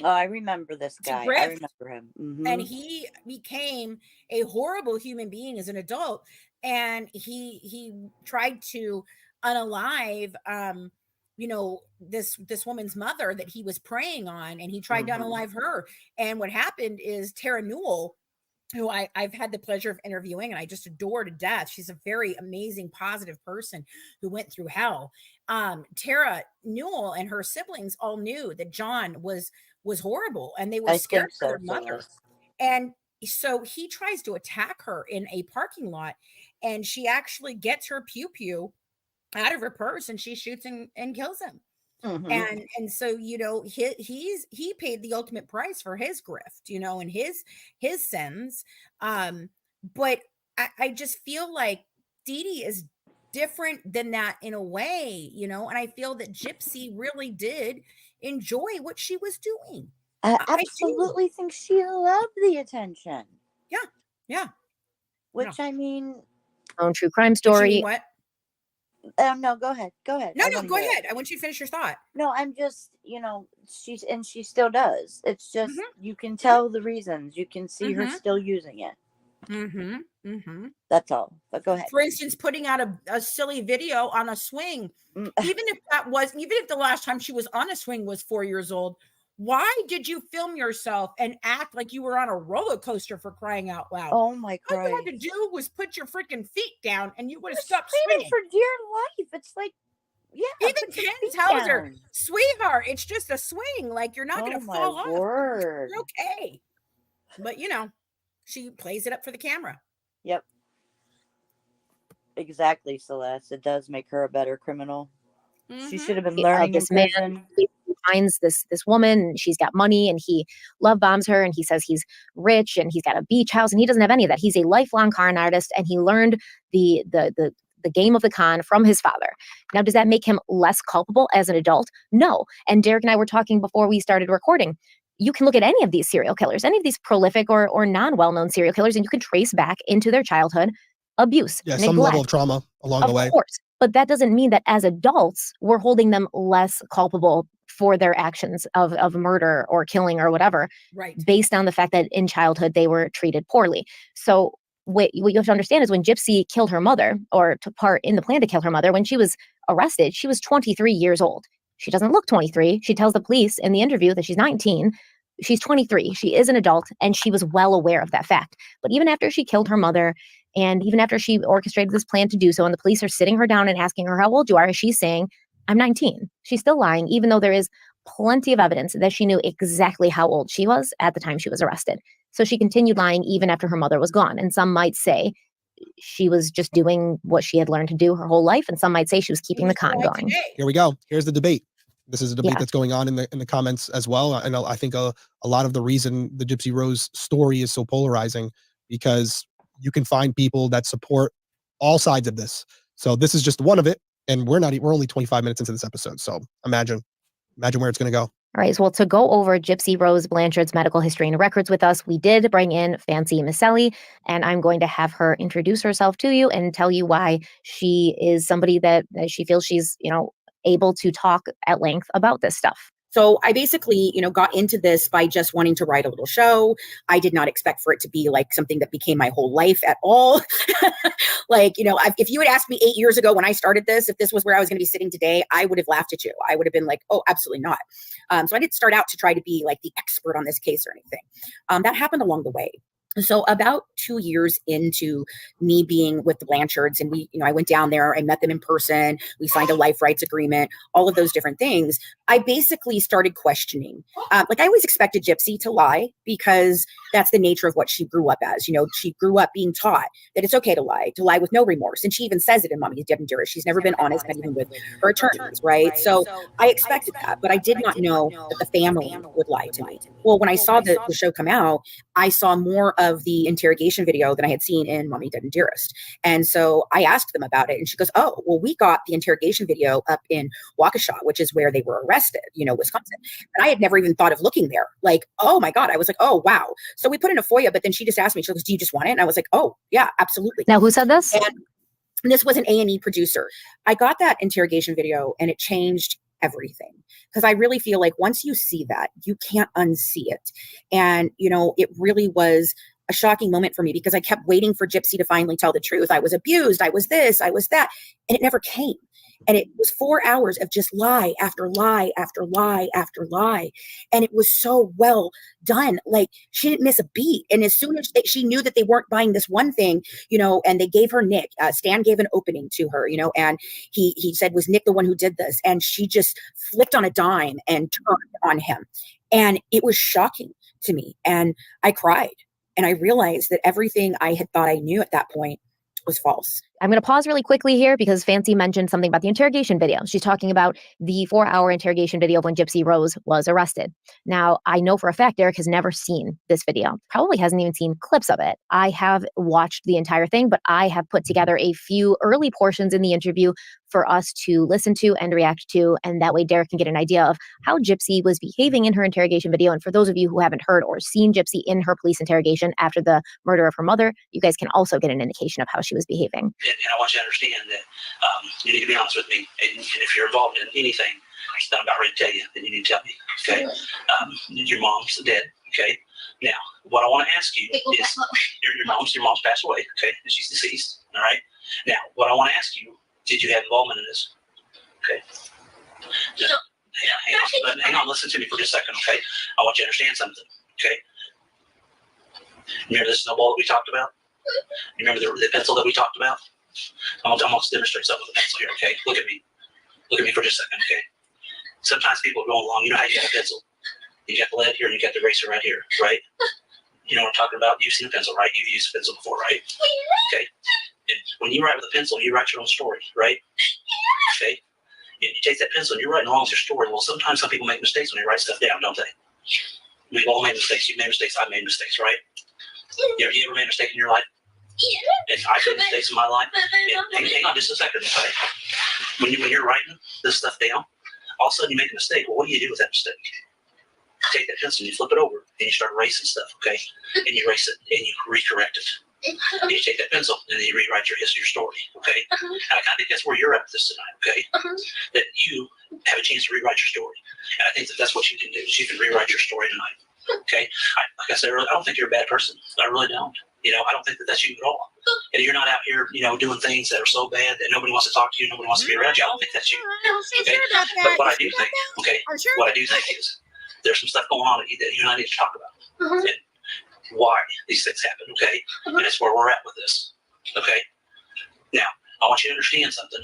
Oh, I remember this guy. I remember him. And he became a horrible human being as an adult. And he tried to unalive, this woman's mother that he was preying on. And he tried to unalive her. And what happened is Tara Newell, who I've had the pleasure of interviewing and I just adore to death. She's a very amazing, positive person who went through hell. Tara Newell and her siblings all knew that John was horrible and they were scared for their mother. And so he tries to attack her in a parking lot and she actually gets her pew out of her purse and she shoots and kills him. And so, he paid the ultimate price for his grift, and his sins. But I just feel like Dee Dee is different than that in a way, and I feel that Gypsy really did enjoy what she was doing. I absolutely think she loved the attention. Yeah. Which I mean, own true crime story. What? No, go ahead. Go ahead. No, I no, wanna go hear it. ahead. I want you to finish your thought. No, I'm just, she still does. It's just, you can tell the reasons. You can see her still using it. That's all. But go ahead. For instance, putting out a silly video on a swing. Even if the last time she was on a swing was 4 years old, why did you film yourself and act like you were on a roller coaster, for crying out loud? Oh my Christ. All you had to do was put your freaking feet down and you would have stopped Screaming swinging. for dear life. It's like, yeah. Even Ken tells her, sweetheart, it's just a swing. Like, you're not going to fall off. Word. You're okay. But, she plays it up for the camera. Yep. Exactly, Celeste. It does make her a better criminal. She should have been learning This in man prison. finds this woman, and she's got money, and he love bombs her, and he says he's rich and he's got a beach house, and he doesn't have any of that. He's a lifelong con artist, and he learned the game of the con from his father. Now, does that make him less culpable as an adult? No. And Derrick and I were talking before we started recording. You can look at any of these serial killers, any of these prolific or non-well-known serial killers, and you can trace back into their childhood abuse, Yeah, neglect, some level of trauma along the way. Of course. But that doesn't mean that as adults, we're holding them less culpable for their actions of murder or killing or whatever, right? Based on the fact that in childhood they were treated poorly. So what you have to understand is when Gypsy killed her mother, or took part in the plan to kill her mother, when she was arrested, she was 23 years old. She doesn't look 23. She tells the police in the interview that she's 19. She's 23. She is an adult, and she was well aware of that fact. But even after she killed her mother, and even after she orchestrated this plan to do so, and the police are sitting her down and asking her how old you are, she's saying, I'm 19. She's still lying, even though there is plenty of evidence that she knew exactly how old she was at the time she was arrested. So she continued lying even after her mother was gone. And some might say she was just doing what she had learned to do her whole life. And some might say she was keeping the con going. Here we go. Here's the debate. This is a debate that's going on in the comments as well. And I think a lot of the reason the Gypsy Rose story is so polarizing, because you can find people that support all sides of this. So this is just one of it. And we're only 25 minutes into this episode. So imagine where it's going to go. All right. So, well, to go over Gypsy Rose Blanchard's medical history and records with us, we did bring in Fancy Misselli, and I'm going to have her introduce herself to you and tell you why she is somebody that she feels she's, able to talk at length about this stuff. So I basically, got into this by just wanting to write a little show. I did not expect for it to be like something that became my whole life at all. If you had asked me 8 years ago when I started this, if this was where I was going to be sitting today, I would have laughed at you. I would have been like, oh, absolutely not. So I didn't start out to try to be like the expert on this case or anything. That happened along the way. So about 2 years into me being with the Blanchards, and I went down there, I met them in person, we signed a life rights agreement, all of those different things. I basically started questioning. I always expected Gypsy to lie, because that's the nature of what she grew up as. She grew up being taught that it's okay to lie with no remorse. And she even says it in Mommy's Dead and Dearest. She's never been honest, not even with her attorneys, right? So I expected that, but I did not know that the family would lie to me. Well, when I saw the show come out, I saw more of the interrogation video than I had seen in Mommy Dead and Dearest. And so I asked them about it, and she goes, oh, well, we got the interrogation video up in Waukesha, which is where they were arrested, Wisconsin. And I had never even thought of looking there. Like, oh my God. I was like, oh, wow. So we put in a FOIA, but then she just asked me, she goes, do you just want it? And I was like, oh yeah, absolutely. Now, who said this? And this was an A&E producer. I got that interrogation video, and it changed everything, because I really feel like once you see that, you can't unsee it. And, it really was a shocking moment for me, because I kept waiting for Gypsy to finally tell the truth. I was abused. I was this, I was that. And it never came. And it was 4 hours of just lie after lie after lie after lie. And it was so well done. Like, she didn't miss a beat. And as soon as she knew that they weren't buying this one thing, and they gave her Nick, Stan gave an opening to her, and he said, was Nick the one who did this? And she just flipped on a dime and turned on him. And it was shocking to me. And I cried. And I realized that everything I had thought I knew at that point was false. I'm going to pause really quickly here, because Fancy mentioned something about the interrogation video. She's talking about the 4-hour interrogation video of when Gypsy Rose was arrested. Now, I know for a fact Derrick has never seen this video, probably hasn't even seen clips of it. I have watched the entire thing, but I have put together a few early portions in the interview for us to listen to and react to, and that way Derrick can get an idea of how Gypsy was behaving in her interrogation video. And for those of you who haven't heard or seen Gypsy in her police interrogation after the murder of her mother, you guys can also get an indication of how she was behaving. and I want you to understand that you need to be honest with me. And if you're involved in anything that I'm about ready to tell you, then you need to tell me. Okay. Your mom's dead. Okay. Now, what I want to ask you is your mom's passed away. Okay. And she's deceased. All right. Now, what I want to ask you, did you have involvement in this? Okay. Just, hang on. Listen to me for just a second. Okay. I want you to understand something. Okay. Remember the snowball that we talked about? You remember the pencil that we talked about? I'm going to demonstrate something with a pencil here, okay? Look at me. Look at me for just a second, okay? Sometimes people are going along, you know how you got a pencil. You got the lead here and you got the eraser right here, right? You know what I'm talking about? You've seen a pencil, right? You've used a pencil before, right? Okay. And when you write with a pencil, you write your own story, right? Okay. And you take that pencil and you're writing along with your story. Well, sometimes some people make mistakes when they write stuff down, don't they? We've all made mistakes. You've made mistakes. I've made mistakes, right? You ever made a mistake in your life? And I've made mistakes in my life. And hang on just a second, okay? When you're writing this stuff down, all of a sudden you make a mistake. Well, what do you do with that mistake? You take that pencil and you flip it over and you start erasing stuff, okay? And you erase it and you recorrect it. And you take that pencil and then you rewrite your history, your story, okay? And I think that's where you're at with this tonight, okay? That you have a chance to rewrite your story. And I think that's what you can do, is you can rewrite your story tonight. Okay, like I said earlier, I don't think you're a bad person. I really don't. You know, I don't think that's you at all. And you're not out here, doing things that are so bad that nobody wants to talk to you, nobody wants to be around you. I don't think that's you. Okay? But what I do think, what I do think is there's some stuff going on that you and I need to talk about. And why these things happen, okay? And that's where we're at with this. Okay? Now, I want you to understand something.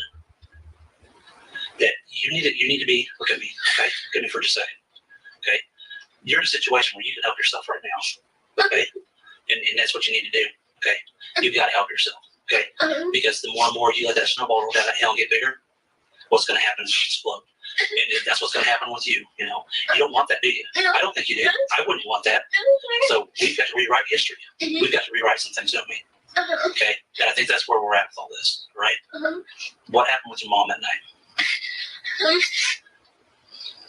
That you need to be, look at me, okay? Look at me for just a second. Okay? You're in a situation where you can help yourself right now, okay? And that's what you need to do, okay? You've got to help yourself, okay? Because the more and more you let that snowball roll down that hill and get bigger, what's going to happen is it's explode. And that's what's going to happen with you, You don't want that, do you? I don't think you do. I wouldn't want that. So we've got to rewrite history. We've got to rewrite some things, don't we? Okay? And I think that's where we're at with all this, right? What happened with your mom that night?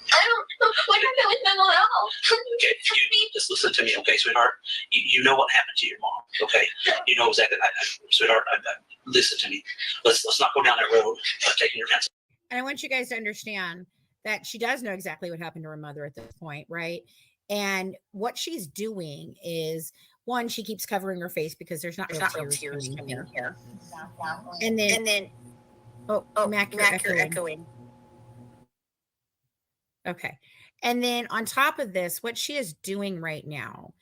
I don't know what happened with mental health. Okay, you just listen to me, okay, sweetheart? You know what happened to your mom, okay? You know exactly, sweetheart. Listen to me. Let's not go down that road of taking your pencil. And I want you guys to understand that she does know exactly what happened to her mother at this point, right? And what she's doing is, one, she keeps covering her face because there's not real tears coming here. And then, Mac, you're echoing. Okay. And then on top of this, what she is doing right now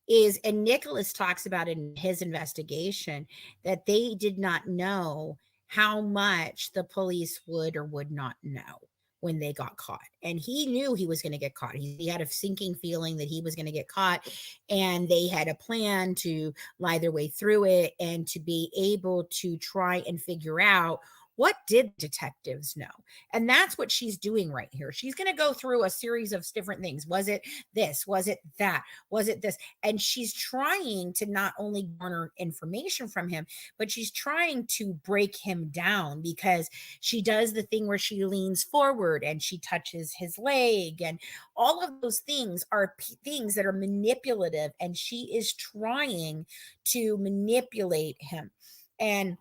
is, and Nicholas talks about it in his investigation, that they did not know how much the police would or would not know when they got caught. And he knew he was going to get caught. He had a sinking feeling that he was going to get caught, and they had a plan to lie their way through it and to be able to try and figure out, what did detectives know? And that's what she's doing right here. She's going to go through a series of different things. Was it this? Was it that? Was it this? And she's trying to not only garner information from him, but she's trying to break him down, because she does the thing where she leans forward and she touches his leg. And all of those things are things that are manipulative. And she is trying to manipulate him. And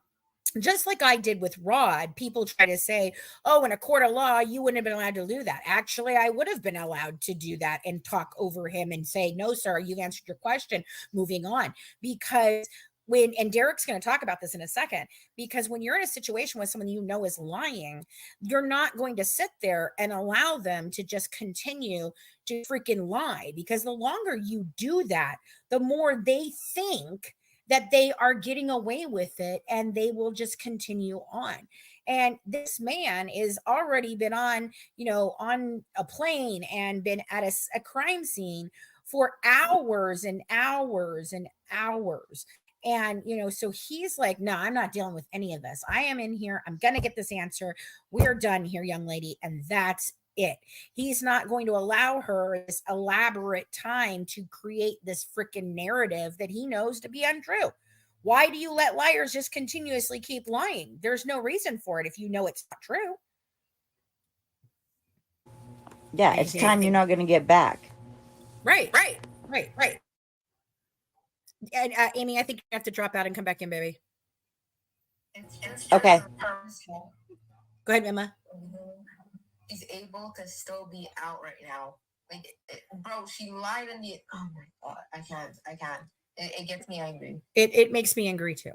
just like I did with Rod, people try to say, oh, in a court of law, you wouldn't have been allowed to do that. Actually, I would have been allowed to do that and talk over him and say, no, sir, you answered your question, moving on. Because and Derrick's going to talk about this in a second, because when you're in a situation with someone you know is lying, you're not going to sit there and allow them to just continue to freaking lie, because the longer you do that, the more they think that they are getting away with it, and they will just continue on. And this man is already been on, on a plane and been at a crime scene for hours and hours and hours. And, so he's like, no, I'm not dealing with any of this. I am in here. I'm going to get this answer. We're done here, young lady. And that's it. He's not going to allow her this elaborate time to create this freaking narrative that he knows to be untrue. Why do you let liars just continuously keep lying? There's no reason for it if you know it's not true. Yeah, it's time you're not going to get back. Right. And Amy, I think you have to drop out and come back in, baby. It's just Okay. purposeful. Go ahead, Emma. She's able to still be out right now. Like, bro, she lied in the. Oh my god, I can't. It gets me angry. It makes me angry too,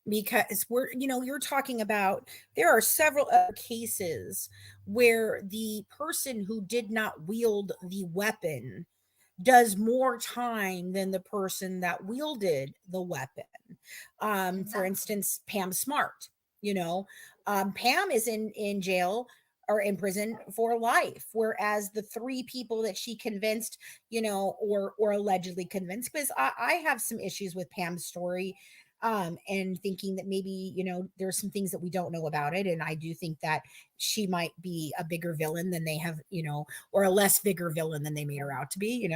because you're talking about, there are several other cases where the person who did not wield the weapon does more time than the person that wielded the weapon. For instance, Pam Smart, Pam is in jail or in prison for life, whereas the three people that she convinced, or allegedly convinced, because I have some issues with Pam's story, and thinking that maybe, there's some things that we don't know about it. And I do think that she might be a bigger villain than they have, or a less bigger villain than they made her out to be,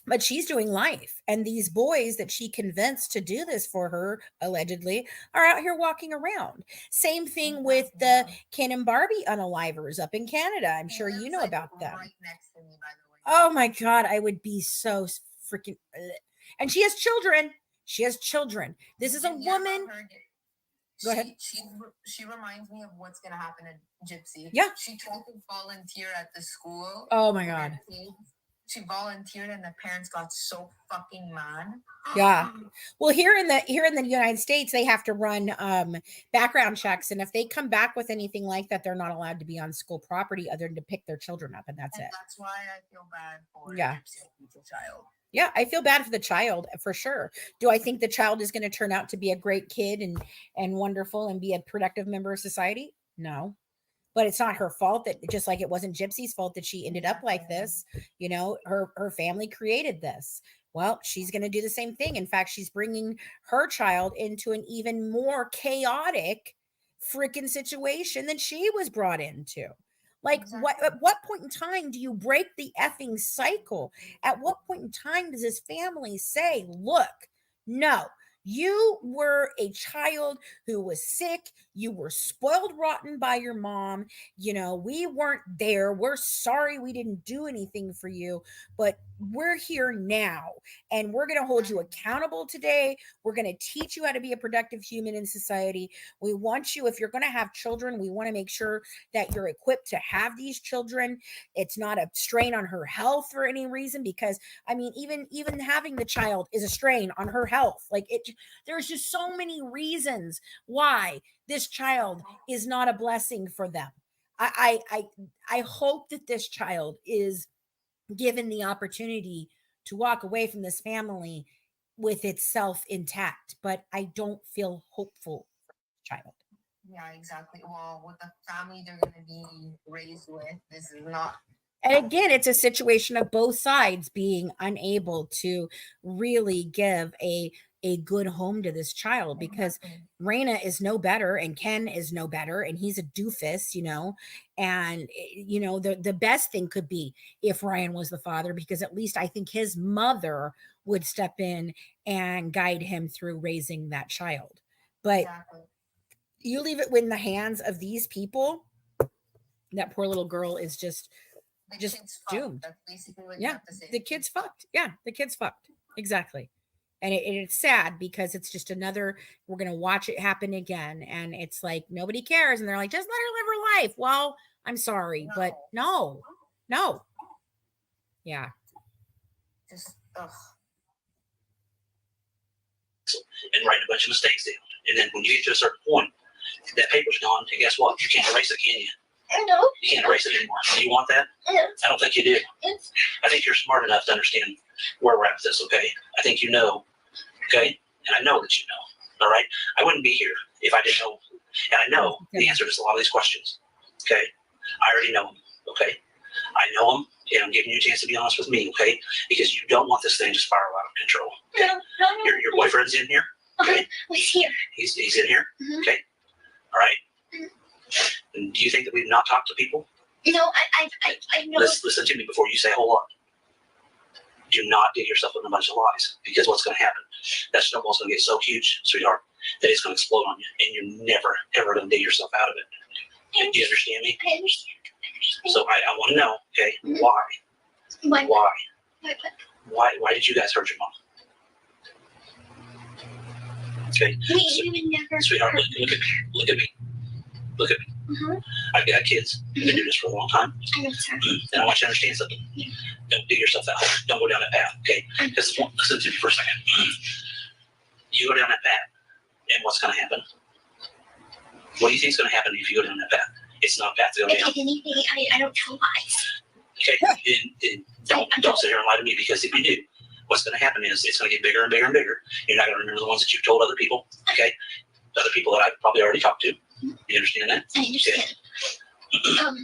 but she's doing life. And these boys that she convinced to do this for her, allegedly, are out here walking around. Same thing with the Ken and Barbie unalivers up in Canada. I'm sure you know about them. Right next to me, by the way. Oh my God, I would be so freaking. And she has children. This is a woman. Go ahead. She reminds me of what's gonna happen to Gypsy. Yeah. She tried to volunteer at the school. Oh my God. She volunteered and the parents got so fucking mad. Yeah. Well, here in the United States, they have to run background checks, and if they come back with anything like that, they're not allowed to be on school property other than to pick their children up, and that's it. That's why I feel bad for Yeah. the child. Yeah, I feel bad for the child for sure. Do I think the child is going to turn out to be a great kid and wonderful and be a productive member of society? No. But it's not her fault, that just like it wasn't Gypsy's fault that she ended up like this. Her family created this. Well, she's going to do the same thing. In fact, she's bringing her child into an even more chaotic freaking situation than she was brought into. Like, at what point in time do you break the effing cycle? At what point in time does this family say, look, no, you were a child who was sick. You were spoiled rotten by your mom. We weren't there. We're sorry we didn't do anything for you, but we're here now, and we're going to hold you accountable today. We're going to teach you how to be a productive human in society. We want you, if you're going to have children, we want to make sure that you're equipped to have these children. It's not a strain on her health for any reason, because even having the child is a strain on her health. Like, there's just so many reasons why this child is not a blessing for them. I hope that this child is given the opportunity to walk away from this family with itself intact, but I don't feel hopeful for the child. Yeah, exactly. Well, with the family they're going to be raised with, this is not. And again, it's a situation of both sides being unable to really give a good home to this child, because Raina is no better and Ken is no better, and he's a doofus, and the best thing could be if Ryan was the father, because at least I think his mother would step in and guide him through raising that child. But Exactly. you leave it in the hands of these people, that poor little girl is just kid's doomed. That's basically what you Yeah, have to say. the kid's fucked. Yeah, the kid's fucked. Exactly. And it's sad, because it's just another, we're going to watch it happen again. And it's like, nobody cares. And they're like, just let her live her life. Well, I'm sorry, but no. Yeah. Just, And write a bunch of mistakes down. And then when you get to a certain point, that paper's gone, and guess what? You can't erase it, can you? No. You can't erase it anymore. Do you want that? I don't think you do. I think you're smart enough to understand where we're at with this, okay? I think you know, okay? And I know that you know, all right? I wouldn't be here if I didn't know. And I know the answer to a lot of these questions, okay? I already know them, okay? I know them, and I'm giving you a chance to be honest with me, okay? Because you don't want this thing to spiral out of control. Okay? No. Your boyfriend's in here, okay? He's here. He's in here, okay? All right? And do you think that we've not talked to people? No, I know. Listen to me before you say a whole lot. Do not dig yourself in a bunch of lies, because what's going to happen? That snowball's going to get so huge, sweetheart, that it's going to explode on you, and you're never, ever going to dig yourself out of it. Do you understand me? I understand. So I want to know, okay, why? Why did you guys hurt your mom? Okay. We would never. Sweetheart, look at me. Look at me. I've got kids. I've been doing this for a long time. I know, sir. And I want you to understand something. Don't dig yourself out. Don't go down that path, okay? Because listen to me for a second. You go down that path, and what's going to happen? What do you think is going to happen if you go down that path? It's not a path to go down. Like anything, I don't tell lies. Okay, don't sit here and lie to me, because if you do, what's going to happen is it's going to get bigger and bigger and bigger. You're not going to remember the ones that you've told other people, okay? Other people that I've probably already talked to. You understand that? I understand. Okay.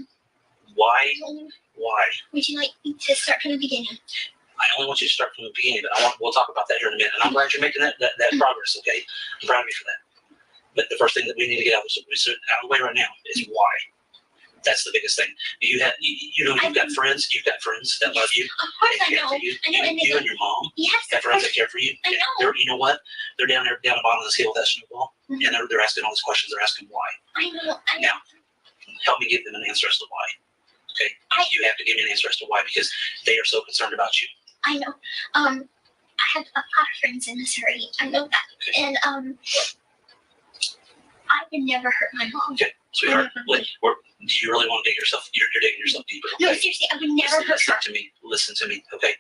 Why? Would you like me to start from the beginning? I only want you to start from the beginning, but we'll talk about that here in a minute. And I'm glad you're making that progress, okay? I'm proud of you for that. But the first thing that we need to get out of the way right now is why. That's the biggest thing. You've got friends that love you. Of course I know. You and your mom. Yes. Have friends that care for you. I know. You know what? They're down the bottom of this hill with that snowball, and they're asking all these questions. They're asking why. I know. Now, help me give them an answer as to why. Okay? You have to give me an answer as to why, because they are so concerned about you. I know. I have a lot of friends in Missouri. I know that. Okay. And I would never hurt my mom. Okay, sweetheart. Do you really want to dig yourself? You're digging yourself deeper. Okay? No, seriously, I would never hurt her. Listen to me. Okay.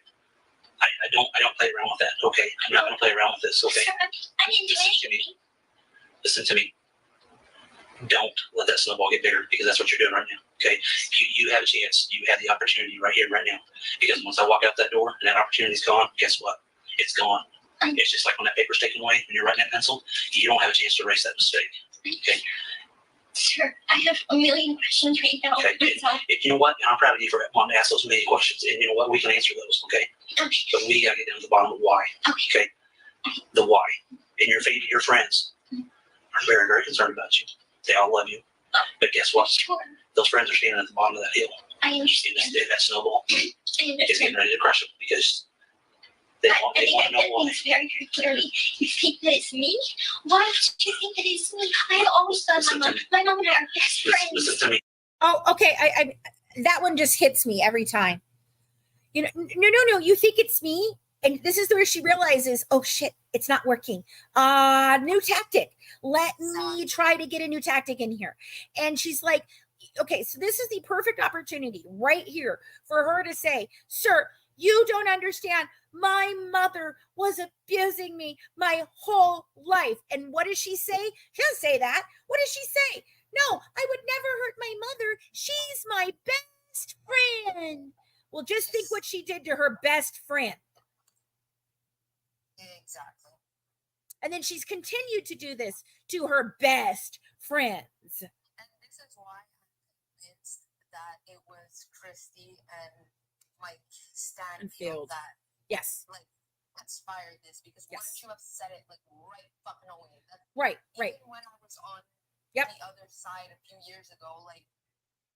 I don't play around with that. Okay. I'm not going to play around with this. Okay. Sir, I didn't do anything. Listen to me. Don't let that snowball get bigger, because that's what you're doing right now. Okay. You have a chance. You have the opportunity right here, right now. Because once I walk out that door and that opportunity's gone, guess what? It's gone. It's just like when that paper's taken away when you're writing that pencil. You don't have a chance to erase that mistake. Okay. Sir, I have a million questions right now. Okay. You know what? I'm proud of you for wanting to ask those million questions. And you know what? We can answer those. Okay. Okay. But we got to get down to the bottom of why. Okay. The why. And your friends are very, very concerned about you. They all love you. But guess what? Sure. Those friends are standing at the bottom of that hill. I understand. And that snowball is getting ready to crush them, because they want to know why. It's very, very clearly. You think that it's me? Why do you think that it's me? I have always thought my mom and I are best friends. Listen to me. Oh, okay. I that one just hits me every time. You know, no. You think it's me? And this is where she realizes, oh shit, it's not working. New tactic. Let me try to get a new tactic in here. And she's like, okay, so this is the perfect opportunity right here for her to say, sir, you don't understand. My mother was abusing me my whole life. And what does she say? She doesn't say that. What does she say? No, I would never hurt my mother. She's my best friend. Well, just think what she did to her best friend. Exactly. And then she's continued to do this to her best friends. And this is why I'm convinced that it was Christy and Mike Stanfield that inspired this, because wouldn't you have said it like right fucking away? Right. Even when I was on the other side a few years ago, like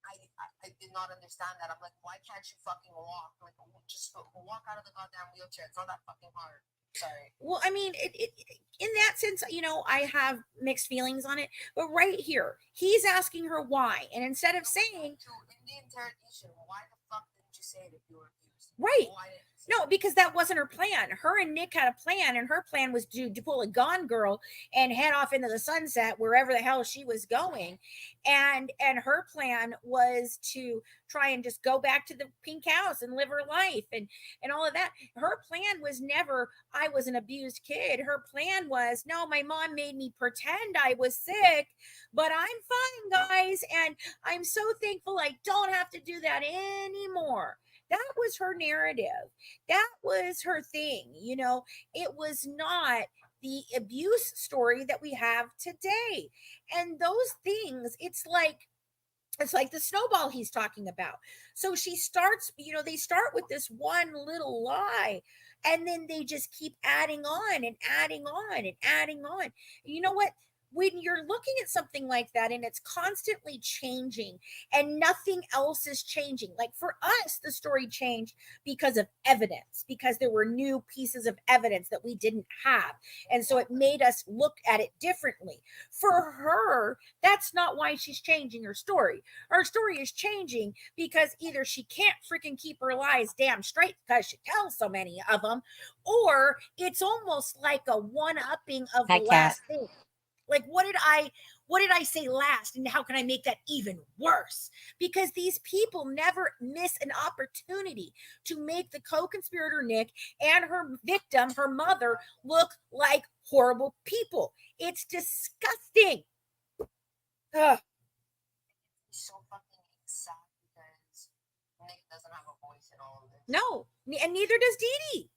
I did not understand that. I'm like, why can't you fucking walk? Like, just walk out of the goddamn wheelchair. It's not that fucking hard. Sorry. Well, I mean, it in that sense, you know, I have mixed feelings on it. But right here, he's asking her why, and instead of saying, in the interrogation, why the fuck didn't you say that you were abused? right. Why didn't you say No, because that wasn't her plan. Her and Nick had a plan, and her plan was to pull a Gone Girl and head off into the sunset wherever the hell she was going. And her plan was to try and just go back to the pink house and live her life and all of that. Her plan was never, I was an abused kid. Her plan was, no, my mom made me pretend I was sick, but I'm fine, guys. And I'm so thankful I don't have to do that anymore. That was her narrative. That was her thing. You know, it was not the abuse story that we have today. And those things, it's like the snowball he's talking about. So she starts, you know, they start with this one little lie, and then they just keep adding on and adding on and adding on. You know what? when you're looking at something like that and it's constantly changing and nothing else is changing, like for us, the story changed because of evidence, because there were new pieces of evidence that we didn't have. And so it made us look at it differently. For her, that's not why she's changing her story. Her story is changing because either she can't freaking keep her lies damn straight because she tells so many of them, or it's almost like a one-upping of the last thing. Like, what did I say last, and how can I make that even worse? Because these people never miss an opportunity to make the co-conspirator Nick and her victim, her mother, look like horrible people. It's disgusting. Ugh. So fucking sad because Nick doesn't have a voice in all of this. No, and neither does Dee Dee.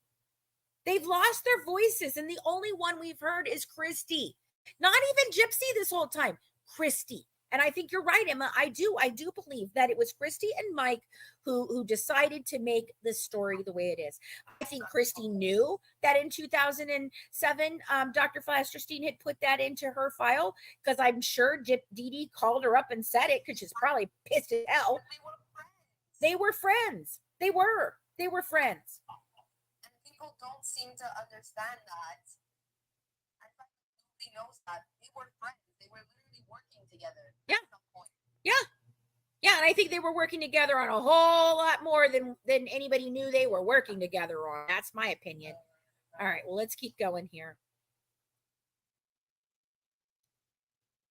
They've lost their voices, and the only one we've heard is Christy. Not even Gypsy this whole time, Christy. And I think you're right, Emma. I do believe that it was Christy and Mike who decided to make this story the way it is. I think Christy knew that in 2007, Dr. Flasterstein had put that into her file, because I'm sure Dee Dee called her up and said it, because she's probably pissed as hell. They were friends. They were friends. And people don't seem to understand that. Knows that they were friends. They were literally working together. Yeah. And I think they were working together on a whole lot more than anybody knew they were working together on. That's my opinion. All right, well, let's keep going here.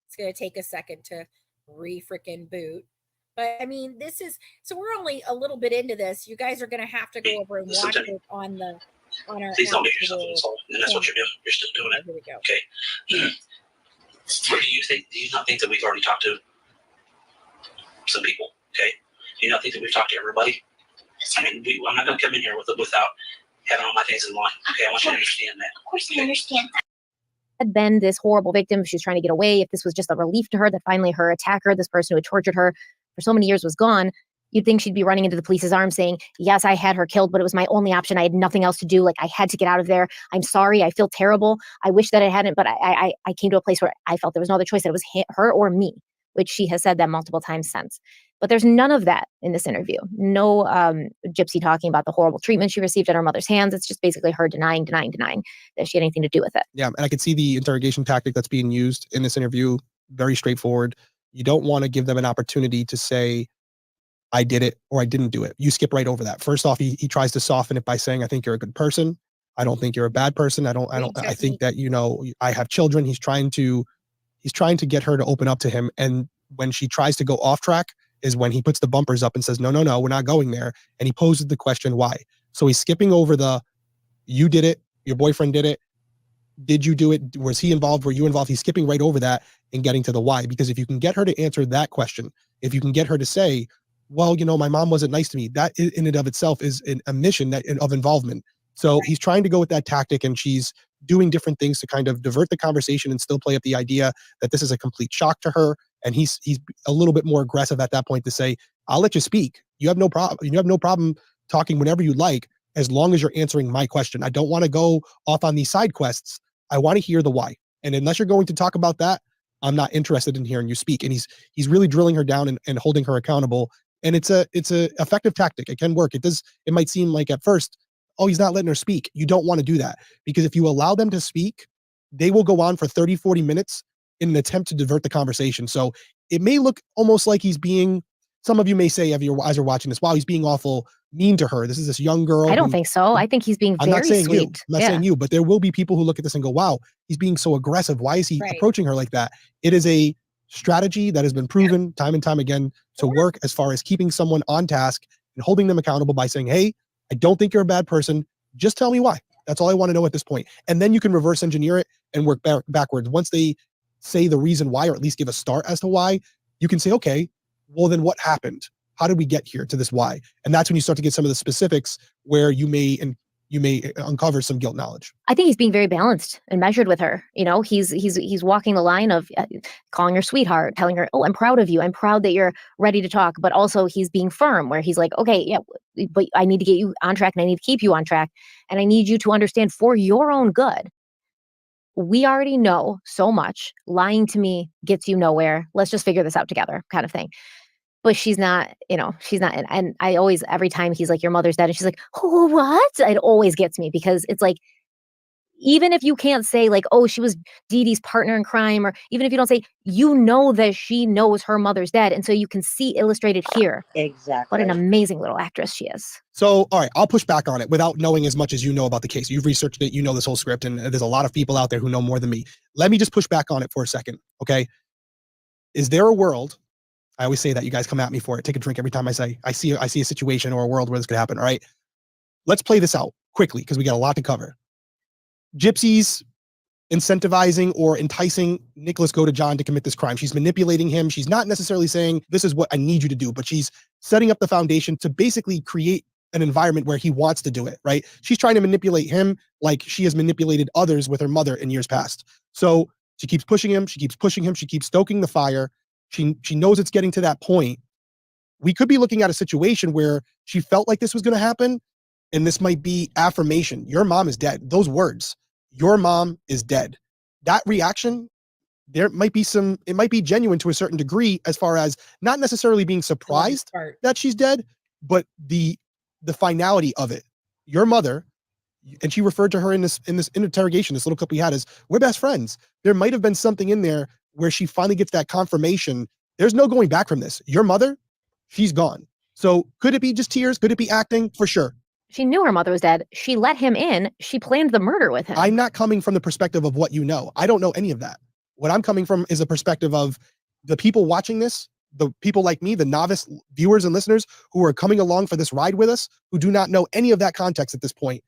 It's going to take a second to re-freaking boot. But I mean, this is, so we're only a little bit into this. You guys are going to have to go over and watch it on our. Please don't make yourself an insult, and that's what you're doing. You're still doing it. Here we go. Okay. What do you think? Do you not think that we've already talked to some people? Okay. Do you not think that we've talked to everybody? I mean, I'm not going to come in here without having all my things in line. Okay, I want you to understand that. Of course, I understand that. Had been this horrible victim, if she was trying to get away, if this was just a relief to her that finally her attacker, this person who had tortured her for so many years, was gone, you'd think she'd be running into the police's arms saying, yes, I had her killed, but it was my only option. I had nothing else to do. Like, I had to get out of there. I'm sorry. I feel terrible. I wish that I hadn't, but I came to a place where I felt there was no other choice, that it was her or me, which she has said that multiple times since. But there's none of that in this interview. No Gypsy talking about the horrible treatment she received at her mother's hands. It's just basically her denying that she had anything to do with it. Yeah, and I could see the interrogation tactic that's being used in this interview. Very straightforward. You don't want to give them an opportunity to say, I did it or I didn't do it. You skip right over that. First off, he tries to soften it by saying, I think you're a good person. I don't think you're a bad person. I think that, you know, I have children. He's trying to get her to open up to him. And when she tries to go off track is when he puts the bumpers up and says, no, we're not going there. And he poses the question, why? So he's skipping over the, you did it. Your boyfriend did it. Did you do it? Was he involved? Were you involved? He's skipping right over that and getting to the why. Because if you can get her to answer that question, if you can get her to say, well, you know, my mom wasn't nice to me, that in and of itself is an admission of involvement. So he's trying to go with that tactic, and she's doing different things to kind of divert the conversation and still play up the idea that this is a complete shock to her. And he's a little bit more aggressive at that point to say, I'll let you speak. You have no problem. You have no problem talking whenever you like, as long as you're answering my question. I don't want to go off on these side quests. I want to hear the why. And unless you're going to talk about that, I'm not interested in hearing you speak. And he's really drilling her down and holding her accountable. And it's a effective tactic. It can work. It might seem like at first, oh, he's not letting her speak. You don't want to do that, because if you allow them to speak, they will go on for 30, 40 minutes in an attempt to divert the conversation. So it may look almost like he's being, some of you may say as you're watching this, wow, he's being awful mean to her. This is this young girl. I don't think so. I think he's being very sweet. I'm not saying you, but there will be people who look at this and go, wow, he's being so aggressive. Why is he approaching her like that? It is a strategy that has been proven time and time again to work as far as keeping someone on task and holding them accountable by saying, hey, I don't think you're a bad person. Just tell me why. That's all I want to know at this point. And then you can reverse engineer it and work backwards. Once they say the reason why, or at least give a start as to why, you can say, okay, well, then what happened? How did we get here to this why? And that's when you start to get some of the specifics where you may uncover some guilt knowledge. I think he's being very balanced and measured with her. You know, he's walking the line of calling her sweetheart, telling her, oh, I'm proud of you. I'm proud that you're ready to talk. But also he's being firm, where he's like, okay, yeah, but I need to get you on track, and I need to keep you on track. And I need you to understand, for your own good, we already know so much. Lying to me gets you nowhere. Let's just figure this out together, kind of thing. But she's not, she's not. And I always, every time he's like, your mother's dead, and she's like, oh, what? It always gets me, because it's like, even if you can't say like, oh, she was Dee Dee's partner in crime, or even if you don't say, that she knows her mother's dead. And so you can see illustrated here. Exactly. What an amazing little actress she is. So, all right, I'll push back on it without knowing as much as you know about the case. You've researched it, you know this whole script, and there's a lot of people out there who know more than me. Let me just push back on it for a second, okay? Is there a world, I always say that, you guys come at me for it, take a drink every time I say, I see a situation or a world where this could happen, all right? Let's play this out quickly, because we got a lot to cover. Gypsy's incentivizing or enticing Nicholas Godejohn to commit this crime. She's manipulating him. She's not necessarily saying, this is what I need you to do, but she's setting up the foundation to basically create an environment where he wants to do it, right? She's trying to manipulate him like she has manipulated others with her mother in years past. So she keeps pushing him. She keeps pushing him. She keeps stoking the fire. She knows it's getting to that point. We could be looking at a situation where she felt like this was going to happen, and this might be affirmation. Your mom is dead. Those words, your mom is dead. That reaction, it might be genuine to a certain degree, as far as not necessarily being surprised that she's dead, but the finality of it. Your mother, and she referred to her in this interrogation, this little clip we had, is, we're best friends. There might have been something in there where she finally gets that confirmation. There's no going back from this. Your mother, she's gone. So could it be just tears? Could it be acting? For sure. She knew her mother was dead. She let him in. She planned the murder with him. I'm not coming from the perspective of what you know. I don't know any of that. What I'm coming from is a perspective of the people watching this, the people like me, the novice viewers and listeners who are coming along for this ride with us, who do not know any of that context at this point.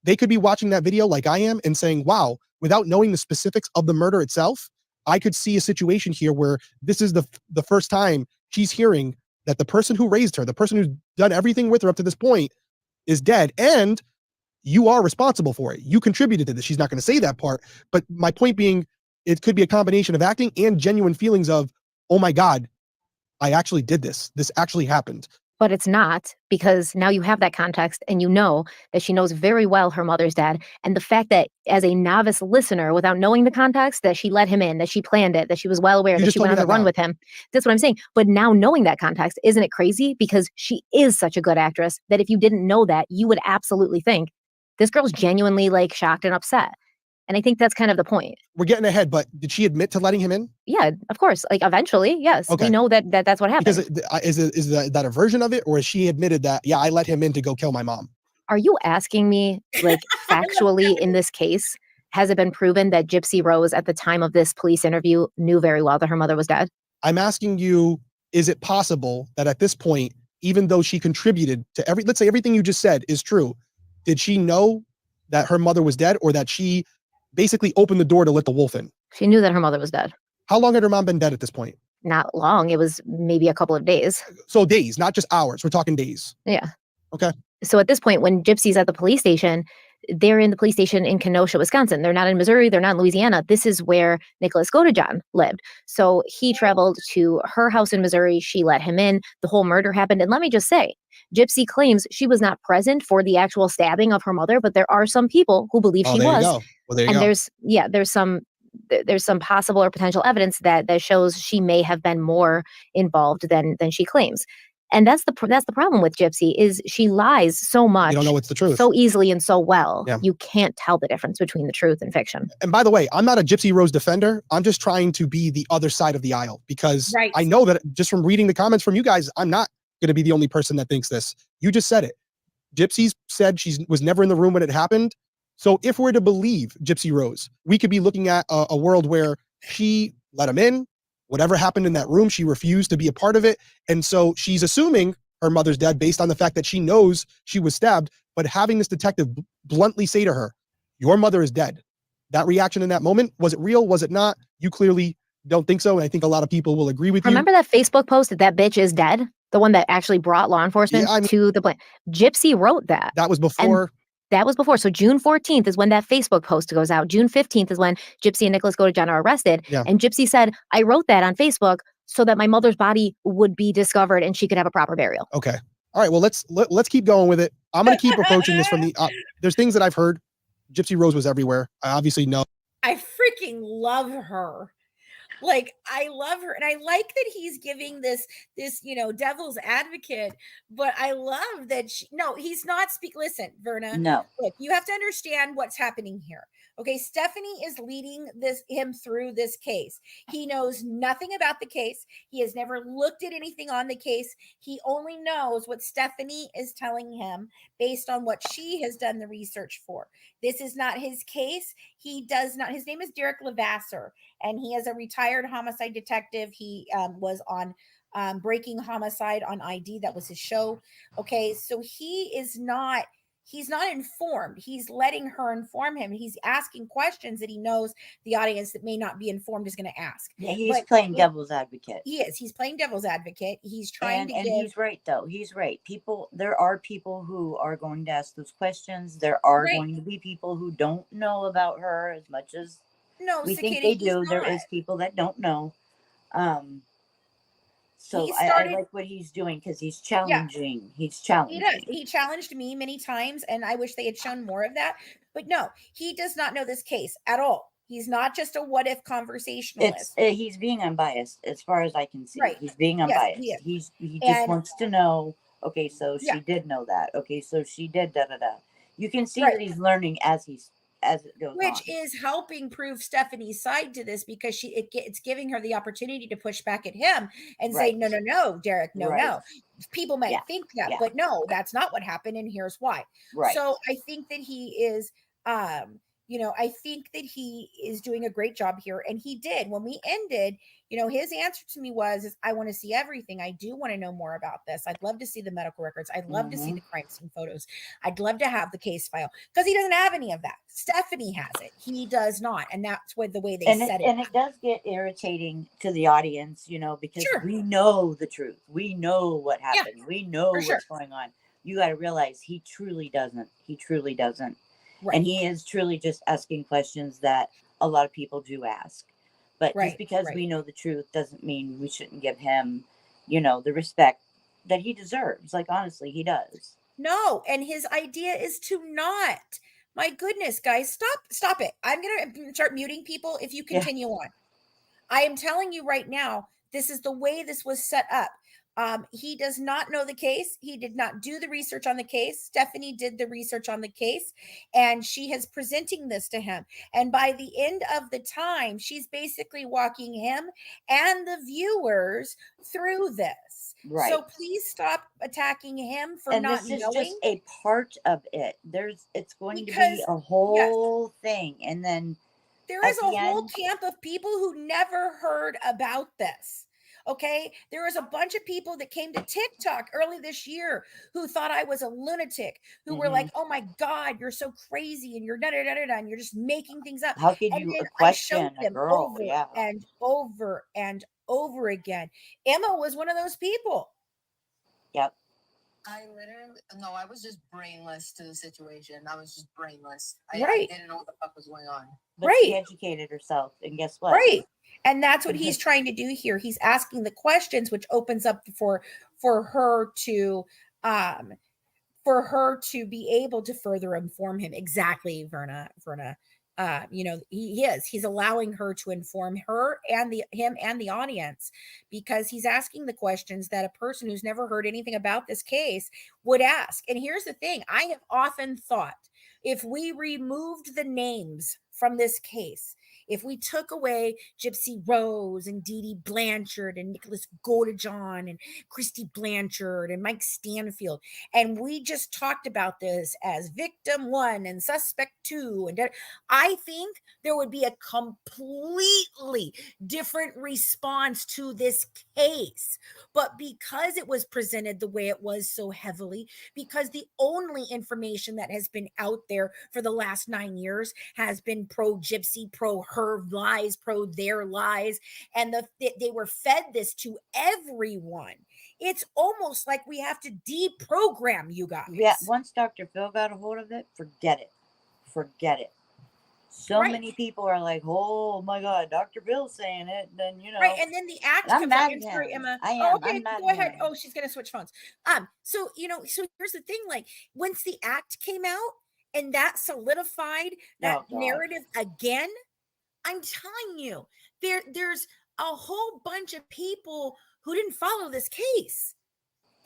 They could be watching that video like I am and saying, wow, without knowing the specifics of the murder itself, I could see a situation here where this is the first time she's hearing that the person who raised her, the person who's done everything with her up to this point, is dead, and you are responsible for it. You contributed to this. She's not going to say that part, but my point being, it could be a combination of acting and genuine feelings of, oh my God, I actually did this. This actually happened. But it's not, because now you have that context, and you know that she knows very well her mother's dead. And the fact that, as a novice listener, without knowing the context, that she let him in, that she planned it, that she was well aware, that she went on the run with him. That's what I'm saying. But now knowing that context, isn't it crazy? Because she is such a good actress that if you didn't know that, you would absolutely think this girl's genuinely like shocked and upset. And I think that's kind of the point. We're getting ahead, but did she admit to letting him in? Yeah, of course. Like eventually, yes. Okay. We know that's what happened. Because is that a version of it, or is she admitted that, yeah, I let him in to go kill my mom? Are you asking me, like, factually in this case, has it been proven that Gypsy Rose at the time of this police interview knew very well that her mother was dead? I'm asking you, is it possible that at this point, even though she contributed to let's say everything you just said is true, did she know that her mother was dead, or that she basically opened the door to let the wolf in? She knew that her mother was dead. How long had her mom been dead at this point? Not long. It was maybe a couple of days. So days, not just hours. We're talking days. Yeah. Okay. So at this point, when Gypsy's at the police station, they're in the police station in Kenosha, Wisconsin. They're not in Missouri. They're not in Louisiana. This is where Nicholas Godejohn lived. So he traveled to her house in Missouri. She let him in. The whole murder happened. And let me just say, Gypsy claims she was not present for the actual stabbing of her mother, but there are some people who believe she was. Well, there you go. There's some possible or potential evidence that shows she may have been more involved than she claims. And that's the problem with Gypsy, is she lies so much. You don't know what's the truth. So easily and so well. Yeah. You can't tell the difference between the truth and fiction. And by the way, I'm not a Gypsy Rose defender. I'm just trying to be the other side of the aisle, because I know that just from reading the comments from you guys, I'm not going to be the only person that thinks this. You just said it. Gypsy said she was never in the room when it happened. So if we're to believe Gypsy Rose, we could be looking at a world where she let him in. Whatever happened in that room, she refused to be a part of it. And so she's assuming her mother's dead based on the fact that she knows she was stabbed. But having this detective bluntly say to her, your mother is dead. That reaction in that moment, was it real? Was it not? You clearly don't think so. And I think a lot of people will agree with you. Remember that Facebook post that bitch is dead? The one that actually brought law enforcement to the plant. Gypsy wrote that. That was before. That was before. So June 14th is when that Facebook post goes out. June 15th is when Gypsy and Nicholas Godejohn are arrested. Yeah. And Gypsy said, I wrote that on Facebook so that my mother's body would be discovered and she could have a proper burial. Okay. All right. Well, let's keep going with it. I'm going to keep approaching this from there's things that I've heard. Gypsy Rose was everywhere. I obviously know I freaking love her. Like, I love her, and I like that he's giving this, devil's advocate, but I love that no, he's not listen, Verna, No. look, you have to understand what's happening here. Okay, Stephanie is leading him through this case. He knows nothing about the case. He has never looked at anything on the case. He only knows what Stephanie is telling him based on what she has done the research for. This is not his case. He does not, his name is Derrick Levasseur, and he is a retired homicide detective. He was on Breaking Homicide on ID. That was his show. Okay, so he's not informed. He's letting her inform him. He's asking questions that he knows the audience that may not be informed is going to ask. Yeah, he's playing devil's advocate. He is. He's playing devil's advocate. He's trying to and give. He's right, though. He's right. There are people who are going to ask those questions. There are going to be people who don't know about her as much as we think they do. There is people that don't know. So I like what he's doing because he's challenging. Yeah. He's challenging. He does. He challenged me many times, and I wish they had shown more of that. But no, he does not know this case at all. He's not just a what if conversationalist. He's being unbiased as far as I can see. Right. He's being unbiased. Yes, he just wants to know. Okay, so she did know that. Okay, so she did da da da. You can see that he's learning as it goes on. Which is helping prove Stephanie's side to this, because it's giving her the opportunity to push back at him and say, no, Derrick, no. People might think that, but no, that's not what happened, and here's why. Right. So I think that he is, I think that he is doing a great job here, and he did. When we ended, his answer to me was, I want to see everything. I do want to know more about this. I'd love to see the medical records. I'd love to see the crime scene photos. I'd love to have the case file, because he doesn't have any of that. Stephanie has it. He does not. And that's the way they said it. And it does get irritating to the audience, because we know the truth. We know what happened. Yeah, we know what's going on. You got to realize he truly doesn't. He truly doesn't. Right. And he is truly just asking questions that a lot of people do ask. But just because we know the truth doesn't mean we shouldn't give him, the respect that he deserves. Like, honestly, he does. No. And his idea is to not. My goodness, guys, stop it. I'm going to start muting people if you continue on. I am telling you right now, this is the way this was set up. He does not know the case. He did not do the research on the case. Stephanie did the research on the case, and she is presenting this to him. And by the end of the time, she's basically walking him and the viewers through this. Right. So please stop attacking him for not knowing. And this is just a part of it. It's going to be a whole thing. And then there is a whole camp of people who never heard about this. Okay, there was a bunch of people that came to TikTok early this year who thought I was a lunatic, who were like, "Oh my God, you're so crazy, and you're and you're just making things up." How could you question a girl? And over and over again. Emma was one of those people. Yep. I was just brainless to the situation. I was just brainless. I didn't know what the fuck was going on. But she educated herself, and guess what? Right. And that's what he's trying to do here. He's asking the questions, which opens up for her to be able to further inform him. Exactly, Verna. He's allowing her to inform her and him and the audience, because he's asking the questions that a person who's never heard anything about this case would ask. And here's the thing. I have often thought, if we removed the names from this case, if we took away Gypsy Rose and Dee Blanchard and Nicholas Godejohn and Christy Blanchard and Mike Stanfield, and we just talked about this as victim 1 and suspect 2, and I think there would be a completely different response to this case. But because it was presented the way it was so heavily, because the only information that has been out there for the last 9 years has been pro Gypsy, pro her lies, pro their lies, and they were fed this to everyone. It's almost like we have to deprogram you guys. Yeah, once Dr. Phil got a hold of it, forget it. So many people are like, "Oh my God, Dr. Phil's saying it." Then right, and then the act comes out. Sorry, Emma. I am. Okay, go ahead. Oh, she's gonna switch phones. So here's the thing: like, once the act came out and that solidified that narrative again, I'm telling you, there's a whole bunch of people who didn't follow this case.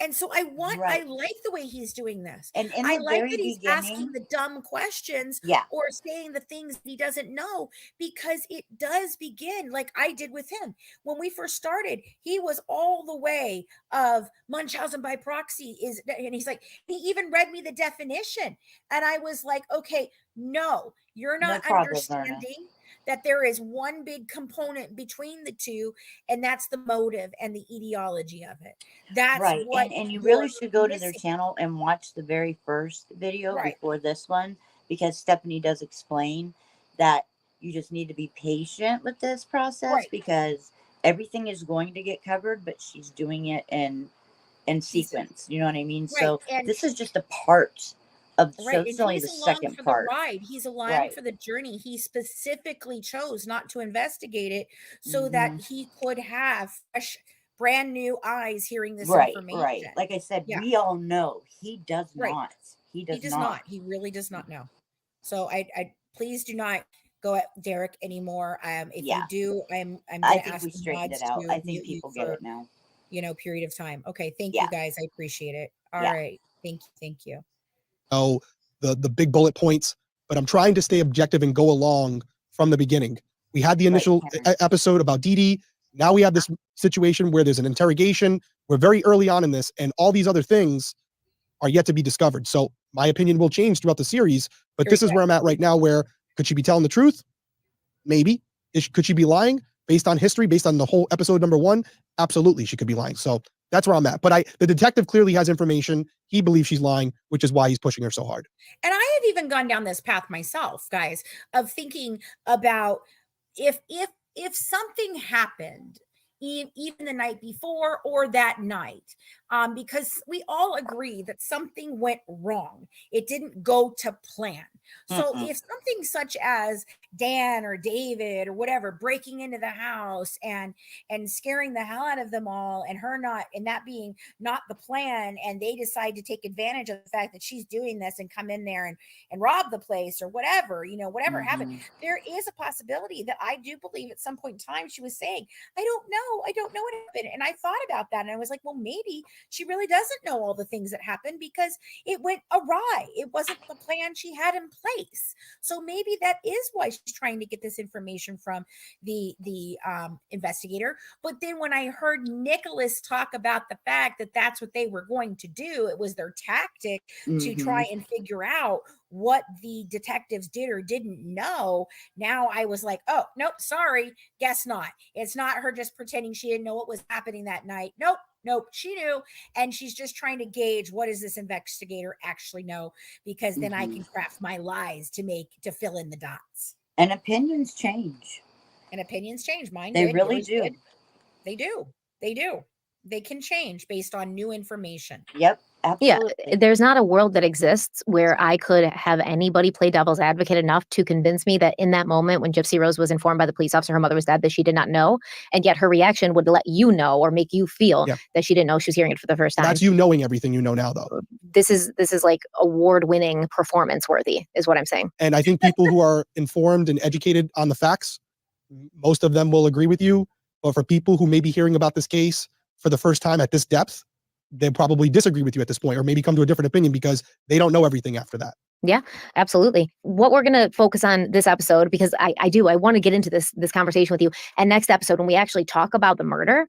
And so I like the way he's doing this. And in I the like very that he's asking beginning, the dumb questions yeah, or saying the things he doesn't know, because it does begin like I did with him. When we first started, he was all the way of Munchausen by proxy and he's like, he even read me the definition. And I was like, okay, no, you're no not problem, Verna. understanding that there is one big component between the two, and that's the motive and the ideology of it. That's Right. what And you you're really should go to their missing. channel and watch the very first video Right. before this one, because Stephanie does explain that you just need to be patient with this process, Right. because everything is going to get covered, but she's doing it in sequence. You know what I mean? Right. So And this is just a part of the show. right. It's And only he's the along second for part. the ride. He's along Right. for the journey. He specifically chose not to investigate it so that he could have fresh, brand new eyes hearing this Right. information. Like I said, Yeah. we all know he does Right. not. He does, He does not. He really does not know. So I please do not go at Derrick anymore. If Yeah. you do, I'm I gonna think ask we the straightened mods it out. to I think mute you people get for, it now. period of time. Okay, thank Yeah. you guys. I appreciate it. All Yeah. right. Thank you. Oh, the big bullet points, but I'm trying to stay objective and go along from the beginning. We had the initial episode about Dee Dee. Now we have this situation where there's an interrogation. We're very early on in this, and all these other things are yet to be discovered. So my opinion will change throughout the series, but this is where I'm at right now, where could she be telling the truth? Maybe. Could she be lying based on history, based on the whole episode number 1? Absolutely, she could be lying. So that's where I'm at. But the detective clearly has information. He believes she's lying, which is why he's pushing her so hard. And I have even gone down this path myself, guys, of thinking about if something happened even the night before or that night, because we all agree that something went wrong. It didn't go to plan. So if something such as Dan or David or whatever breaking into the house and scaring the hell out of them all, and her not, and that being not the plan, and they decide to take advantage of the fact that she's doing this and come in there and rob the place or whatever, whatever happened, there is a possibility that I do believe at some point in time she was saying, I don't know what happened. And I thought about that, and I was like, well, maybe she really doesn't know all the things that happened because it went awry. It wasn't the plan she had in place. So maybe that is why she's trying to get this information from the investigator. But then when I heard Nicholas talk about the fact that that's what they were going to do, it was their tactic to try and figure out what the detectives did or didn't know. Now I was like, oh, nope, sorry, guess not. It's not her just pretending she didn't know what was happening that night. Nope, she knew. And she's just trying to gauge, what does this investigator actually know? Because then I can craft my lies to fill in the dots. And opinions change. Mine They did. really Yours do. did. They do. They can change based on new information. Yep. Absolutely. Yeah, there's not a world that exists where I could have anybody play devil's advocate enough to convince me that in that moment when Gypsy Rose was informed by the police officer her mother was dead, that she did not know, and yet her reaction would let you know or make you feel that she didn't know she was hearing it for the first time. That's you knowing everything you know now, though. This is like award-winning, performance worthy, is what I'm saying. And I think people who are informed and educated on the facts, most of them will agree with you. But for people who may be hearing about this case for the first time at this depth, they probably disagree with you at this point, or maybe come to a different opinion because they don't know everything after that. Yeah, absolutely. What we're going to focus on this episode, because I want to get into this conversation with you. And next episode, when we actually talk about the murder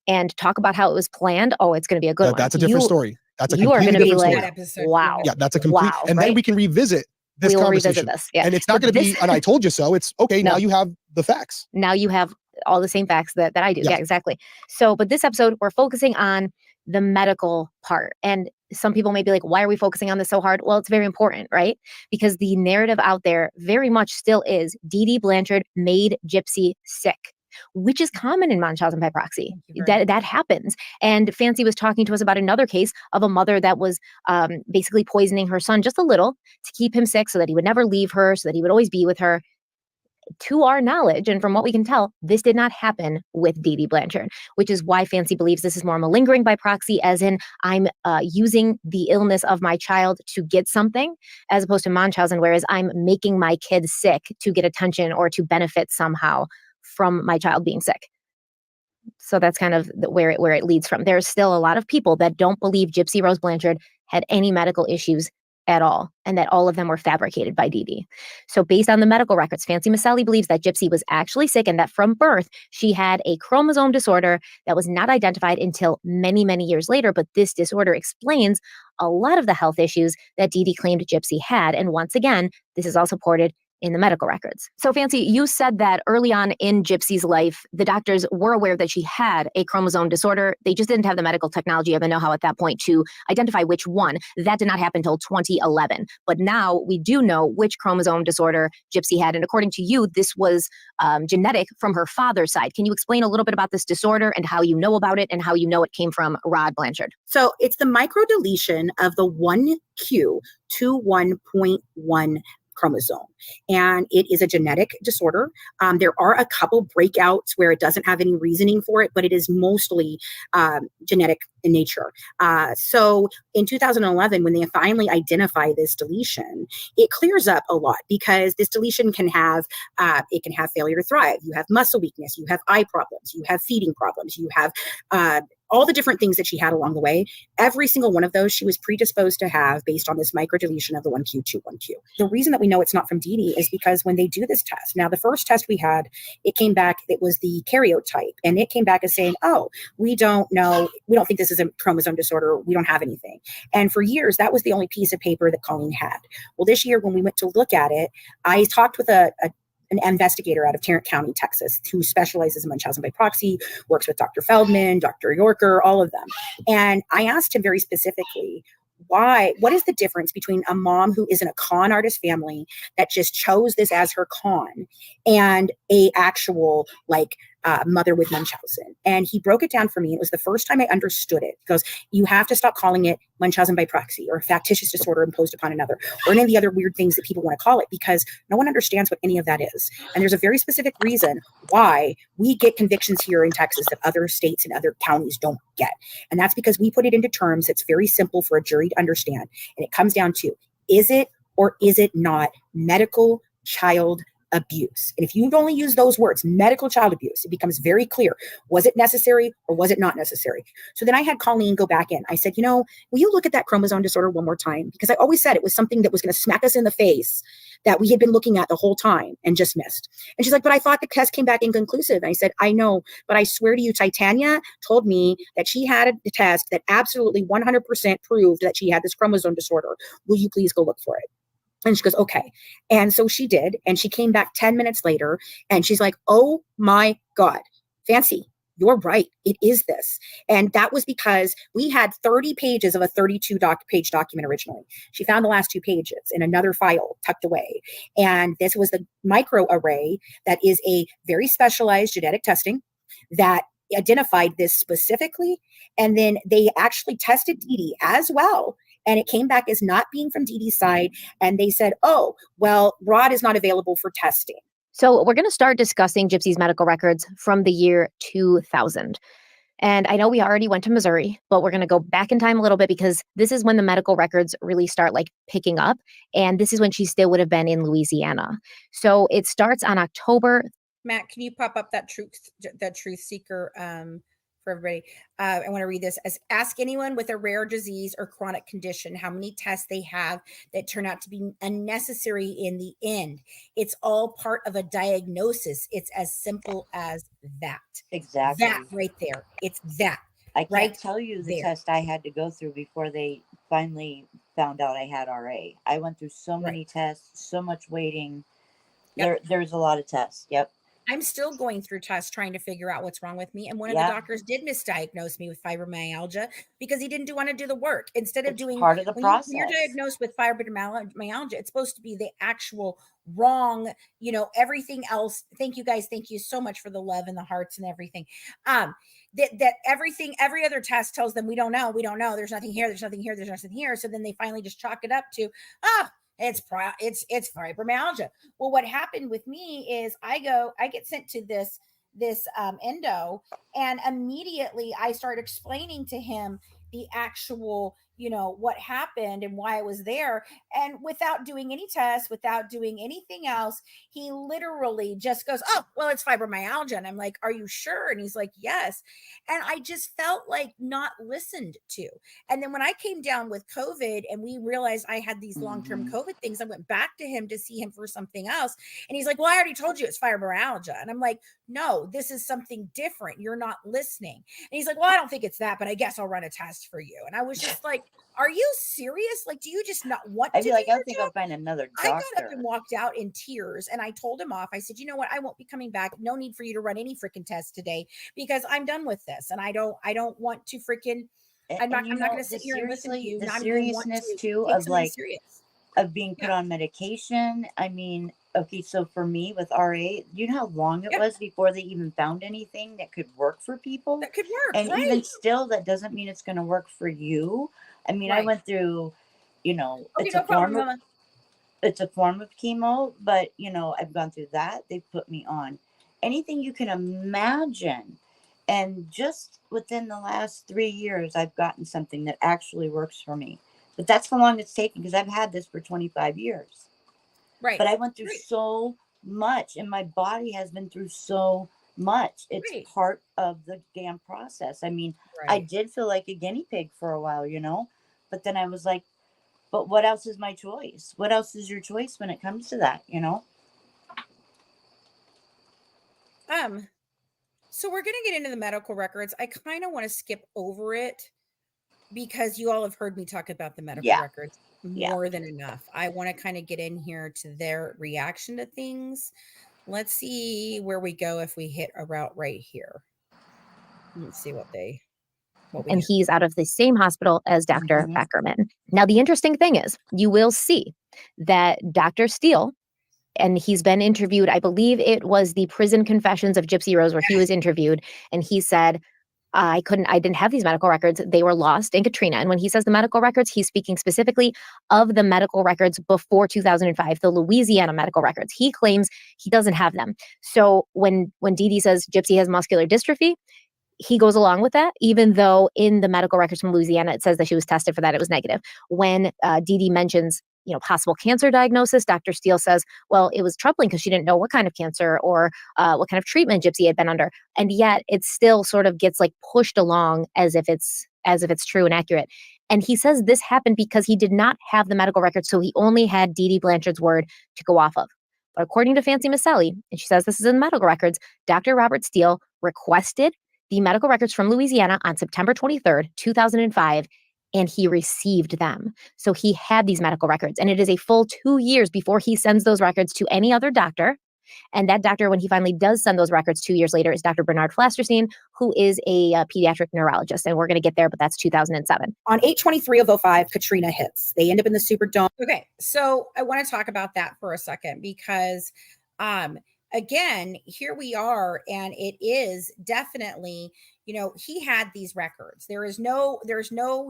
and talk about how it was planned, it's going to be a good one. That's a different story. That's a you are completely going to be different story. like, wow. Yeah, that's a complete. Wow, and right? then we can revisit this we will conversation. revisit this. Yeah. And it's not going to be, and I told you so. It's okay. No. Now you have the facts. Now you have all the same facts that I do. Yes. Yeah, exactly. So, but this episode, we're focusing on the medical part. And some people may be like, why are we focusing on this so hard? Well, it's very important, right? Because the narrative out there very much still is Dee Dee Blanchard made Gypsy sick, which is common in Munchausen by proxy. That happens. And Fancy was talking to us about another case of a mother that was basically poisoning her son just a little to keep him sick so that he would never leave her, so that he would always be with her. to our knowledge, and from what we can tell, this did not happen with Dee Dee Blanchard, which is why Fancy believes this is more malingering by proxy, as in I'm using the illness of my child to get something, as opposed to Munchausen, whereas I'm making my kid sick to get attention or to benefit somehow from my child being sick. So that's kind of where it leads from. There's still a lot of people that don't believe Gypsy Rose Blanchard had any medical issues at all, and that all of them were fabricated by Dee Dee. So based on the medical records, Fancy Maselli believes that Gypsy was actually sick and that from birth, she had a chromosome disorder that was not identified until many, many years later. But this disorder explains a lot of the health issues that Dee Dee claimed Gypsy had. And once again, this is all supported in the medical records. So Fancy, you said that early on in Gypsy's life, the doctors were aware that she had a chromosome disorder. They just didn't have the medical technology or the know-how at that point to identify which one. That did not happen until 2011. But now we do know which chromosome disorder Gypsy had. And according to you, this was genetic from her father's side. Can you explain a little bit about this disorder and how you know about it and how you know it came from Rod Blanchard? So it's the microdeletion of the 1q to 1.1 chromosome. And it is a genetic disorder. There are a couple breakouts where it doesn't have any reasoning for it, but it is mostly genetic in nature. So in 2011, when they finally identify this deletion, it clears up a lot because this deletion can have failure to thrive. You have muscle weakness, you have eye problems, you have feeding problems, you have all the different things that she had along the way. Every single one of those she was predisposed to have based on this microdeletion of the 1q to 1q. The reason that we know it's not from Dee Dee is because when they do this test, now the first test we had, it came back, it was the karyotype, and it came back as saying, oh, we don't know, we don't think this is a chromosome disorder, we don't have anything. And for years, that was the only piece of paper that Colleen had. Well, this year when we went to look at it, I talked with an investigator out of Tarrant County, Texas, who specializes in Munchausen by proxy, works with Dr. Feldman, Dr. Yorker, all of them. And I asked him very specifically, what is the difference between a mom who is in a con artist family that just chose this as her con and a actual mother with Munchausen? And he broke it down for me. It was the first time I understood it. He goes, you have to stop calling it Munchausen by proxy or factitious disorder imposed upon another or any of the other weird things that people want to call it, because no one understands what any of that is. And there's a very specific reason why we get convictions here in Texas that other states and other counties don't get. And that's because we put it into terms that's very simple for a jury to understand. And it comes down to, is it or is it not medical child abuse? And if you only use those words, medical child abuse, it becomes very clear. Was it necessary or was it not necessary? So then I had Colleen go back in. I said, will you look at that chromosome disorder one more time? Because I always said it was something that was going to smack us in the face that we had been looking at the whole time and just missed. And she's like, but I thought the test came back inconclusive. And I said, I know, but I swear to you, Titania told me that she had a test that absolutely 100% proved that she had this chromosome disorder. Will you please go look for it? And she goes, okay. And so she did. And she came back 10 minutes later and she's like, oh my God, Fancy, you're right. It is this. And that was because we had 30 pages of a 32-page document originally. She found the last 2 pages in another file tucked away. And this was the microarray that is a very specialized genetic testing that identified this specifically. And then they actually tested Dee Dee as well. And it came back as not being from Dee Dee's side. And they said, oh, well, Rod is not available for testing. So we're going to start discussing Gypsy's medical records from the year 2000. And I know we already went to Missouri, but we're going to go back in time a little bit because this is when the medical records really start picking up. And this is when she still would have been in Louisiana. So it starts on October. Matt, can you pop up that truth seeker for everybody? I want to read this. Ask anyone with a rare disease or chronic condition how many tests they have that turn out to be unnecessary in the end. It's all part of a diagnosis. It's as simple as that. Exactly. That right there. It's that. I can't right tell you the there. test I had to go through before they finally found out I had RA. I went through so many tests, so much waiting. Yep. There's a lot of tests. Yep. I'm still going through tests trying to figure out what's wrong with me. And one of the doctors did misdiagnose me with fibromyalgia because he didn't want to do the work. Instead of doing part of the process. When you're diagnosed with fibromyalgia, it's supposed to be the actual wrong, everything else. Thank you guys. Thank you so much for the love and the hearts and everything. That everything, every other test tells them we don't know. There's nothing here. There's nothing here. There's nothing here. So then they finally just chalk it up to, It's fibromyalgia. Well, what happened with me is I get sent to this endo, and immediately I start explaining to him the actual, what happened and why I was there. And without doing any tests, without doing anything else, he literally just goes, "Oh, well, it's fibromyalgia." And I'm like, "Are you sure?" And he's like, "Yes." And I just felt like not listened to. And then when I came down with COVID and we realized I had these long-term COVID things, I went back to him to see him for something else. And he's like, "Well, I already told you it's fibromyalgia." And I'm like, "No, this is something different. You're not listening." And he's like, "Well, I don't think it's that, but I guess I'll run a test for you." And I was just like, "Are you serious? Like, do you just not want I'd to be like, do I your think job?" I'll find another I got up doctor. and walked out in tears, and I told him off. I said, "You know what? I won't be coming back. No need for you to run any freaking tests today, because I'm done with this. And I don't want to freaking, I'm not going to sit here and listen to you. The Not even want seriousness to too take of something like serious." of being put on medication. I mean, okay, so for me with RA, you know how long it was before they even found anything that could work for people? That could work, And right. even still, that doesn't mean it's going to work for you. I mean, I Right. went through, Okay, it's no a problem, form of Mama. it's a form of chemo, but I've gone through that. They've put me on anything you can imagine. And just within the last 3 years, I've gotten something that actually works for me. But that's how long it's taken, because I've had this for 25 years. Right. But I went through so much, and my body has been through so much. It's part of the damn process. I mean, I did feel like a guinea pig for a while, but then I was like, but what else is my choice? What else is your choice when it comes to that, So we're going to get into the medical records. I kind of want to skip over it because you all have heard me talk about the medical records more than enough. I want to kind of get in here to their reaction to things. Let's see where we go if we hit a route right here. Let's see what we and hear. he's out of the same hospital as Dr. Beckerman. Now, the interesting thing is, you will see that Dr. Steele, and he's been interviewed, I believe it was the Prison Confessions of Gypsy Rose where he was interviewed, and he said, I didn't have these medical records. They were lost in Katrina. And when he says the medical records, he's speaking specifically of the medical records before 2005, the Louisiana medical records. He claims he doesn't have them. So when Dee Dee says Gypsy has muscular dystrophy, he goes along with that, even though in the medical records from Louisiana, it says that she was tested for that. It was negative. When Dee Dee mentions, possible cancer diagnosis, Dr. Steele says, well, it was troubling because she didn't know what kind of cancer or what kind of treatment Gypsy had been under. And yet it still sort of gets like pushed along as if it's true and accurate. And he says this happened because he did not have the medical records. So he only had Dee Dee Blanchard's word to go off of. But according to Fancy Miss Sally, and she says this is in the medical records, Dr. Robert Steele requested the medical records from Louisiana on September 23rd, 2005, and he received them. So he had these medical records, and it is a full 2 years before he sends those records to any other doctor. And that doctor, when he finally does send those records 2 years later, is Dr. Bernard Flasterstein, who is a pediatric neurologist. And we're going to get there, but that's 2007. On 8/23 of 05, Katrina hits. They end up in the Superdome. Okay, so I want to talk about that for a second because again, here we are, and it is definitely, he had these records. There's no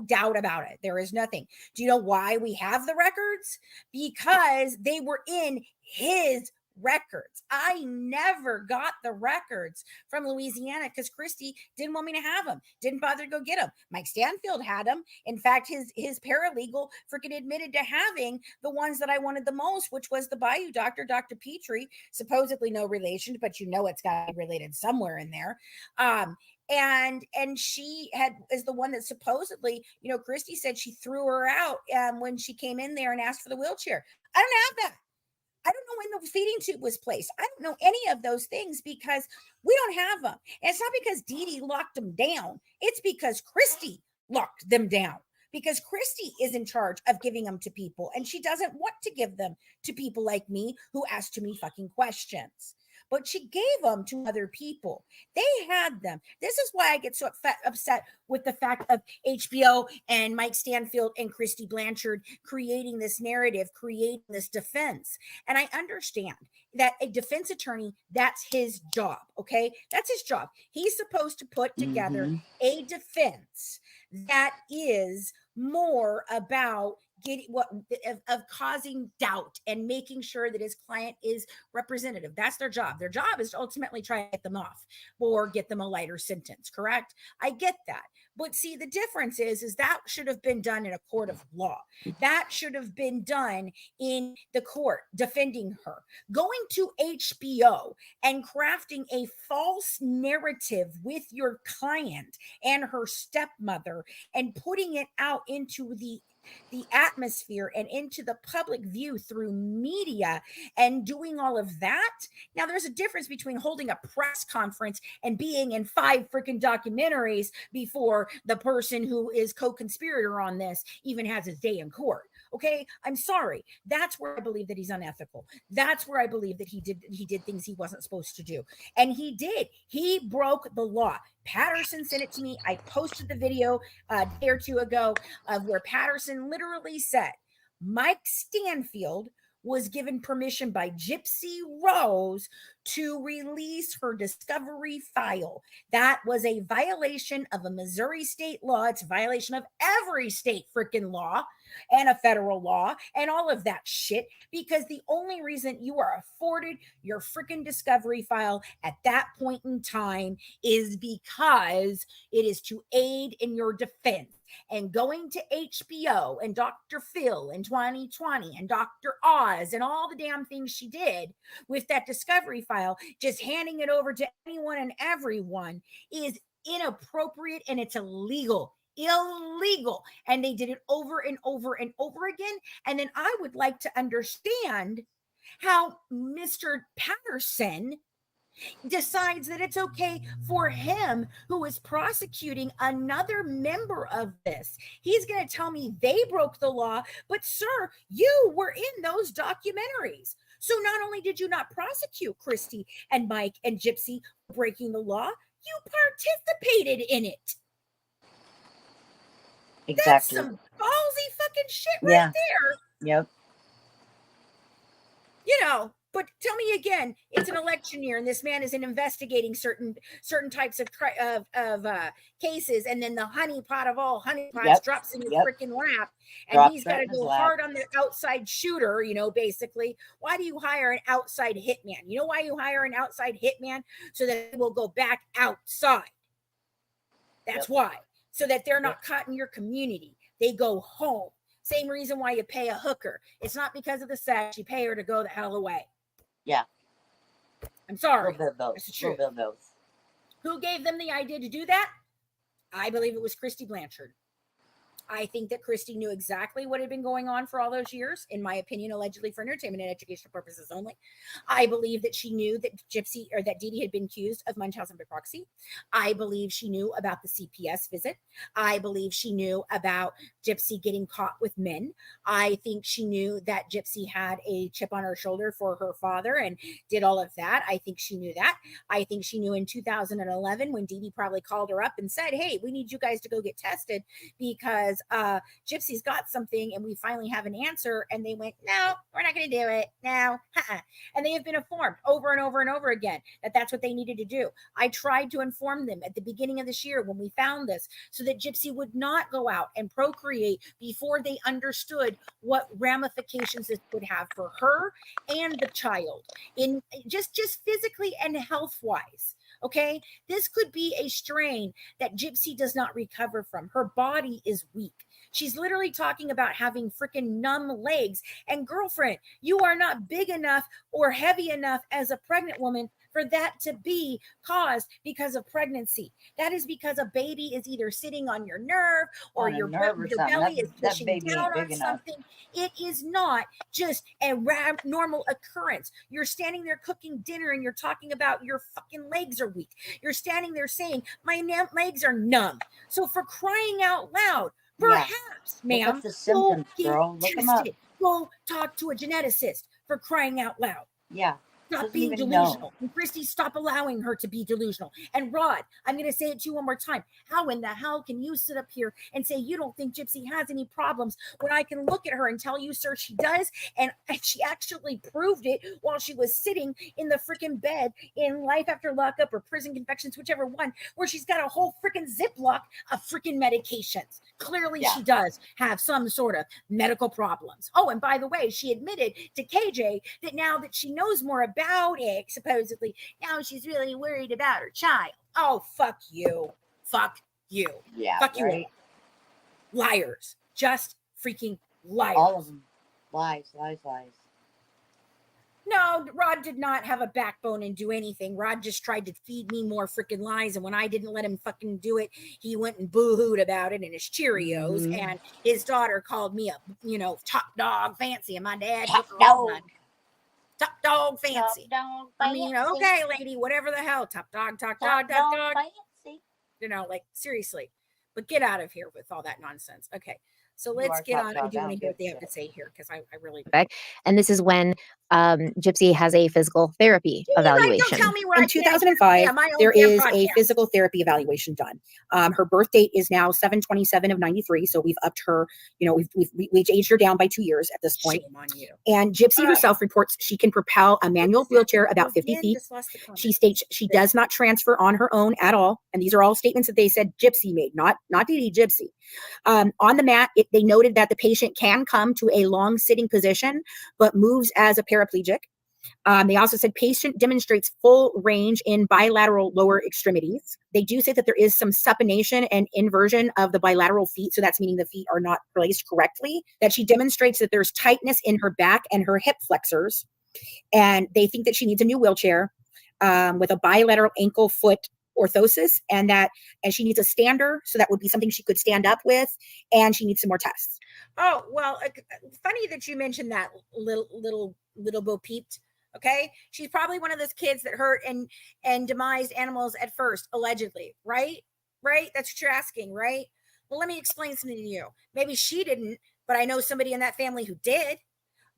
doubt about it. There is nothing. Do you know why we have the records? Because they were in his records. I never got the records from Louisiana because Christy didn't want me to have them. Didn't bother to go get them. Mike Stanfield had them. In fact, his paralegal freaking admitted to having the ones that I wanted the most, which was the Bayou doctor, Dr. Petrie, supposedly no relation, but it's got to be related somewhere in there. And she is the one that supposedly, Christy said she threw her out when she came in there and asked for the wheelchair. I don't have that. I don't know when the feeding tube was placed. I don't know any of those things because we don't have them. And it's not because Dee Dee locked them down. It's because Christy locked them down. Because Christy is in charge of giving them to people. And she doesn't want to give them to people like me who ask too many fucking questions. But she gave them to other people. They had them. This is why I get so upset with the fact of HBO and Mike Stanfield and Christy Blanchard creating this narrative, creating this defense. And I understand that a defense attorney, that's his job, okay? That's his job. He's supposed to put together a defense that is more about of causing doubt and making sure that his client is representative. That's their job. Their job is to ultimately try to get them off or get them a lighter sentence. Correct? I get that. But see, the difference is that should have been done in a court of law. That should have been done in the court defending her. Going to HBO and crafting a false narrative with your client and her stepmother and putting it out into the atmosphere and into the public view through media and doing all of that. Now, there's a difference between holding a press conference and being in 5 freaking documentaries before the person who is co-conspirator on this even has his day in court. Okay, I'm sorry. That's where I believe that he's unethical. That's where I believe that he did things he wasn't supposed to do. And he did. He broke the law. Patterson sent it to me. I posted the video a day or two ago of where Patterson literally said Mike Stanfield was given permission by Gypsy Rose to release her discovery file. That was a violation of a Missouri state law. It's a violation of every state freaking law and a federal law and all of that shit, because the only reason you are afforded your freaking discovery file at that point in time is because it is to aid in your defense. And going to HBO and Dr. Phil in 2020 and Dr. Oz and all the damn things she did with that discovery file, just handing it over to anyone and everyone, is inappropriate and it's illegal. And they did it over and over and over again. And then I would like to understand how Mr. Patterson decides that it's okay for him, who is prosecuting another member of this. He's going to tell me they broke the law, but sir, you were in those documentaries. So not only did you not prosecute Christy and Mike and Gypsy for breaking the law, you participated in it. Exactly. That's some ballsy fucking shit right there. Yep. You know, but tell me again, it's an election year and this man is investigating certain types of cases, and then the honeypot of all honeypots drops in his freaking lap, and he's got to go hard on the outside shooter, you know, basically. Why do you hire an outside hitman? You know why you hire an outside hitman? So that they will go back outside. That's why. So that they're not caught in your community. They go home. Same reason why you pay a hooker. It's not because of the sex. You pay her to go the hell away. Yeah. I'm sorry. That's the truth. Who gave them the idea to do that? I believe it was Christy Blanchard. I think that Christy knew exactly what had been going on for all those years, in my opinion, allegedly for entertainment and educational purposes only. I believe that she knew that Gypsy, or that Dee Dee, had been accused of Munchausen by proxy. I believe she knew about the CPS visit. I believe she knew about Gypsy getting caught with men. I think she knew that Gypsy had a chip on her shoulder for her father and did all of that. I think she knew that. I think she knew in 2011 when Dee Dee probably called her up and said, hey, we need you guys to go get tested because Gypsy's got something and we finally have an answer. And they went, no, we're not going to do it. No. And they have been informed over and over and over again that that's what they needed to do. I tried to inform them at the beginning of this year when we found this, so that Gypsy would not go out and procreate before they understood what ramifications this would have for her and the child, in just physically and health wise. Okay, this could be a strain that Gypsy does not recover from. Her body is weak. She's literally talking about having freaking numb legs. And girlfriend, you are not big enough or heavy enough as a pregnant woman for that to be caused because of pregnancy. That is because a baby is either sitting on your nerve or your belly is pushing down on something. It is not just a normal occurrence. You're standing there cooking dinner and you're talking about your fucking legs are weak. You're standing there saying, my legs are numb. So for crying out loud, perhaps, ma'am, the symptoms, go girl. Look them up. Go talk to a geneticist, for crying out loud. Yeah. Stop being delusional. And Christy, stop allowing her to be delusional. And Rod, I'm going to say it to you one more time. How in the hell can you sit up here and say you don't think Gypsy has any problems when I can look at her and tell you, sir, she does? And she actually proved it while she was sitting in the freaking bed in Life After Lockup or Prison Confections, whichever one, where she's got a whole freaking Ziploc of freaking medications. Clearly, she does have some sort of medical problems. Oh, and by the way, she admitted to KJ that now that she knows more about it, supposedly, now she's really worried about her child. Oh, fuck you. Fuck you. Yeah. Fuck right? you. Liars. Just freaking liars. All of them. Lies, lies, lies. No, Rod did not have a backbone and do anything. Rod just tried to feed me more freaking lies. And when I didn't let him fucking do it, he went and boo-hooed about it in his Cheerios. Mhm. And his daughter called me a, top dog fancy. And my dad Top took her on dog. my top dog fancy. Top dog I mean, fancy. okay, lady, whatever the hell. Top dog, top dog, top dog. Fancy. Seriously. But get out of here with all that nonsense. Okay. So let's are get top on. I dog. do I want to don't hear what give they a have to say here because I really And this is when Gypsy has a physical therapy evaluation. Don't tell me what In I can't 2005, say on my own there damn is a podcast. physical therapy evaluation done. Her birth date is now 7/27 of 93. So we've upped her, we've aged her down by 2 years at this point. Shame on you. And Gypsy herself reports she can propel a manual wheelchair about 50 Again, feet. just lost the comment. She states she does not transfer on her own at all. And these are all statements that they said Gypsy made, not Dee Dee, Gypsy. On the mat, they noted that the patient can come to a long sitting position, but moves as a paraplegic. They also said patient demonstrates full range in bilateral lower extremities. They do say that there is some supination and inversion of the bilateral feet. So that's meaning the feet are not placed correctly. That she demonstrates that there's tightness in her back and her hip flexors. And they think that she needs a new wheelchair with a bilateral ankle foot orthosis and she needs a stander. So that would be something she could stand up with. And she needs some more tests. Oh, well, funny that you mentioned that little Bo Peeped. Okay. She's probably one of those kids that hurt and demised animals at first, allegedly. Right? Right. That's what you're asking. Right. Well, let me explain something to you. Maybe she didn't, but I know somebody in that family who did.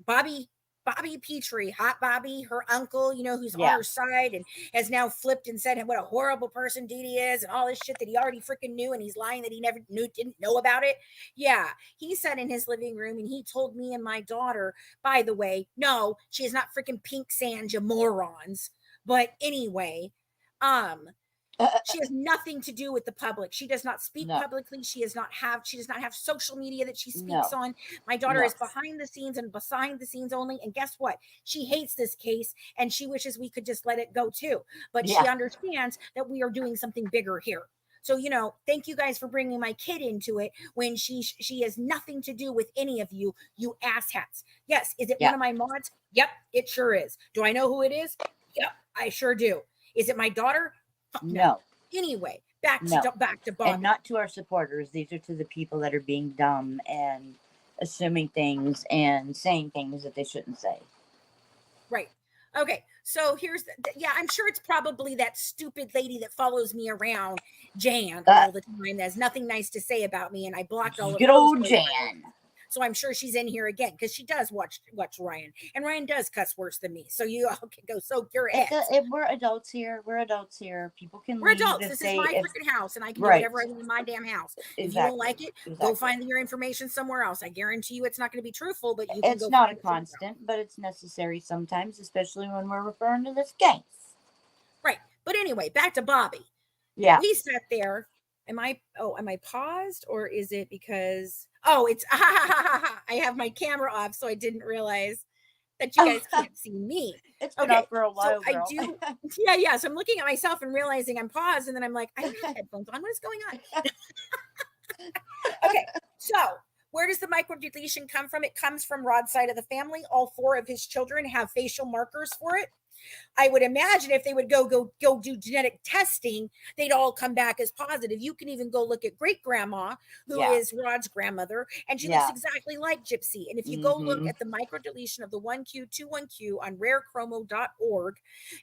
Bobby Petrie, Hot Bobby, her uncle, who's on her side and has now flipped and said what a horrible person Dee Dee is and all this shit that he already freaking knew and he's lying that he never didn't know about it. Yeah, he sat in his living room and he told me and my daughter, by the way, no, she is not freaking Pink Sand, you morons. But anyway, she has nothing to do with the public. She does not speak publicly. She does not have social media that she speaks on. My daughter is behind the scenes and beside the scenes only. And guess what? She hates this case and she wishes we could just let it go too. But she understands that we are doing something bigger here. So, thank you guys for bringing my kid into it when she has nothing to do with any of you asshats. Yes. Is it one of my mods? Yep, it sure is. Do I know who it is? Yep, I sure do. Is it my daughter? No. Anyway, back to Bob. And not to our supporters. These are to the people that are being dumb and assuming things and saying things that they shouldn't say. Right. Okay. So here's I'm sure it's probably that stupid lady that follows me around, Jan, all the time. There's nothing nice to say about me, and I blocked all of good old Jan. So I'm sure she's in here again because she does watch Ryan, and Ryan does cuss worse than me. So you all can go soak your ass. We're adults here. People can. We're adults. This is my freaking house, and I can do whatever I want in my damn house. Exactly. If you don't like it, go find your information somewhere else. I guarantee you, it's not going to be truthful, but you can it's not a constant, but it's necessary sometimes, especially when we're referring to this case. Right. But anyway, back to Bobby. Yeah. We sat there. Am I paused or is it because it's I have my camera off, so I didn't realize that you guys can't see me. It's been up for a while. So I do. Yeah. So I'm looking at myself and realizing I'm paused, and then I'm like, I don't have headphones on. What is going on? Okay. So where does the microdeletion come from? It comes from Rod's side of the family. All 4 of his children have facial markers for it. I would imagine if they would go do genetic testing, they'd all come back as positive. You can even go look at great grandma, who is Rod's grandmother, and she looks exactly like Gypsy. And if you go look at the microdeletion of the 1Q21Q on rarechromo.org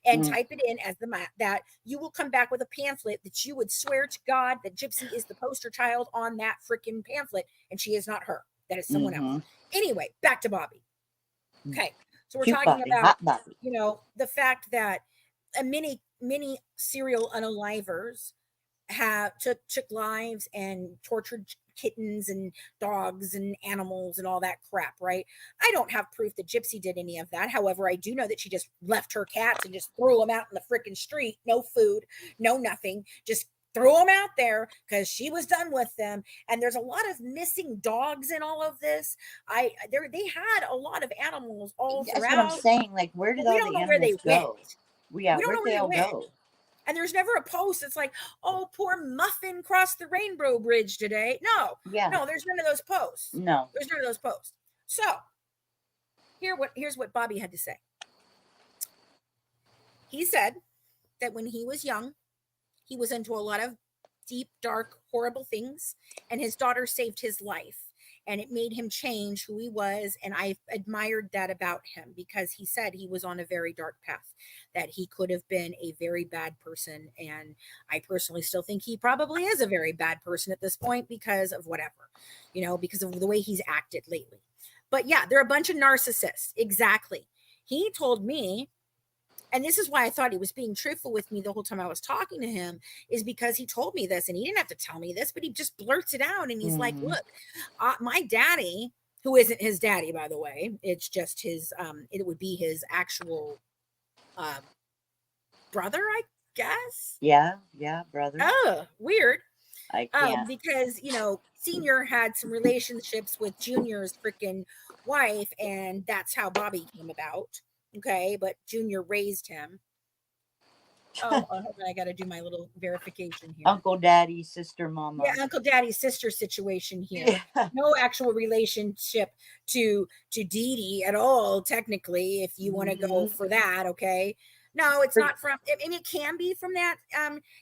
and type it in as that, you will come back with a pamphlet that you would swear to God that Gypsy is the poster child on that freaking pamphlet, and she is not her. That is someone else. Anyway, back to Bobby. Okay. So we're Cute talking Bobby, about, hot Bobby. you know, the fact that many serial unalivers took lives and tortured kittens and dogs and animals and all that crap, right? I don't have proof that Gypsy did any of that. However, I do know that she just left her cats and just threw them out in the freaking street. No food, no nothing. Just threw them out there because she was done with them. And there's a lot of missing dogs in all of this. They had a lot of animals all That's throughout. what I'm saying. Like, where did We all don't the know where they animals go? went. Yeah, We don't where'd know they where all they went. go? And there's never a post that's like, oh, poor Muffin crossed the Rainbow Bridge today. No, no, there's none of those posts. No. There's none of those posts. So here's what Bobby had to say. He said that when he was young, he was into a lot of deep, dark, horrible things, and his daughter saved his life. And it made him change who he was. And I admired that about him, because he said he was on a very dark path, that he could have been a very bad person. And I personally still think he probably is a very bad person at this point because of whatever, because of the way he's acted lately. But yeah, they're a bunch of narcissists. Exactly. He told me, and this is why I thought he was being truthful with me the whole time I was talking to him, is because he told me this, and he didn't have to tell me this, but he just blurts it out. And he's like, look, my daddy, who isn't his daddy, by the way, it's just his, it would be his actual brother, I guess. Yeah, brother. Oh, weird. I can't. Because, Senior had some relationships with Junior's freaking wife, and that's how Bobby came about. Okay, but Junior raised him. Hold on, I got to do my little verification here. Uncle, daddy, sister, mama. Yeah, uncle, daddy, sister situation here. Yeah. No actual relationship to Dee Dee at all, technically, if you want to go for that. Okay. No, it's not from, and it can be from that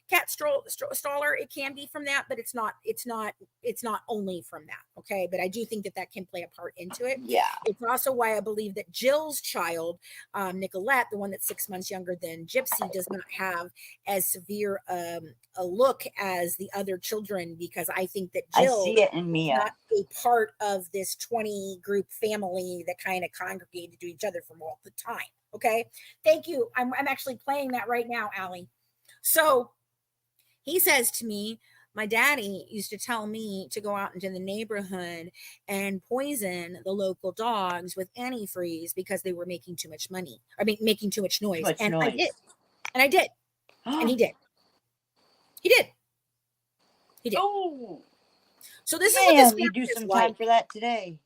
Cat Stoller. It can be from that, but it's not only from that. Okay. But I do think that can play a part into it. Yeah. It's also why I believe that Jill's child, Nicolette, the one that's 6 months younger than Gypsy, does not have as severe a look as the other children, because I think that Jill, I see it in Mia, is not a part of this 20 group family that kind of congregated to each other from all the time. Okay. Thank you. I'm actually playing that right now, Allie. So he says to me, my daddy used to tell me to go out into the neighborhood and poison the local dogs with antifreeze because they were making too much money. I mean, making too much noise. I did. And I did. And he did. He did. He did. Oh. So this is what this we do some time for that today.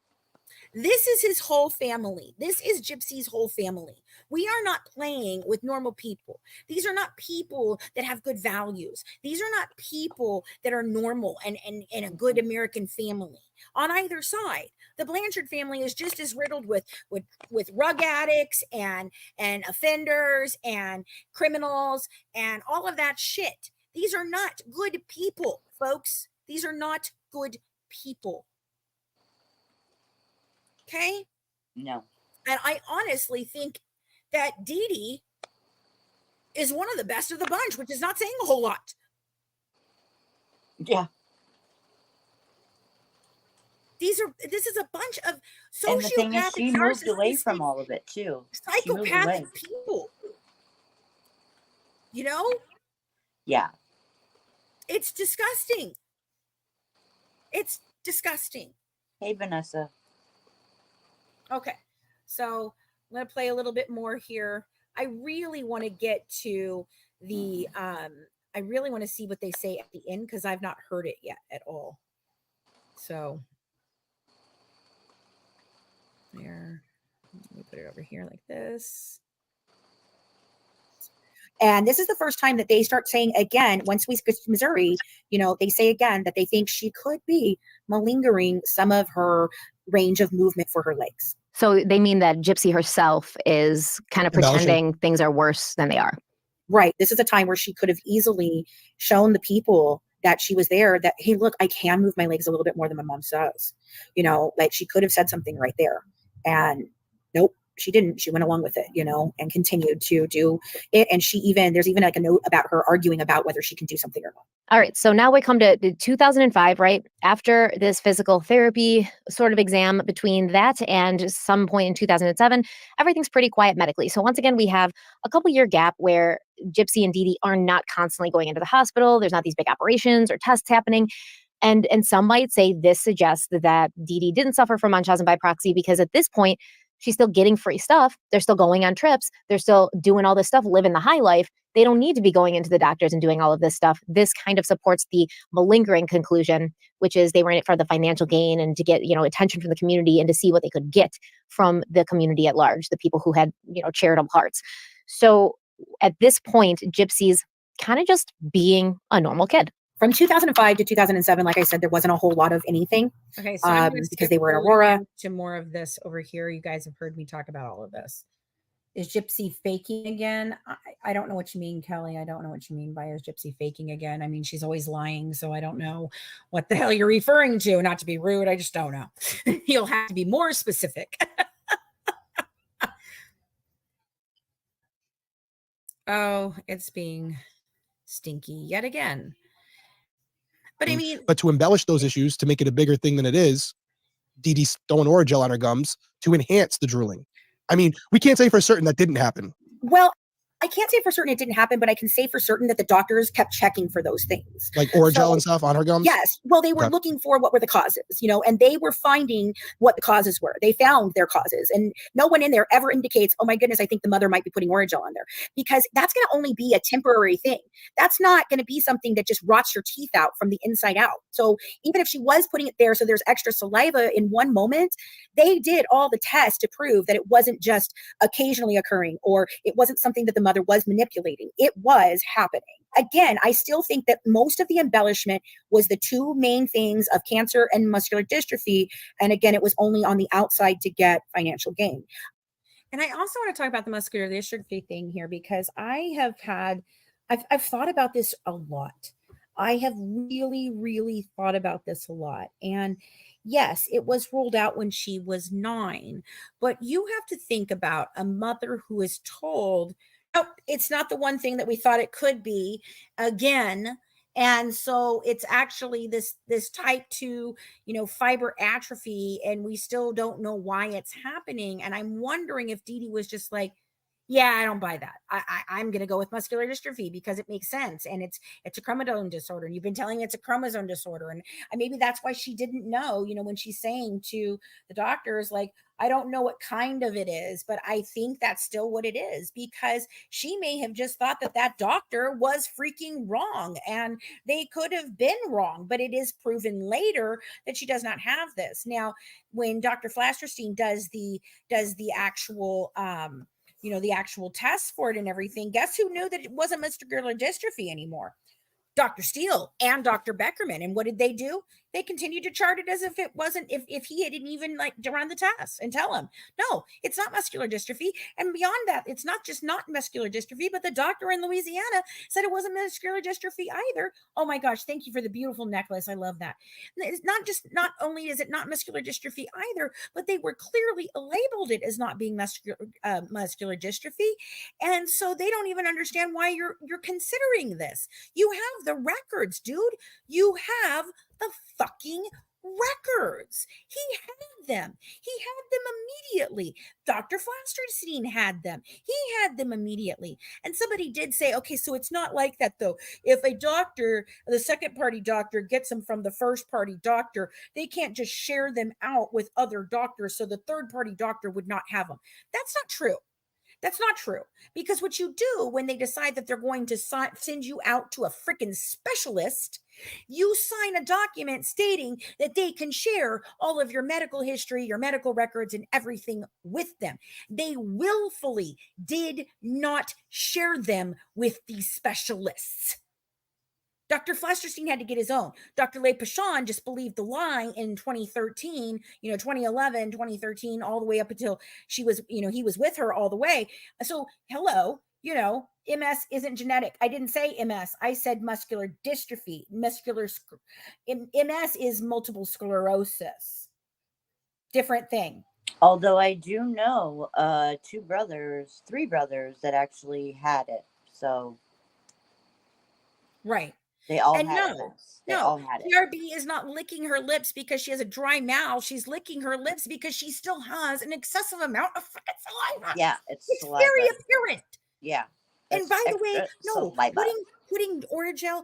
This is his whole family. This is Gypsy's whole family. We are not playing with normal people. These are not people that have good values. These are not people that are normal and a good American family on either side. The Blanchard family is just as riddled with rug addicts and offenders and criminals and all of that shit. These are not good people, folks. These are not good people. Okay? No. And I honestly think that Dee Dee is one of the best of the bunch, which is not saying a whole lot. Yeah. This is a bunch of sociopathic, and the thing is, she moved away from all of it too. Psychopathic people. Yeah. It's disgusting. It's disgusting. Hey, Vanessa. Okay, so I'm going to play a little bit more here. I really want to get to the, I really want to see what they say at the end, because I've not heard it yet at all. So there, let me put it over here like this. And this is the first time that they start saying again, once we get to Missouri, they say again that they think she could be malingering some of her range of movement for her legs. So they mean that Gypsy herself is kind of pretending things are worse than they are. Right. This is a time where she could have easily shown the people that she was there that, hey, look, I can move my legs a little bit more than my mom says. Like she could have said something right there. And nope, she didn't. She went along with it, and continued to do it. And there's even like a note about her arguing about whether she can do something or not. All right. So now we come to 2005, right? After this physical therapy sort of exam, between that and some point in 2007, everything's pretty quiet medically. So once again, we have a couple year gap where Gypsy and Dee Dee are not constantly going into the hospital. There's not these big operations or tests happening. And some might say this suggests that Dee Dee didn't suffer from Munchausen by proxy, because at this point, she's still getting free stuff. They're still going on trips. They're still doing all this stuff, living the high life. They don't need to be going into the doctors and doing all of this stuff. This kind of supports the malingering conclusion, which is they were in it for the financial gain and to get, attention from the community and to see what they could get from the community at large, the people who had, charitable hearts. So at this point, Gypsy's kind of just being a normal kid. From 2005 to 2007, like I said, there wasn't a whole lot of anything. Okay, so I'm gonna because skip they were in forward Aurora. to more of this over here. You guys have heard me talk about all of this. Is Gypsy faking again? I don't know what you mean, Kelly. I don't know what you mean by is Gypsy faking again. I mean, she's always lying, so I don't know what the hell you're referring to. Not to be rude, I just don't know. You'll have to be more specific. Oh, it's being stinky yet again. But I mean, but to embellish those issues, to make it a bigger thing than it is, Dee Dee's throwing Orajel on her gums to enhance the drooling. I mean, we can't say for certain that didn't happen. Well, I can't say for certain it didn't happen, but I can say for certain that the doctors kept checking for those things. Like Orajel and stuff on her gums? Yes. Well, they were looking for what were the causes, and they were finding what the causes were. They found their causes, and no one in there ever indicates, oh my goodness, I think the mother might be putting Orajel on there, because that's going to only be a temporary thing. That's not going to be something that just rots your teeth out from the inside out. So even if she was putting it there so there's extra saliva in one moment, they did all the tests to prove that it wasn't just occasionally occurring, or it wasn't something that the mother was manipulating. It was happening. Again, I still think that most of the embellishment was the two main things of cancer and muscular dystrophy. And again, it was only on the outside to get financial gain. And I also want to talk about the muscular dystrophy thing here, because I've thought about this a lot. I have really, really thought about this a lot. And yes, it was ruled out when she was 9, but you have to think about a mother who is told, nope, it's not the one thing that we thought it could be again. And so it's actually this type 2, fiber atrophy, and we still don't know why it's happening. And I'm wondering if Dee Dee was just like, yeah, I don't buy that. I'm going to go with muscular dystrophy because it makes sense. And it's a chromosome disorder. And you've been telling me it's a chromosome disorder. And maybe that's why she didn't know, when she's saying to the doctors, like, I don't know what kind of it is, but I think that's still what it is, because she may have just thought that doctor was freaking wrong, and they could have been wrong, but it is proven later that she does not have this. Now, when Dr. Flasterstein does the actual, the actual tests for it and everything, guess who knew that it wasn't muscular dystrophy anymore? Dr. Steele and Dr. Beckerman. And what did they do? They continued to chart it as if it wasn't, if he hadn't even run the test and tell him, no, it's not muscular dystrophy. And beyond that, it's not just not muscular dystrophy, but the doctor in Louisiana said it wasn't muscular dystrophy either. Oh my gosh, thank you for the beautiful necklace. I love that. It's not only is it not muscular dystrophy either, but they were clearly labeled it as not being muscular dystrophy. And so they don't even understand why you're considering this. You have the records, dude. You have the fucking records. He had them. He had them immediately. Dr. Flasterstein had them. He had them immediately. And somebody did say, okay, so it's not like that though. If a doctor, the second party doctor, gets them from the first party doctor, they can't just share them out with other doctors, so the third party doctor would not have them. That's not true. That's not true, because what you do when they decide that they're going to send you out to a freaking specialist, you sign a document stating that they can share all of your medical history, your medical records, and everything with them. They willfully did not share them with these specialists. Dr. Flasterstein had to get his own. Dr. Levasseur just believed the lie in 2013, 2011, 2013, all the way up until she was, he was with her all the way. So, hello, MS isn't genetic. I didn't say MS. I said muscular dystrophy. MS is multiple sclerosis. Different thing. Although I do know three brothers that actually had it. So Right. they all And had no, MS. They all had it. PRB is not licking her lips because she has a dry mouth. She's licking her lips because she still has an excessive amount of freaking saliva. Yeah, it's saliva. very apparent. Yeah. And It's by the way, extra no, saliva. putting Orajel. Do you know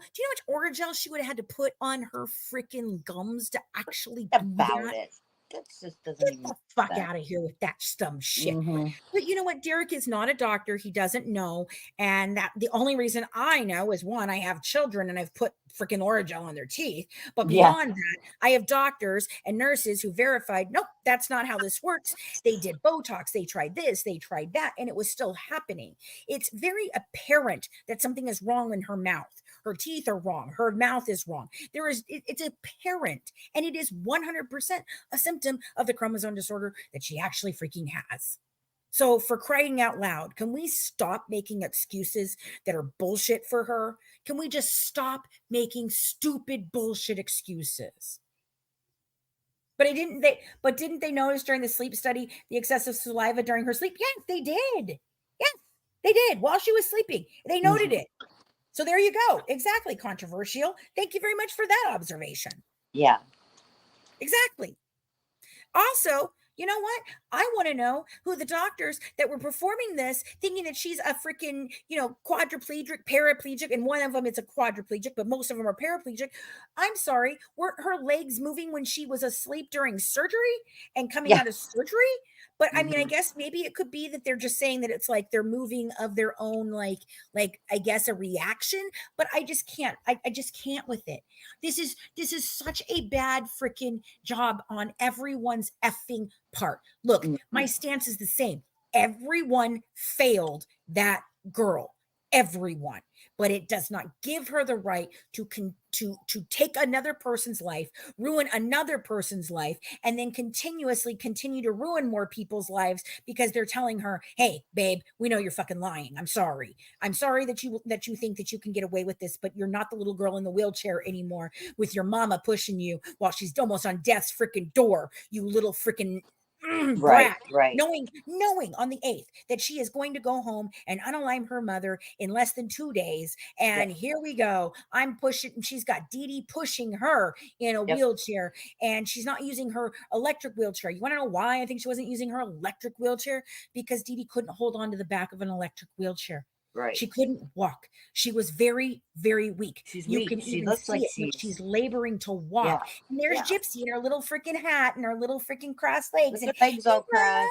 how much Orajel she would have had to put on her freaking gums to actually do About that? it. That just doesn't Get even the fuck sense. out of here with that dumb shit. Mhm. But you know what? Derrick is not a doctor. He doesn't know. And that the only reason I know is one, I have children and I've put freaking Orajel on their teeth. But Yeah. beyond that, I have doctors and nurses who verified, nope, that's not how this works. They did Botox, they tried this, they tried that, and it was still happening. It's very apparent that something is wrong in her mouth. Her teeth are wrong. Her mouth is wrong. It's apparent, and it is 100% a symptom of the chromosome disorder that she actually freaking has. So for crying out loud, can we stop making excuses that are bullshit for her? Can we just stop making stupid bullshit excuses? But didn't they notice during the sleep study the excessive saliva during her sleep? Yes, they did. Yes, they did. While she was sleeping, they noted it. So there you go. Exactly. Controversial. Thank you very much for that observation. Yeah. Exactly. Also, you know what? I want to know who the doctors that were performing this, thinking that she's a freaking, quadriplegic, paraplegic, and one of them is a quadriplegic, but most of them are paraplegic. I'm sorry. Were her legs moving when she was asleep during surgery and coming out of surgery? But I mean, I guess maybe it could be that they're just saying that it's like they're moving of their own, like I guess a reaction. But I just can't. I just can't with it. This is such a bad freaking job on everyone's effing part. Look, my stance is the same. Everyone failed that girl. Everyone. But it does not give her the right to take another person's life, ruin another person's life, and then continuously continue to ruin more people's lives because they're telling her, "Hey, babe, we know you're fucking lying. I'm sorry. I'm sorry that you think that you can get away with this, but you're not the little girl in the wheelchair anymore with your mama pushing you while she's almost on death's freaking door. You little freaking brat." Right. Knowing on the 8th that she is going to go home and unalive her mother in less than 2 days. And here we go. I'm pushing. She's got Dee Dee pushing her in a wheelchair, and she's not using her electric wheelchair. You want to know why I think she wasn't using her electric wheelchair? Because Dee Dee couldn't hold on to the back of an electric wheelchair. Right. She couldn't walk. She was very, very weak. She's you weak. can She even looks see like it. She's laboring to walk. Yeah. And there's Yeah. Gypsy in her little freaking hat and her little freaking crossed legs. With her legs all crossed.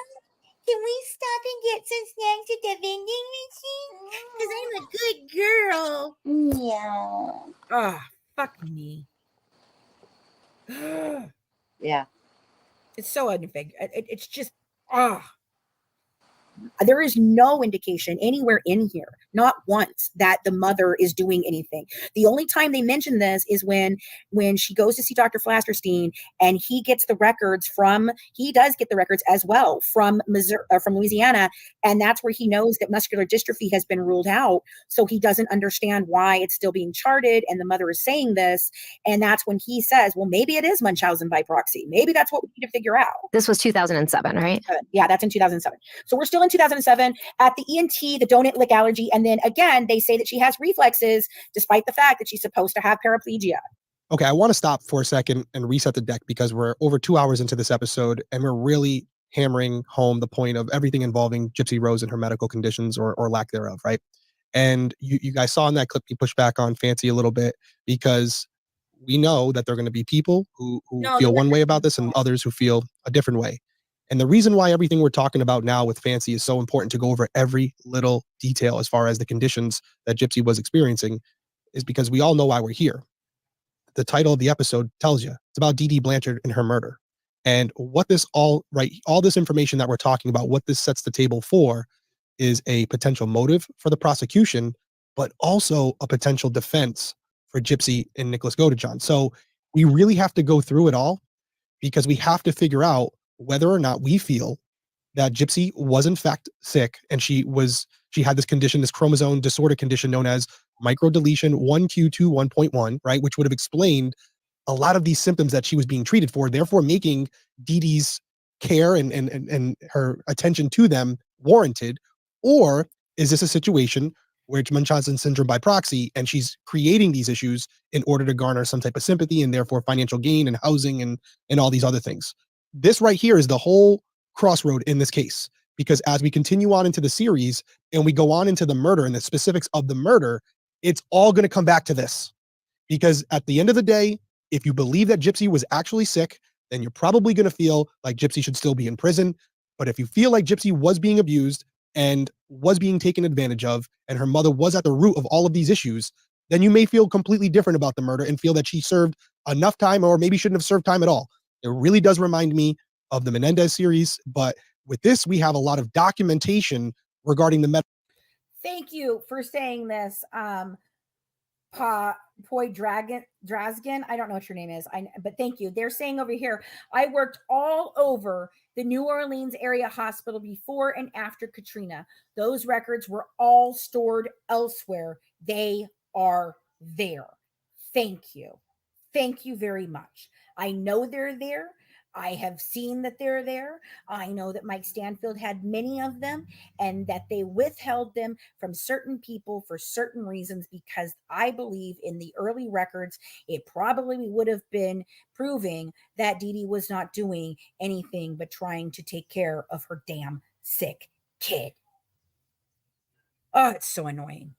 Can we stop and get some snacks at the vending machine? Because I'm a good girl. Yeah. Oh, fuck me. Yeah. It's so unfair. It's just, there is no indication anywhere in here, not once, that the mother is doing anything. The only time they mention this is when she goes to see Dr. Flasterstein, and he does get the records as well from Louisiana, and that's where he knows that muscular dystrophy has been ruled out. So he doesn't understand why it's still being charted, and the mother is saying this, and that's when he says, well, maybe it is Munchausen by proxy. Maybe that's what we need to figure out. This was 2007, right? Yeah, that's in 2007. So we're still in 2007 at the ENT, the donut lick allergy. And then again, they say that she has reflexes despite the fact that she's supposed to have paraplegia. Okay, I want to stop for a second and reset the deck because we're over 2 hours into this episode and we're really hammering home the point of everything involving Gypsy Rose and her medical conditions or lack thereof, right? And you guys saw in that clip, you push back on Fancy a little bit because we know that there are going to be people who feel one way about this and others who feel a different way. And the reason why everything we're talking about now with Fancy is so important to go over every little detail as far as the conditions that Gypsy was experiencing is because we all know why we're here. The title of the episode tells you it's about Dee Dee Blanchard and her murder. And what this all this information that we're talking about, what this sets the table for is a potential motive for the prosecution, but also a potential defense for Gypsy and Nicholas Godejohn. So we really have to go through it all because we have to figure out whether or not we feel that Gypsy was in fact sick and she had this condition, this chromosome disorder condition known as microdeletion 1q21.1, right? Which would have explained a lot of these symptoms that she was being treated for, therefore making Dee Dee's care and her attention to them warranted? Or is this a situation where it's Munchausen syndrome by proxy and she's creating these issues in order to garner some type of sympathy and therefore financial gain and housing and all these other things? This right here is the whole crossroad in this case, because as we continue on into the series and we go on into the murder and the specifics of the murder, it's all going to come back to this. Because at the end of the day, if you believe that Gypsy was actually sick, then you're probably going to feel like Gypsy should still be in prison. But if you feel like Gypsy was being abused and was being taken advantage of, and her mother was at the root of all of these issues, then you may feel completely different about the murder and feel that she served enough time or maybe shouldn't have served time at all. It really does remind me of the Menendez series, but with this, we have a lot of documentation regarding the Thank you for saying this. Poi Drasgan. I don't know what your name is, but thank you. They're saying over here, I worked all over the New Orleans area hospital before and after Katrina. Those records were all stored elsewhere. They are there. Thank you. Thank you very much. I know they're there. I have seen that they're there. I know that Mike Stanfield had many of them and that they withheld them from certain people for certain reasons, because I believe in the early records, it probably would have been proving that Dee Dee was not doing anything but trying to take care of her damn sick kid. Oh, it's so annoying.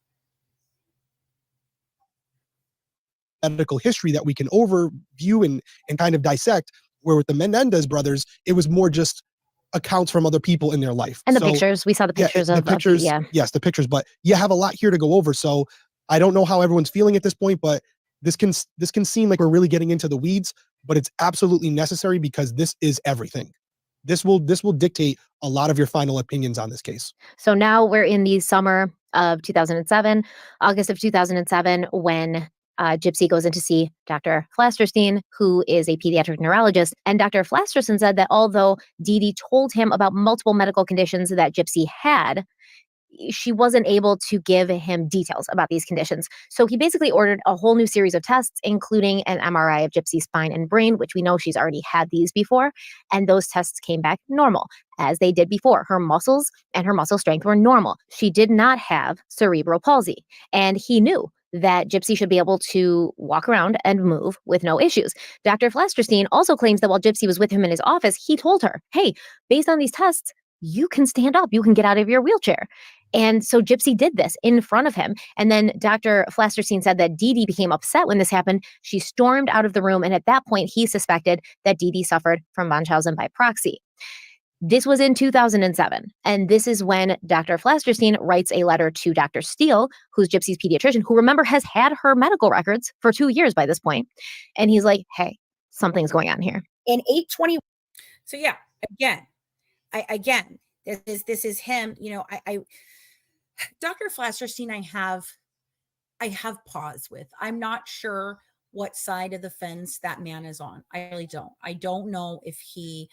medical history that we can overview and kind of dissect, where with the Menendez brothers, it was more just accounts from other people in their life. And the pictures, we saw the pictures the pictures. Yes, the pictures, but you have a lot here to go over. So I don't know how everyone's feeling at this point, but this can seem like we're really getting into the weeds, but it's absolutely necessary because this is everything. This will dictate a lot of your final opinions on this case. So now we're in the summer of 2007, August of 2007, when Gypsy goes in to see Dr. Flasterstein, who is a pediatric neurologist. And Dr. Flasterstein said that although Dee Dee told him about multiple medical conditions that Gypsy had, she wasn't able to give him details about these conditions. So he basically ordered a whole new series of tests, including an MRI of Gypsy's spine and brain, which we know she's already had these before. And those tests came back normal, as they did before. Her muscles and her muscle strength were normal. She did not have cerebral palsy. And he knew that Gypsy should be able to walk around and move with no issues. Dr. Flasterstein also claims that while Gypsy was with him in his office, he told her, hey, based on these tests, you can stand up, you can get out of your wheelchair. And so Gypsy did this in front of him. And then Dr. Flasterstein said that Dee Dee became upset when this happened. She stormed out of the room. And at that point, he suspected that Dee Dee suffered from Munchausen by proxy. This was in 2007. And this is when Dr. Flasterstein writes a letter to Dr. Steele, who's Gypsy's pediatrician, who, remember, has had her medical records for 2 years by this point. And he's like, hey, something's going on here. In 820. So yeah, again, this is him. You know, Dr. Flasterstein, I have pause with. I'm not sure what side of the fence that man is on. I really don't. I don't know if he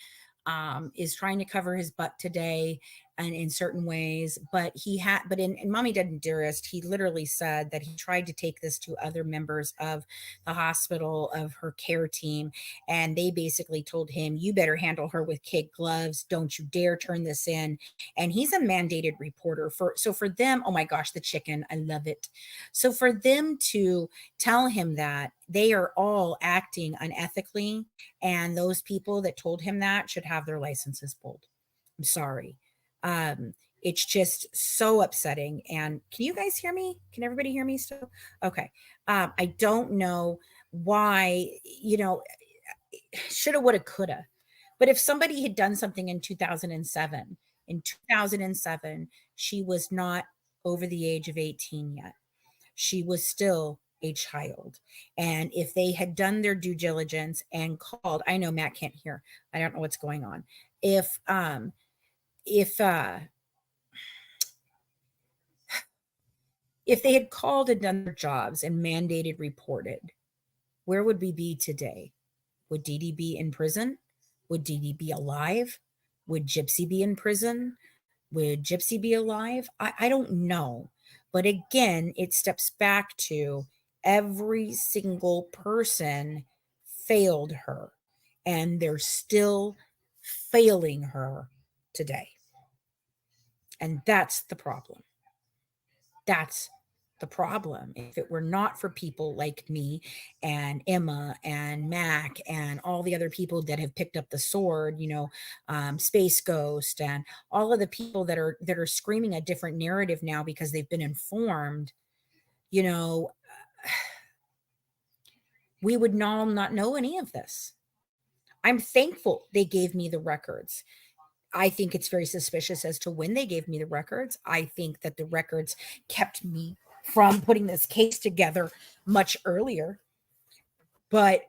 is trying to cover his butt today and in certain ways, but in Mommy Dead and Dearest, he literally said that he tried to take this to other members of the hospital, of her care team, and they basically told him, you better handle her with kid gloves. Don't you dare turn this in. And he's a mandated reporter for them, oh my gosh, the chicken, I love it. So for them to tell him that, they are all acting unethically, and those people that told him that should have their licenses pulled. I'm sorry. It's just so upsetting. And can you guys hear me? Can everybody hear me still? Okay. I don't know why, shoulda, woulda, coulda. But if somebody had done something in 2007, she was not over the age of 18 yet. She was still a child. And if they had done their due diligence and called, I know Matt can't hear. I don't know what's going on. If they had called and done their jobs and mandated reported, where would we be today? Would Dee Dee be in prison? Would Dee Dee be alive? Would Gypsy be in prison? Would Gypsy be alive? I don't know. But again, it steps back to every single person failed her, and they're still failing her today. And that's the problem. That's the problem. If it were not for people like me and Emma and Mac and all the other people that have picked up the sword, Space Ghost and all of the people that are screaming a different narrative now because they've been informed, we would not know any of this. I'm thankful they gave me the records. I think it's very suspicious as to when they gave me the records. I think that the records kept me from putting this case together much earlier. But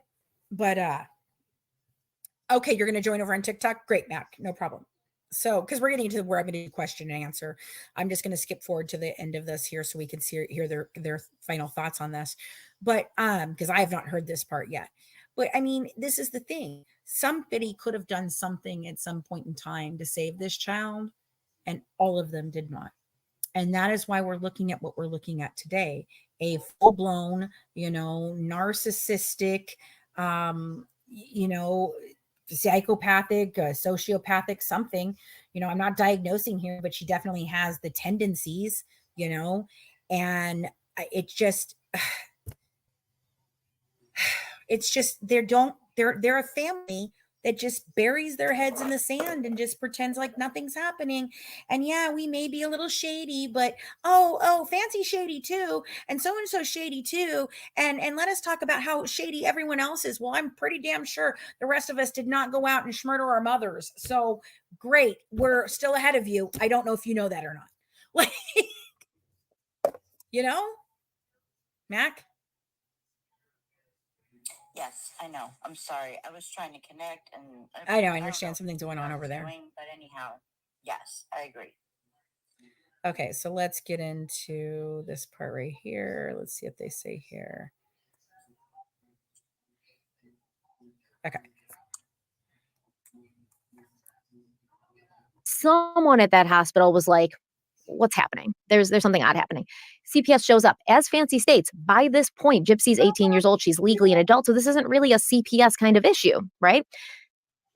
okay, you're going to join over on TikTok? Great, Mac, no problem. So, because we're getting to where I'm going to do question and answer, I'm just going to skip forward to the end of this here so we can hear their final thoughts on this. But because I have not heard this part yet. But I mean, this is the thing. Somebody could have done something at some point in time to save this child, and all of them did not. And that is why we're looking at what we're looking at today. A full-blown, narcissistic, psychopathic, sociopathic, something. I'm not diagnosing here, but she definitely has the tendencies, and it's just they're a family that just buries their heads in the sand and just pretends like nothing's happening. And yeah, we may be a little shady, but oh, Fancy shady too, and so shady too. And let us talk about how shady everyone else is. Well, I'm pretty damn sure the rest of us did not go out and murder our mothers. So great, we're still ahead of you. I don't know if you know that or not. Like, Mac? Yes, I know. I'm sorry. I was trying to connect, and I know. I understand something's going on over there. But anyhow, yes, I agree. Okay, so let's get into this part right here. Let's see what they say here. Okay. Someone at that hospital was like, what's happening? There's something odd happening. CPS shows up. As Fancy states, by this point, Gypsy's 18 years old. She's legally an adult. So this isn't really a CPS kind of issue, right?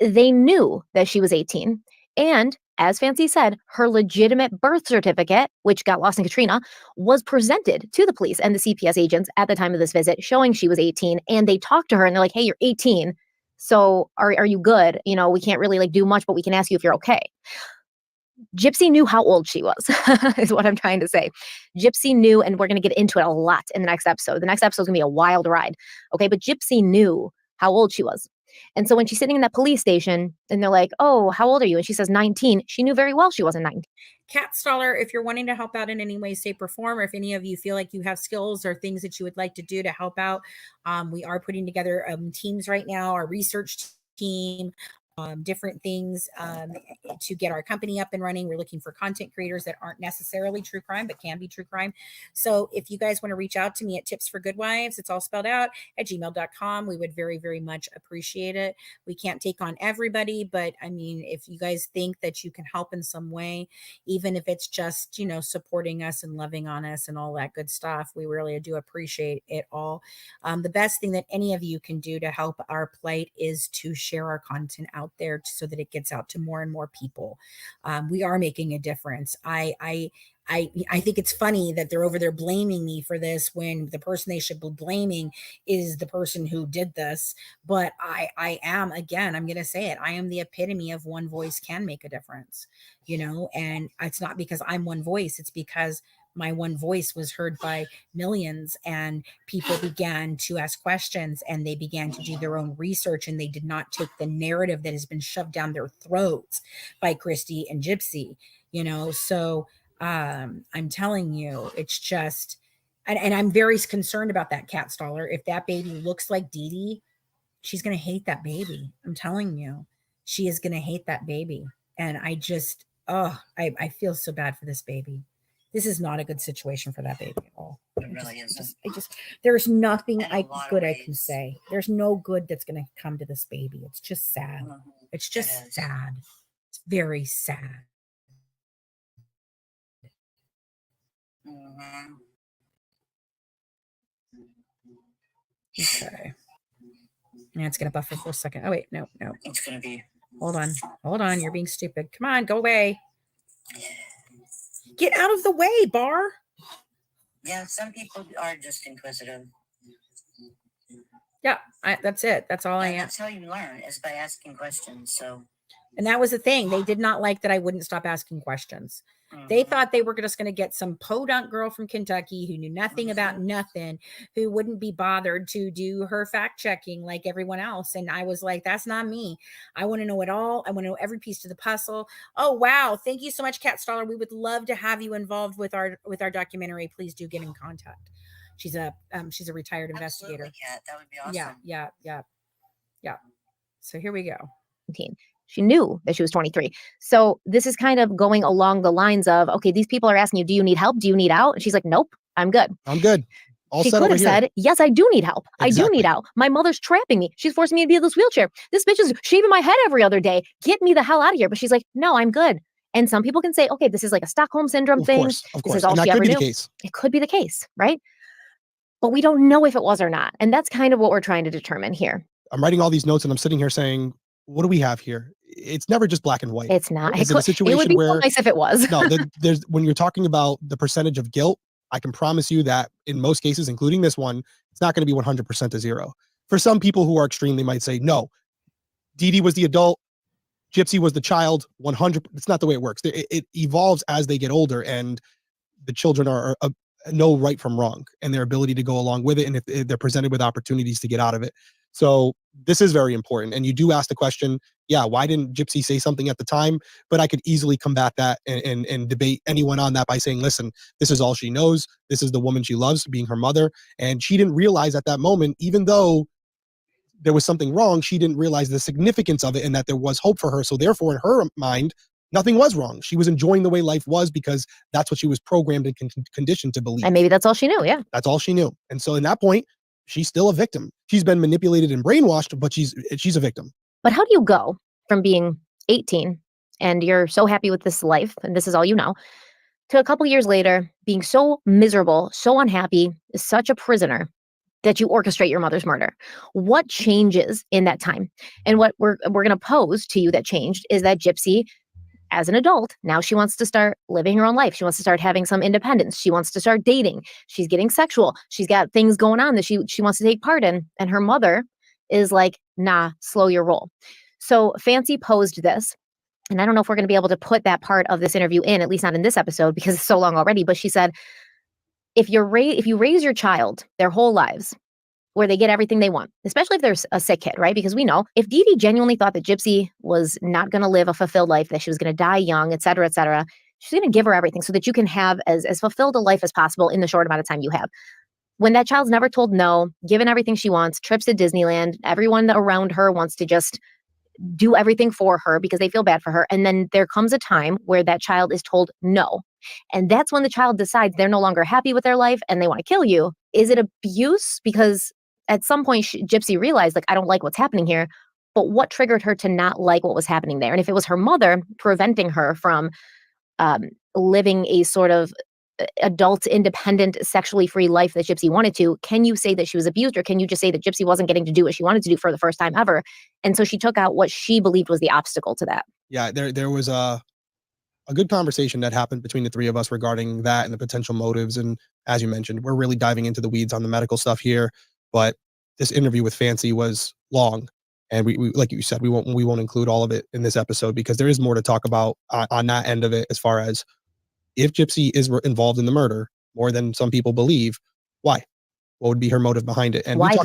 They knew that she was 18. And as Fancy said, her legitimate birth certificate, which got lost in Katrina, was presented to the police and the CPS agents at the time of this visit, showing she was 18. And they talked to her and they're like, hey, you're 18. So are you good? We can't really do much, but we can ask you if you're okay. Gypsy knew how old she was, is what I'm trying to say. Gypsy knew, and we're going to get into it a lot in the next episode. The next episode is going to be a wild ride. Okay, but Gypsy knew how old she was. And so when she's sitting in that police station and they're like, oh, how old are you? And she says 19. She knew very well she wasn't 19. Kat Stoller, if you're wanting to help out in any way, shape, or form, or if any of you feel like you have skills or things that you would like to do to help out, we are putting together teams right now, our research team, different things to get our company up and running. We're looking for content creators that aren't necessarily true crime, but can be true crime. So if you guys want to reach out to me at Tips for Good Wives, it's all spelled out at gmail.com. We would very, very much appreciate it. We can't take on everybody, but I mean, if you guys think that you can help in some way, even if it's just, supporting us and loving on us and all that good stuff, we really do appreciate it all. The best thing that any of you can do to help our plight is to share our content out there so that it gets out to more and more people. We are making a difference. I think it's funny that they're over there blaming me for this when the person they should be blaming is the person who did this. But I am, again, I'm going to say it. I am the epitome of one voice can make a difference, and it's not because I'm one voice. It's because my one voice was heard by millions, and people began to ask questions and they began to do their own research, and they did not take the narrative that has been shoved down their throats by Christy and Gypsy, so I'm telling you, it's just, and I'm very concerned about that, Kat Stoller. If that baby looks like Dee Dee, she's going to hate that baby. I'm telling you, she is going to hate that baby. And I just, I feel so bad for this baby. This is not a good situation for that baby at all. It really isn't. There's nothing good I can say. There's no good that's going to come to this baby. It's just sad. It's just sad. It's very sad. Okay. Now it's going to buffer for a second. Oh, wait. No. It's going to be Hold on. You're being stupid. Come on, go away. Get out of the way, Bar. Yeah, some people are just inquisitive. Yeah, that's it. That's all I am. That's how you learn, is by asking questions. So, and that was the thing. They did not like that I wouldn't stop asking questions. They thought they were just going to get some podunk girl from Kentucky who knew nothing about nothing, who wouldn't be bothered to do her fact checking like everyone else. And I was like, that's not me. I want to know it all. I want to know every piece to the puzzle. Oh, wow. Thank you so much, Kat Stoller. We would love to have you involved with our documentary. Please do get in contact. She's a retired investigator. Kat, that would be awesome. Yeah. So here we go. She knew that she was 23. So this is kind of going along the lines of, okay, these people are asking you, do you need help? Do you need out? And she's like, nope, I'm good. I'm good. She could have said, yes, I do need help. Exactly. I do need out. My mother's trapping me. She's forcing me to be in this wheelchair. This bitch is shaving my head every other day. Get me the hell out of here. But she's like, no, I'm good. And some people can say, okay, this is like a Stockholm syndrome thing. Of course. This is all she ever knew. It could be the case, right? But we don't know if it was or not. And that's kind of what we're trying to determine here. I'm writing all these notes and I'm sitting here saying, what do we have here? It's never just black and white. It's not. Is it a situation it would be where so nice if it was. No, there's when you're talking about the percentage of guilt, I can promise you that in most cases, including this one, it's not going to be 100% to zero. For some people who are extreme, they might say, no, Dee Dee was the adult, Gypsy was the child, 100. It's not the way it works. It evolves as they get older, and the children are know right from wrong and their ability to go along with it, and if they're presented with opportunities to get out of it. So this is very important. And you do ask the question, yeah, why didn't Gypsy say something at the time? But I could easily combat that and debate anyone on that by saying, listen, this is all she knows. This is the woman she loves, being her mother. And she didn't realize at that moment, even though there was something wrong, she didn't realize the significance of it and that there was hope for her. So therefore, in her mind, nothing was wrong. She was enjoying the way life was because that's what she was programmed and conditioned to believe. And maybe that's all she knew. Yeah. That's all she knew. And so in that point, she's still a victim. She's been manipulated and brainwashed, but she's a victim. But how do you go from being 18 and you're so happy with this life and this is all you know, to a couple years later being so miserable, so unhappy, such a prisoner that you orchestrate your mother's murder? What changes in that time? And what we're going to pose to you that changed is that Gypsy, as an adult, now she wants to start living her own life. She wants to start having some independence. She wants to start dating. She's getting sexual. She's got things going on that she wants to take part in. And her mother is like, nah, slow your roll. So Fancy posed this. And I don't know if we're going to be able to put that part of this interview in, at least not in this episode, because it's so long already. But she said, if you raise your child their whole lives where they get everything they want, especially if there's a sick kid, right? Because we know if Dee Dee genuinely thought that Gypsy was not going to live a fulfilled life, that she was going to die young, et cetera, she's going to give her everything so that you can have as fulfilled a life as possible in the short amount of time you have. When that child's never told no, given everything she wants, trips to Disneyland, everyone around her wants to just do everything for her because they feel bad for her. And then there comes a time where that child is told no. And that's when the child decides they're no longer happy with their life and they want to kill you. Is it abuse? Because at some point, Gypsy realized, like, I don't like what's happening here. But what triggered her to not like what was happening there? And if it was her mother preventing her from living a sort of adult, independent, sexually free life that Gypsy wanted to, can you say that she was abused? Or can you just say that Gypsy wasn't getting to do what she wanted to do for the first time ever? And so she took out what she believed was the obstacle to that. Yeah, there was a good conversation that happened between the three of us regarding that and the potential motives. And as you mentioned, we're really diving into the weeds on the medical stuff here. But this interview with Fancy was long, and we like you said, we won't include all of it in this episode because there is more to talk about on that end of it. As far as if Gypsy is involved in the murder more than some people believe, why? What would be her motive behind it? And why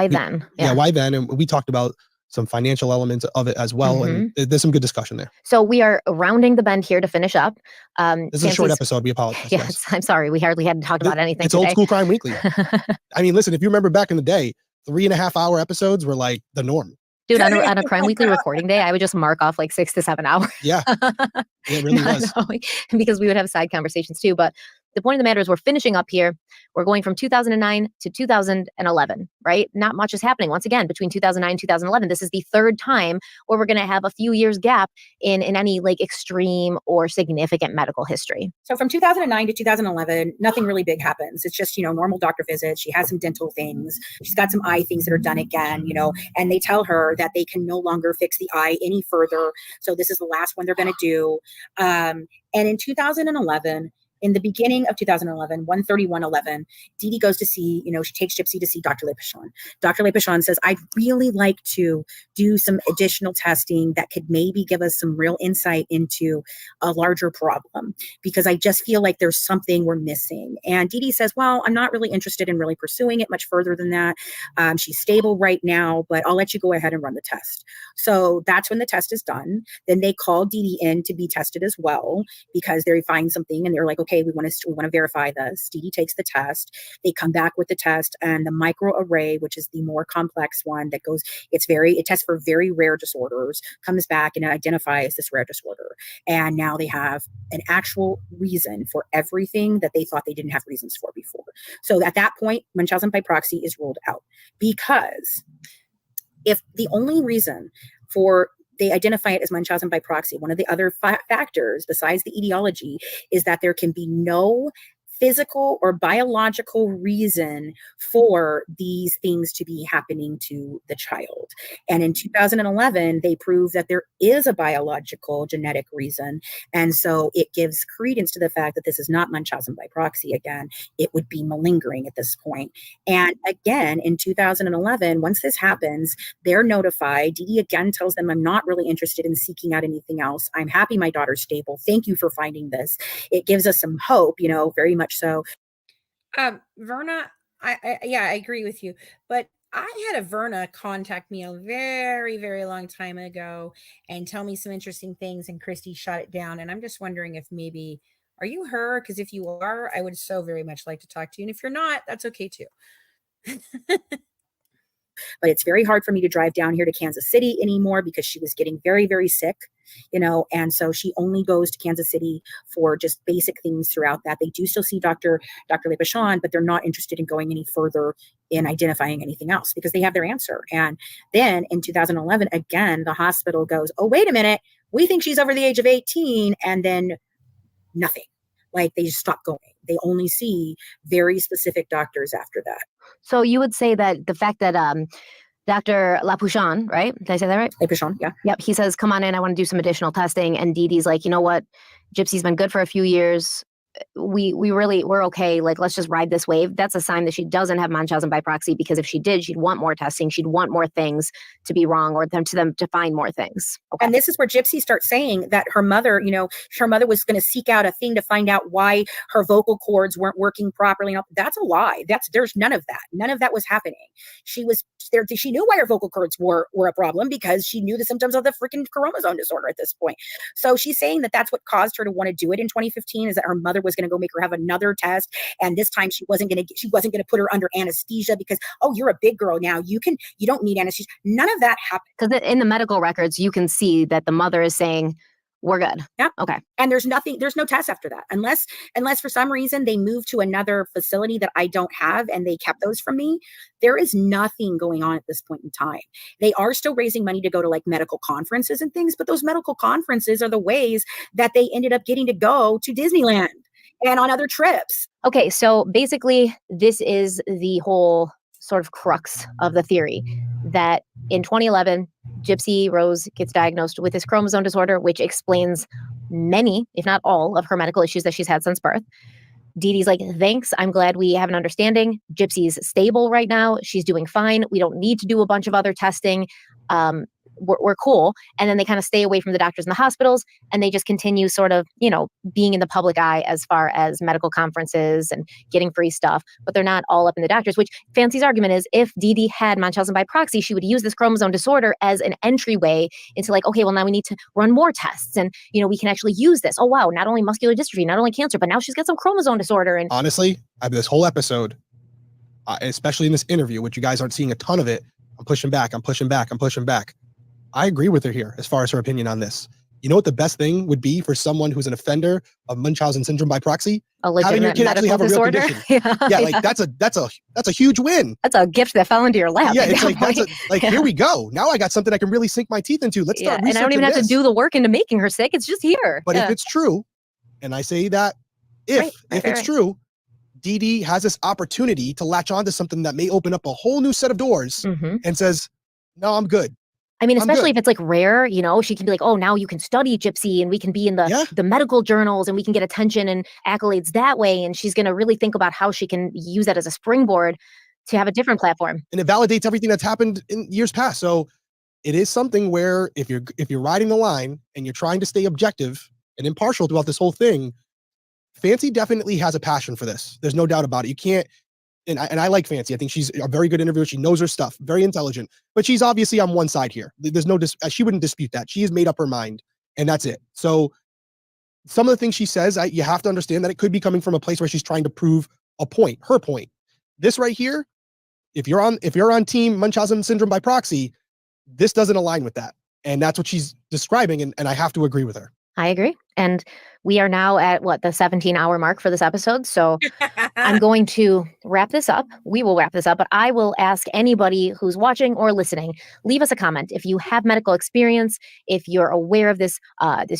then? Yeah, why then? And we talked about some financial elements of it as well. And there's some good discussion there. So we are rounding the bend here to finish up. This is a short episode. We apologize. Yes, I'm sorry. We hardly hadn't talked about anything It's today. Old School Crime Weekly. I mean, listen, if you remember back in the day, 3.5 hour episodes were like the norm. Dude, on a Crime Weekly recording day, I would just mark off like 6 to 7 hours. Yeah, it really was. Because we would have side conversations too. But the point of the matter is we're finishing up here. We're going from 2009 to 2011, right? Not much is happening. Once again, between 2009 and 2011, this is the third time where we're going to have a few years gap in any like extreme or significant medical history. So from 2009 to 2011, nothing really big happens. It's just, normal doctor visits. She has some dental things. She's got some eye things that are done again, and they tell her that they can no longer fix the eye any further. So this is the last one they're going to do. And in 2011, in the beginning of 2011, 1/31/11, Dee Dee goes to see, she takes Gypsy to see Dr. Levasseur. Dr. Levasseur says, I'd really like to do some additional testing that could maybe give us some real insight into a larger problem, because I just feel like there's something we're missing. And Dee Dee says, well, I'm not really interested in really pursuing it much further than that. She's stable right now, but I'll let you go ahead and run the test. So that's when the test is done. Then they call Dee Dee in to be tested as well, because they find something and they're like, okay, we want to verify this. Dee Dee takes the test. They come back with the test, and the microarray, which is the more complex one that goes, it tests for very rare disorders, comes back and it identifies this rare disorder. And now they have an actual reason for everything that they thought they didn't have reasons for before. So at that point, Munchausen by proxy is ruled out, because if the only reason they identify it as Munchausen by proxy, one of the other factors besides the etiology is that there can be no physical or biological reason for these things to be happening to the child. And in 2011, they proved that there is a biological genetic reason. And so it gives credence to the fact that this is not Munchausen by proxy again. It would be malingering at this point. And again, in 2011, once this happens, they're notified. Dee Dee again tells them, I'm not really interested in seeking out anything else. I'm happy my daughter's stable. Thank you for finding this. It gives us some hope, very much so. Verna, I agree with you, but I had a Verna contact me a very, very long time ago and tell me some interesting things, and Christy shot it down. And I'm just wondering if maybe, are you her? Because if you are, I would so very much like to talk to you. And if you're not, that's okay too. But it's very hard for me to drive down here to Kansas City anymore, because she was getting very, very sick, and so she only goes to Kansas City for just basic things throughout that. They do still see Dr. Levasseur, but they're not interested in going any further in identifying anything else, because they have their answer. And then in 2011, again, the hospital goes, oh, wait a minute, we think she's over the age of 18. And then nothing. Like, they just stop going. They only see very specific doctors after that. So you would say that the fact that Dr. Levasseur, right? Did I say that right? Levasseur, yeah. Yep. He says, come on in, I want to do some additional testing. And Dee Dee's like, you know what? Gypsy's been good for a few years. We're okay. Like, let's just ride this wave. That's a sign that she doesn't have Munchausen by proxy, because if she did, she'd want more testing. She'd want more things to be wrong, or them to find more things. Okay. And this is where Gypsy starts saying that her mother was going to seek out a thing to find out why her vocal cords weren't working properly. That's a lie. There's none of that. None of that was happening. She was there. She knew why her vocal cords were a problem, because she knew the symptoms of the freaking chromosome disorder at this point. So she's saying that that's what caused her to want to do it in 2015, is that her mother was going to go make her have another test, and this time she wasn't going to put her under anesthesia, because, oh, you're a big girl now, you don't need anesthesia. None of that happened. Because in the medical records, you can see that the mother is saying, we're good. Yeah. Okay. And there's no test after that, unless for some reason they moved to another facility that I don't have and they kept those from me. There is nothing going on at this point in time. They are still raising money to go to like medical conferences and things, but those medical conferences are the ways that they ended up getting to go to Disneyland and on other trips. Okay. So basically, this is the whole sort of crux of the theory that in 2011, Gypsy Rose gets diagnosed with this chromosome disorder, which explains many, if not all, of her medical issues that she's had since birth. Dee Dee's like, thanks. I'm glad we have an understanding. Gypsy's stable right now. She's doing fine. We don't need to do a bunch of other testing. We're cool. And then they kind of stay away from the doctors and the hospitals, and they just continue sort of, being in the public eye as far as medical conferences and getting free stuff, but they're not all up in the doctors, which Fancy's argument is if Dee Dee had Munchausen by proxy, she would use this chromosome disorder as an entryway into like, okay, well, now we need to run more tests, and, we can actually use this. Oh, wow. Not only muscular dystrophy, not only cancer, but now she's got some chromosome disorder. And honestly, this whole episode, especially in this interview, which you guys aren't seeing a ton of it, I'm pushing back. I agree with her here as far as her opinion on this. You know what the best thing would be for someone who's an offender of Munchausen syndrome by proxy? A Having your legitimate kid actually medical have a real disorder. condition. Yeah, like that's a huge win. That's a gift that fell into your lap. Yeah, at it's that like that's point. like Yeah. here we go. Now I got something I can really sink my teeth into. Let's start And I don't even researching have to this. do the work into making her sick. It's just here. But Yeah. if it's true, and I say that if it's true, Dee Dee has this opportunity to latch onto something that may open up a whole new set of doors and says, no, I'm good. I mean, I'm especially good. if it's like rare, you know, she can be like, oh, now you can study Gypsy and we can be in the medical journals and we can get attention and accolades that way. And she's going to really think about how she can use that as a springboard to have a different platform. And it validates everything that's happened in years past. So it is something where if you're riding the line and you're trying to stay objective and impartial throughout this whole thing, Fancy definitely has a passion for this. There's no doubt about it. You can't, and I like Fancy. I think she's a very good interviewer. She knows her stuff, very intelligent, but she's obviously on one side here. There's no, she wouldn't dispute that. She has made up her mind and that's it. So some of the things she says, you have to understand that it could be coming from a place where she's trying to prove a point, her point. This right here, if you're on team Munchausen syndrome by proxy, this doesn't align with that. And that's what she's describing. And I have to agree with her. I agree. And we are now at the 17-hour mark for this episode. So I'm going to wrap this up. We will wrap this up, but I will ask anybody who's watching or listening, leave us a comment. If you have medical experience, if you're aware of this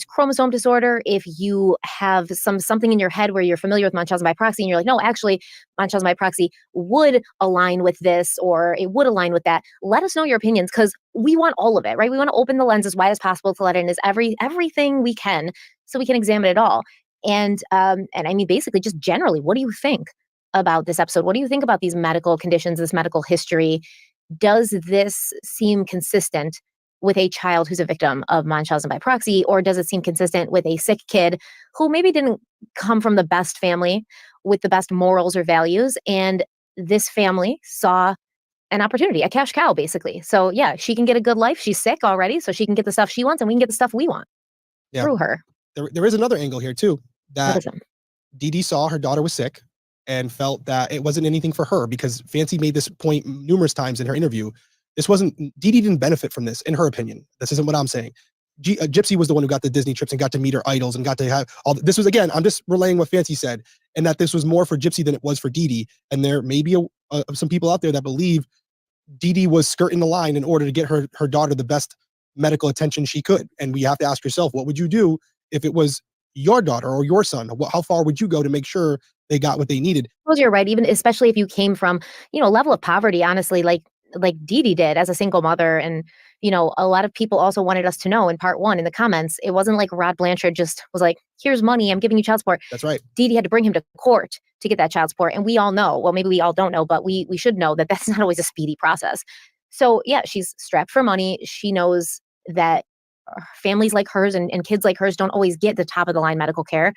chromosome disorder, if you have something in your head where you're familiar with Munchausen by proxy and you're like, no, actually Munchausen by proxy would align with this or it would align with that. Let us know your opinions because we want all of it, right? We want to open the lens as wide as possible to let in everything we can so we can examine it all. And I mean, basically just generally, what do you think about this episode? What do you think about these medical conditions, this medical history? Does this seem consistent with a child who's a victim of Munchausen by proxy, or does it seem consistent with a sick kid who maybe didn't come from the best family with the best morals or values, and this family saw an opportunity, a cash cow, basically. So yeah, she can get a good life. She's sick already, so she can get the stuff she wants, and we can get the stuff we want through her. There is another angle here too, What is that it? Dee Dee saw her daughter was sick and felt that it wasn't anything for her because Fancy made this point numerous times in her interview. Dee Dee didn't benefit from this, in her opinion. This isn't what I'm saying. Gypsy was the one who got the Disney trips and got to meet her idols and got to have all this. Was, again, I'm just relaying what Fancy said, and that this was more for Gypsy than it was for Dee Dee. And there may be some people out there that believe Dee Dee was skirting the line in order to get her daughter the best medical attention she could. And we have to ask yourself, what would you do if it was your daughter or your son? How far would you go to make sure they got what they needed? Well, you're right. Even especially if you came from, a level of poverty, honestly, like Dee Dee did as a single mother. And, a lot of people also wanted us to know in part 1 in the comments, it wasn't like Rod Blanchard just was like, here's money, I'm giving you child support. That's right. Dee Dee had to bring him to court to get that child support. And we all know, well, maybe we all don't know, but we should know that that's not always a speedy process. So yeah, she's strapped for money. She knows that families like hers and kids like hers don't always get the top of the line medical care.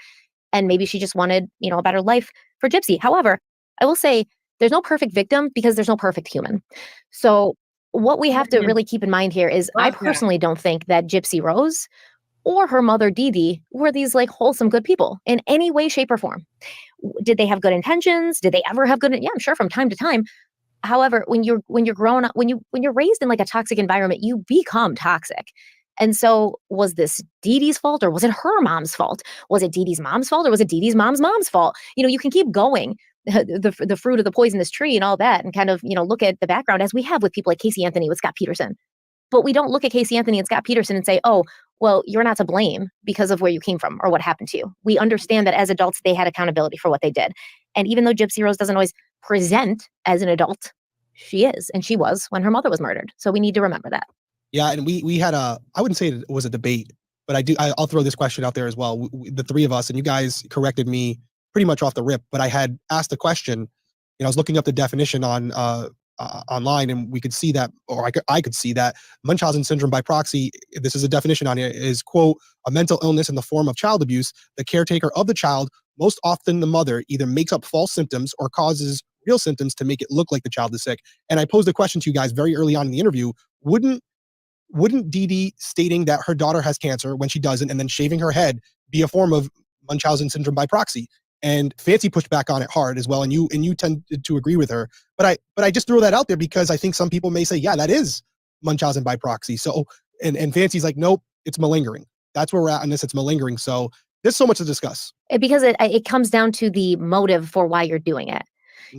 And maybe she just wanted, a better life for Gypsy. However, I will say there's no perfect victim because there's no perfect human. So what we have to really keep in mind here is I personally don't think that Gypsy Rose or her mother Dee Dee were these like wholesome good people in any way, shape, or form. Did they have good intentions? Did they ever have good? Yeah, I'm sure from time to time. However, when you're grown up, when you're raised in like a toxic environment, you become toxic. And so was this Dee Dee's fault or was it her mom's fault? Was it Dee Dee's mom's fault or was it Dee Dee's mom's fault? You can keep going the fruit of the poisonous tree and all that and kind of, look at the background as we have with people like Casey Anthony with Scott Peterson. But we don't look at Casey Anthony and Scott Peterson and say, oh, well, you're not to blame because of where you came from or what happened to you. We understand that as adults, they had accountability for what they did. And even though Gypsy Rose doesn't always present as an adult, she is, and she was when her mother was murdered. So we need to remember that. Yeah, and we had I wouldn't say it was a debate, but I'll throw this question out there as well. The three of us, and you guys corrected me pretty much off the rip, but I had asked a question. I was looking up the definition on online, and we could see that, or I could see that Munchausen syndrome by proxy. This is a definition on it: is quote a mental illness in the form of child abuse. The caretaker of the child, most often the mother, either makes up false symptoms or causes real symptoms to make it look like the child is sick. And I posed a question to you guys very early on in the interview: Wouldn't Dee Dee stating that her daughter has cancer when she doesn't, and then shaving her head, be a form of Munchausen syndrome by proxy? And Fancy pushed back on it hard as well, and you tended to agree with her. But I just throw that out there because I think some people may say, yeah, that is Munchausen by proxy. So and Fancy's like, nope, it's malingering. that's where we're at on this. It's malingering. So there's so much to discuss. Because it comes down to the motive for why you're doing it.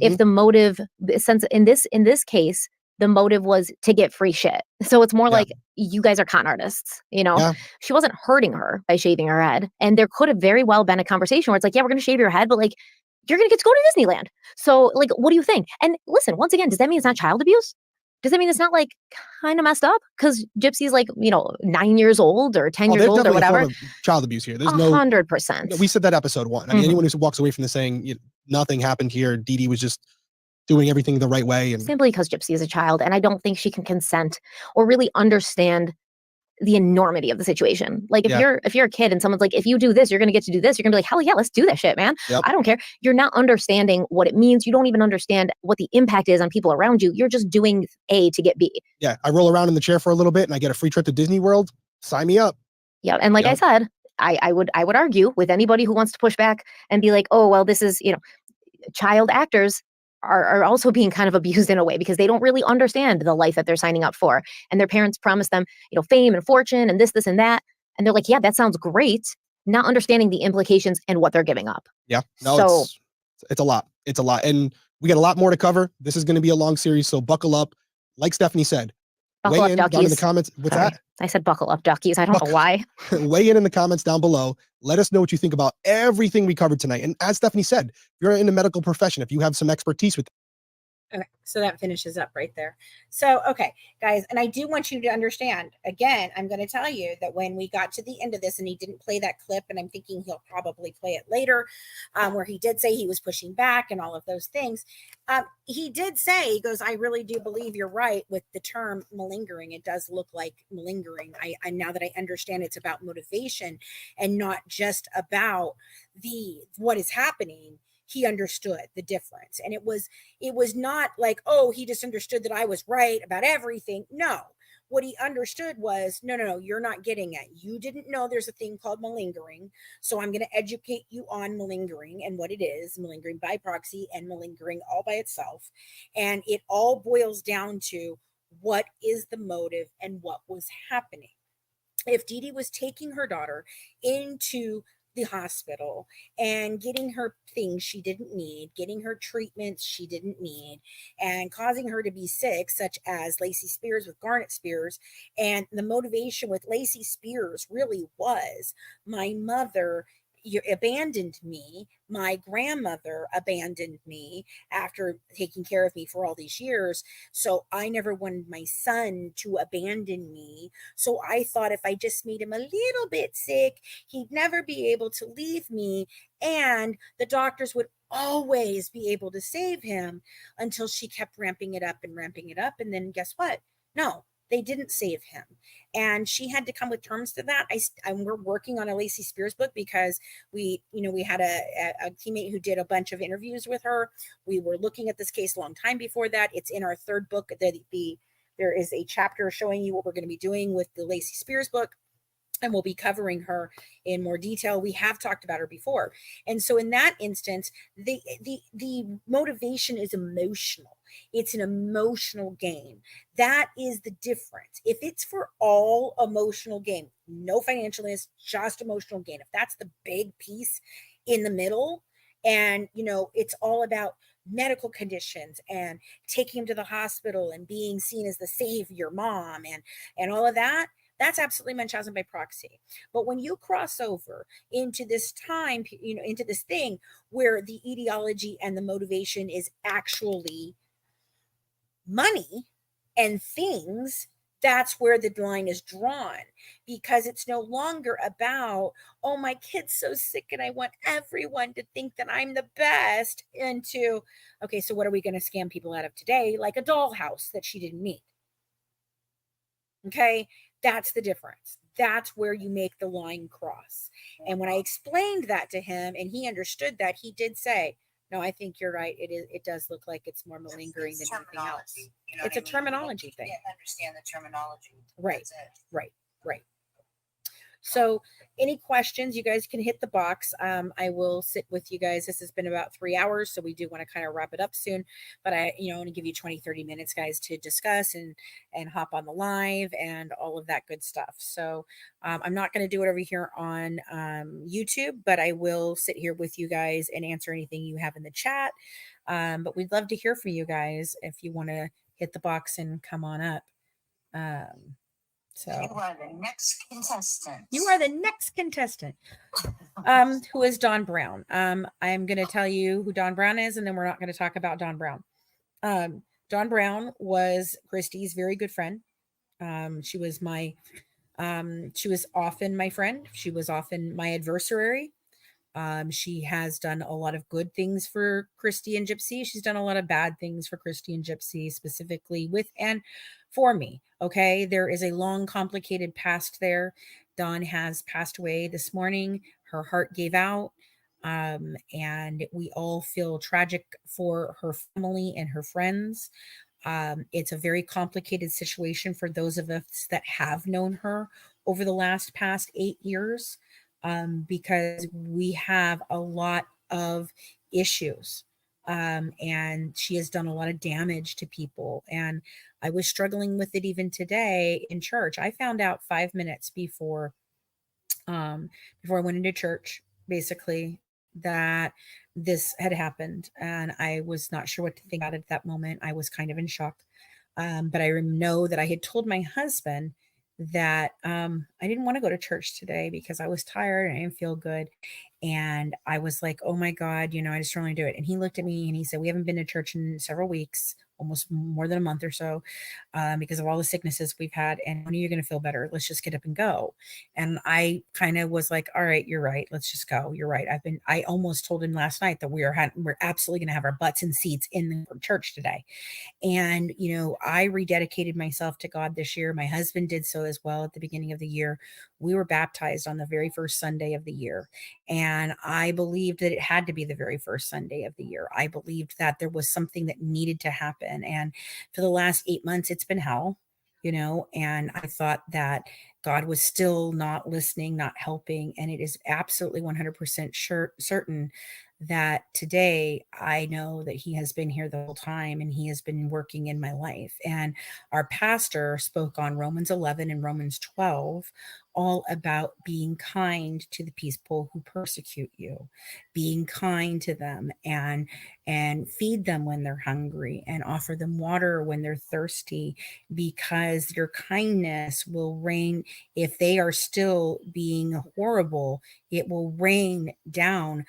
If Mhm. the motive, since in this case, the motive was to get free shit. So it's more Yeah. like you guys are con artists, you know? Yeah. She wasn't hurting her by shaving her head. And there could have very well been a conversation where it's like, yeah, we're going to shave your head, but like, you're going to get to go to Disneyland. So like, what do you think? And listen, once again, does that mean it's not child abuse? Does that mean it's not like kind of messed up? Because Gypsy's like, 9 years old or 10 years there's old or definitely a whatever. form of child abuse here. There's no, 100%. we said that episode 1. I mean, Mhm. anyone who walks away from this saying nothing happened here, Dee Dee was just doing everything the right way. And Simply because Gypsy is a child, and I don't think she can consent or really understand the enormity of the situation. Like if Yeah. you're a kid and someone's like, if you do this, you're gonna get to do this, you're gonna be like, hell yeah, let's do that shit, man. Yep. I don't care. You're not understanding what it means. You don't even understand what the impact is on people around you. You're just doing A to get B. yeah, I roll around in the chair for a little bit and I get a free trip to Disney World. Sign me up. Yeah. And like I Yep. said, I would argue with anybody who wants to push back and be like, oh, well, this is, child actors are also being kind of abused in a way because they don't really understand the life that they're signing up for. And their parents promise them, fame and fortune and this, and that. And they're like, yeah, that sounds great. Not understanding the implications and what they're giving up. Yeah. No, So- it's a lot. It's a lot. And we got a lot more to cover. This is going to be a long series. So buckle up. Like Stephanie said, Buckle weigh up, in down in the duckies. comments. What's Sorry. that? I said buckle up, duckies. I don't know why. Weigh in the comments down below. Let us know what you think about everything we covered tonight. And as Stephanie said, if you're in the medical profession, if you have some expertise with Okay, so that finishes up right there. So, okay, guys, and I do want you to understand, again, I'm going to tell you that when we got to the end of this and he didn't play that clip, and I'm thinking he'll probably play it later, where he did say he was pushing back and all of those things. He did say, he goes, I really do believe you're right with the term malingering. It does look like malingering. I now that I understand it's about motivation and not just about what is happening. He understood the difference. And it was not like, oh, he just understood that I was right about everything. No, what he understood was, no, you're not getting it. You didn't know there's a thing called malingering. So I'm going to educate you on malingering and what it is, malingering by proxy and malingering all by itself. And it all boils down to what is the motive and what was happening. If Dee Dee was taking her daughter into the hospital and getting her things she didn't need, getting her treatments she didn't need, and causing her to be sick, such as Lacey Spears with Garnet Spears. And the motivation with Lacey Spears really was, my mother abandoned me. My grandmother abandoned me after taking care of me for all these years. So I never wanted my son to abandon me. So I thought if I just made him a little bit sick, he'd never be able to leave me. And the doctors would always be able to save him, until she kept ramping it up. And then guess what? No, they didn't save him. And she had to come with terms to that. We're working on a Lacey Spears book because we had a teammate who did a bunch of interviews with her. We were looking at this case a long time before that. It's in our third book. There is a chapter showing you what we're going to be doing with the Lacey Spears book. And we'll be covering her in more detail. We have talked about her before. And so in that instance, the motivation is emotional. It's an emotional game. That is the difference. If it's for all emotional gain, no financialness, just emotional gain, if that's the big piece in the middle, and it's all about medical conditions and taking him to the hospital and being seen as the savior mom and all of that, that's absolutely Munchausen by proxy. But when you cross over into this time, into this thing where the ideology and the motivation is actually money and things, that's where the line is drawn, because it's no longer about, oh, my kid's so sick and I want everyone to think that I'm the best, into, okay, so what are we going to scam people out of today? Like a dollhouse that she didn't need. Okay, that's the difference. That's where you make the line cross. And when I explained that to him and he understood that, he did say, no, I think you're right. It does look like it's more malingering than anything else. It's a terminology thing. Understand the terminology. Right. Right. So any questions, you guys can hit the box. I will sit with you guys. This has been about 3 hours, so we do want to kind of wrap it up soon, but I want to give you 20-30 minutes, guys, to discuss and hop on the live and all of that good stuff. So I'm not going to do it over here on YouTube, but I will sit here with you guys and answer anything you have in the chat. But we'd love to hear from you guys if you want to hit the box and come on up. So you are the next contestant. You are the next contestant. Who is Don Brown? I'm going to tell you who Don Brown is, and then we're not going to talk about Don Brown. Don Brown was Christy's very good friend. She was often my friend. She was often my adversary. She has done a lot of good things for Christy and Gypsy. She's done a lot of bad things for Christy and Gypsy, specifically with and for me. Okay. There is a long, complicated past there. Dawn has passed away this morning. Her heart gave out. And we all feel tragic for her family and her friends. It's a very complicated situation for those of us that have known her over the past 8 years. Because we have a lot of issues. And she has done a lot of damage to people. And I was struggling with it even today in church. I found out 5 minutes before I went into church, basically, that this had happened. And I was not sure what to think about it at that moment. I was kind of in shock. But I know that I had told my husband that I didn't want to go to church today because I was tired and I didn't feel good. And I was like, oh my God, I just don't want to do it. And he looked at me and he said, we haven't been to church in several weeks, almost more than a month or so, because of all the sicknesses we've had. And when are you going to feel better? Let's just get up and go. And I kind of was like, all right, you're right. Let's just go. You're right. I almost told him last night that we're absolutely going to have our butts in seats in the church today. And, I rededicated myself to God this year. My husband did so as well at the beginning of the year. We were baptized on the very first Sunday of the year. And I believed that it had to be the very first Sunday of the year. I believed that there was something that needed to happen. And for the last 8 months, it's been hell, and I thought that God was still not listening, not helping. And it is absolutely 100% certain that today I know that he has been here the whole time and he has been working in my life. And our pastor spoke on Romans 11 and Romans 12, all about being kind to the people who persecute you, being kind to them and feed them when they're hungry and offer them water when they're thirsty, because your kindness will rain. If they are still being horrible, it will rain down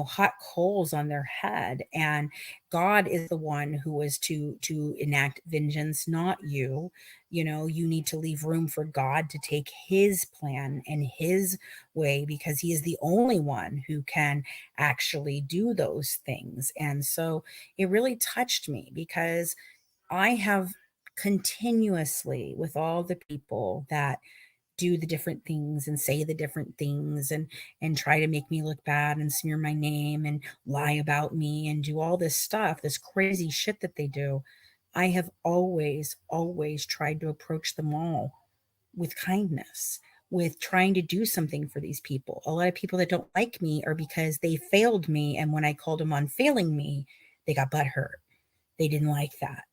hot coals on their head. And God is the one who is to enact vengeance, not you. You need to leave room for God to take his plan and his way, because he is the only one who can actually do those things. And so it really touched me, because I have continuously, with all the people that do the different things and say the different things and try to make me look bad and smear my name and lie about me and do all this stuff, this crazy shit that they do, I have always tried to approach them all with kindness, with trying to do something for these people. A lot of people that don't like me are because they failed me, and when I called them on failing me, they got butthurt. They didn't like that.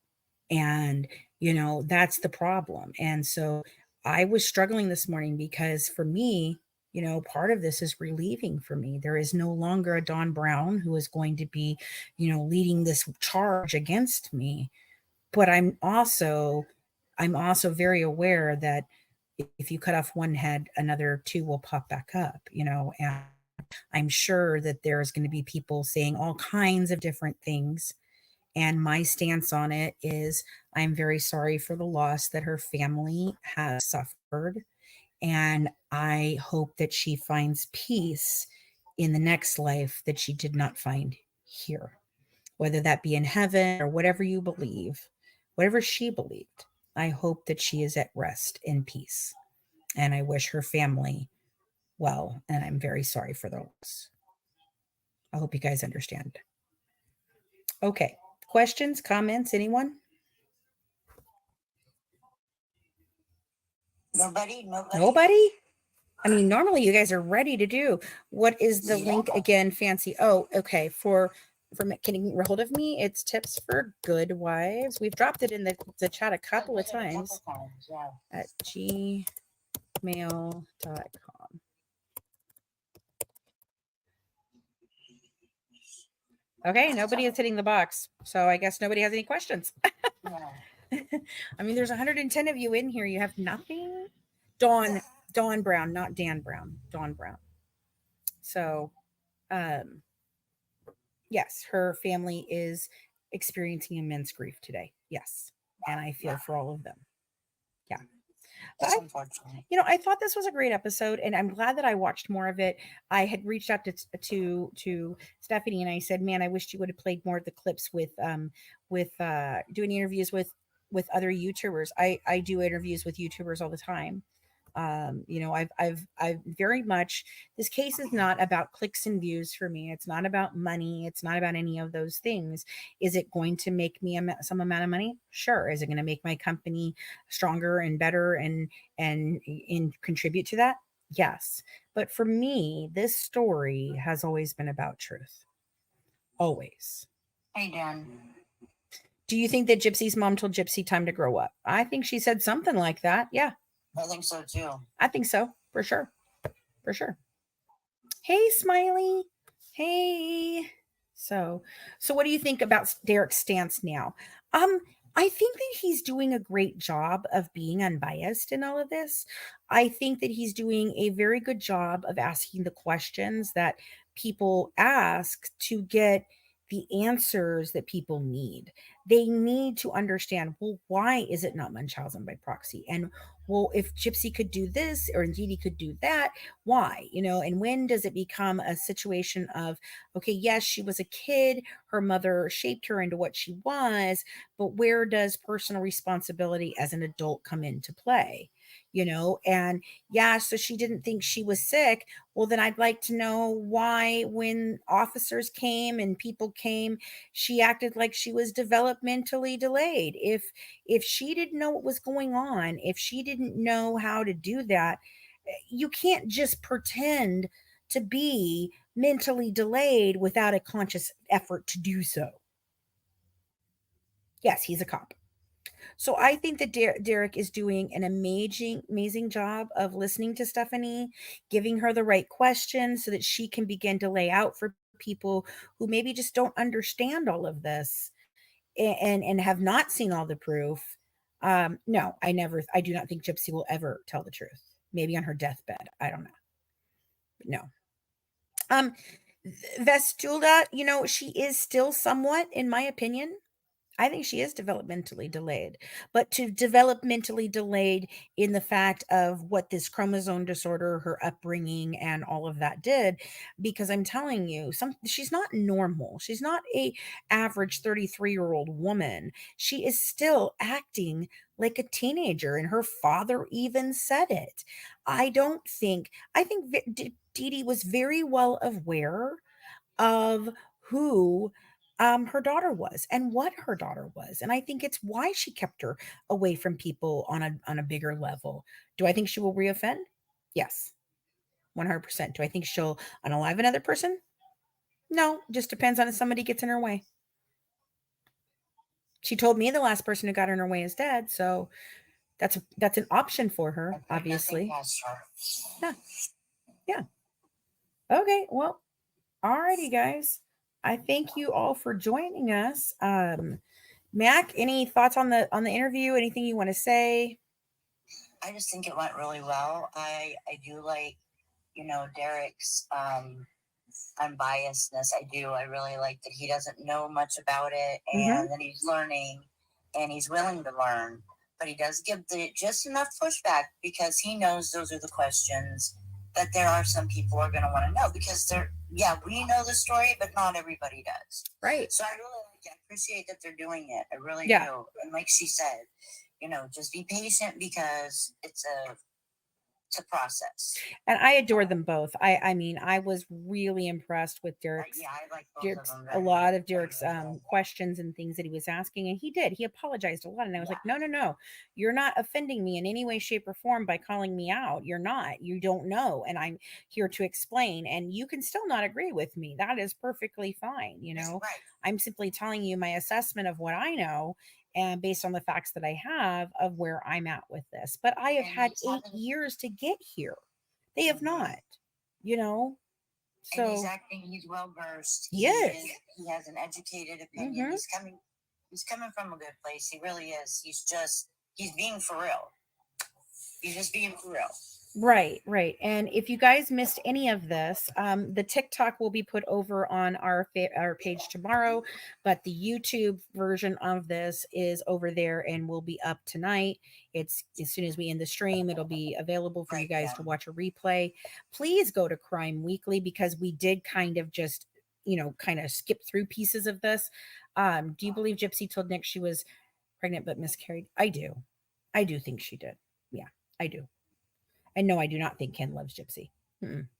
And that's the problem. And so I was struggling this morning, because for me, part of this is relieving for me. There is no longer a Don Brown who is going to be, leading this charge against me. But I'm also very aware that if you cut off one head, another two will pop back up, and I'm sure that there's going to be people saying all kinds of different things. And my stance on it is, I'm very sorry for the loss that her family has suffered. And I hope that she finds peace in the next life that she did not find here, whether that be in heaven or whatever you believe, whatever she believed. I hope that she is at rest in peace. And I wish her family well. And I'm very sorry for the loss. I hope you guys understand. Okay. Questions, comments, anyone? Nobody? Nobody? I mean, normally you guys are ready to do. What is the link again? Fancy. Oh, okay. For can you get hold of me? It's tips for good wives. We've dropped it in the chat a couple of times at gmail.com. Okay, nobody is hitting the box. So I guess nobody has any questions. I mean, there's 110 of you in here. You have nothing? Dawn Brown, not Dan Brown. Dawn Brown. So, yes, her family is experiencing immense grief today. Yes. And I feel for all of them. Yeah. That's unfortunate. You know, I thought this was a great episode, and I'm glad that I watched more of it. I had reached out to Stephanie, and I said, "Man, I wished you would have played more of the clips with doing interviews with other YouTubers." I do interviews with YouTubers all the time. You know, I've very much, this case is not about clicks and views for me. It's not about money. It's not about any of those things. Is it going to make me some amount of money? Sure. Is it going to make my company stronger and better and contribute to that? Yes. But for me, this story has always been about truth. Always. Hey, Dan. Do you think that Gypsy's mom told Gypsy time to grow up? I think she said something like that. Yeah. I think so too. I think so, for sure. For sure. Hey, Smiley. Hey. So what do you think about Derrick's stance now? I think that he's doing a great job of being unbiased in all of this. I think that he's doing a very good job of asking the questions that people ask to get the answers that people need. They need to understand, well, why is it not Munchausen by proxy? And well, if Gypsy could do this or indeed he could do that, why? You know, and when does it become a situation of, okay, yes, she was a kid, her mother shaped her into what she was, but where does personal responsibility as an adult come into play? You know, and yeah, so she didn't think she was sick. Well, then I'd like to know why, when officers came and people came, she acted like she was developmentally delayed. If she didn't know what was going on, if she didn't know how to do that, you can't just pretend to be mentally delayed without a conscious effort to do so. Yes, he's a cop. So I think that Derrick is doing an amazing job of listening to Stephanie, giving her the right questions so that she can begin to lay out for people who maybe just don't understand all of this and have not seen all the proof. No, I do not think Gypsy will ever tell the truth. Maybe on her deathbed. I don't know. But no. Vestula, you know, she is still somewhat, in my opinion, I think she is developmentally delayed, but to developmentally delayed in the fact of what this chromosome disorder, her upbringing, and all of that did, because I'm telling you, she's not normal. She's not a average 33-year-old woman. She is still acting like a teenager, and her father even said it. I think Dee Dee was very well aware of who her daughter was and what her daughter was. And I think it's why she kept her away from people on a bigger level. Do I think she will reoffend? Yes, 100%. Do I think she'll unalive another person? No, just depends on if somebody gets in her way. She told me the last person who got in her way is dead, so that's an option for her, obviously. Yeah. Okay, well, alrighty, guys. I thank you all for joining us. Mac, any thoughts on the interview? Anything you want to say? I just think it went really well. I do like, you know, Derrick's unbiasedness. I really like that he doesn't know much about it and that he's learning and he's willing to learn. But he does give just enough pushback because he knows those are the questions that there are some people are going to want to know because we know the story, but not everybody does. Right. So I really appreciate that they're doing it. I really do. And like she said, you know, just be patient because it's to process. And I adore them both. I mean, I was really impressed with Derrick's, Yeah, I like both Derrick's of them. a lot of Derrick's questions and things that he was asking, and he apologized a lot, and I was like, no, you're not offending me in any way, shape, or form by calling me out. You're not. You don't know, and I'm here to explain. And you can still not agree with me. That is perfectly fine. You know, Right. I'm simply telling you my assessment of what I know. And based on the facts that I have of where I'm at with this, but I have had 8 years to get here. They have not, you know. And So he's well versed. He is. He has an educated opinion. He's coming from a good place. He really is. He's being for real. He's just being for real. Right. And if you guys missed any of this, the TikTok will be put over on our page tomorrow, but the YouTube version of this is over there and will be up tonight. It's as soon as we end the stream, it'll be available for you guys to watch a replay. Please go to Crime Weekly, because we did kind of just, kind of skip through pieces of this. Do you believe Gypsy told Nick she was pregnant but miscarried? I do think she did. Yeah, I do. And no, I do not think Ken loves Gypsy.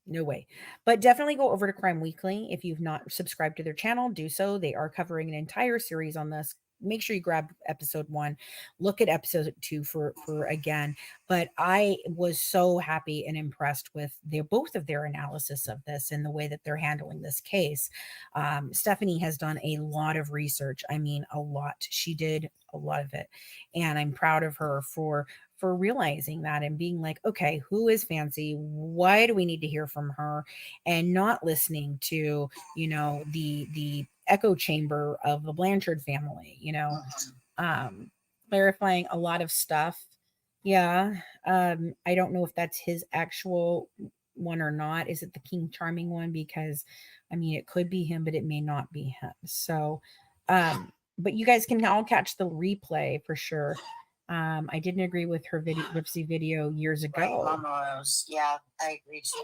No way. But definitely go over to Crime Weekly. If you've not subscribed to their channel, do so. They are covering an entire series on this. Make sure you grab episode 1. Look at episode 2 for again. But I was so happy and impressed with both of their analysis of this and the way that they're handling this case. Stephanie has done a lot of research. I mean, a lot. She did a lot of it. And I'm proud of her for realizing that and being like, okay, who is Fancy? Why do we need to hear from her? And not listening to, the echo chamber of the Blanchard family, clarifying a lot of stuff. Yeah. I don't know if that's his actual one or not. Is it the King Charming one? Because I mean, it could be him, but it may not be him. So, but you guys can all catch the replay for sure. I didn't agree with her Gypsy video years ago. Right, Mama Rose. Yeah, I agree too.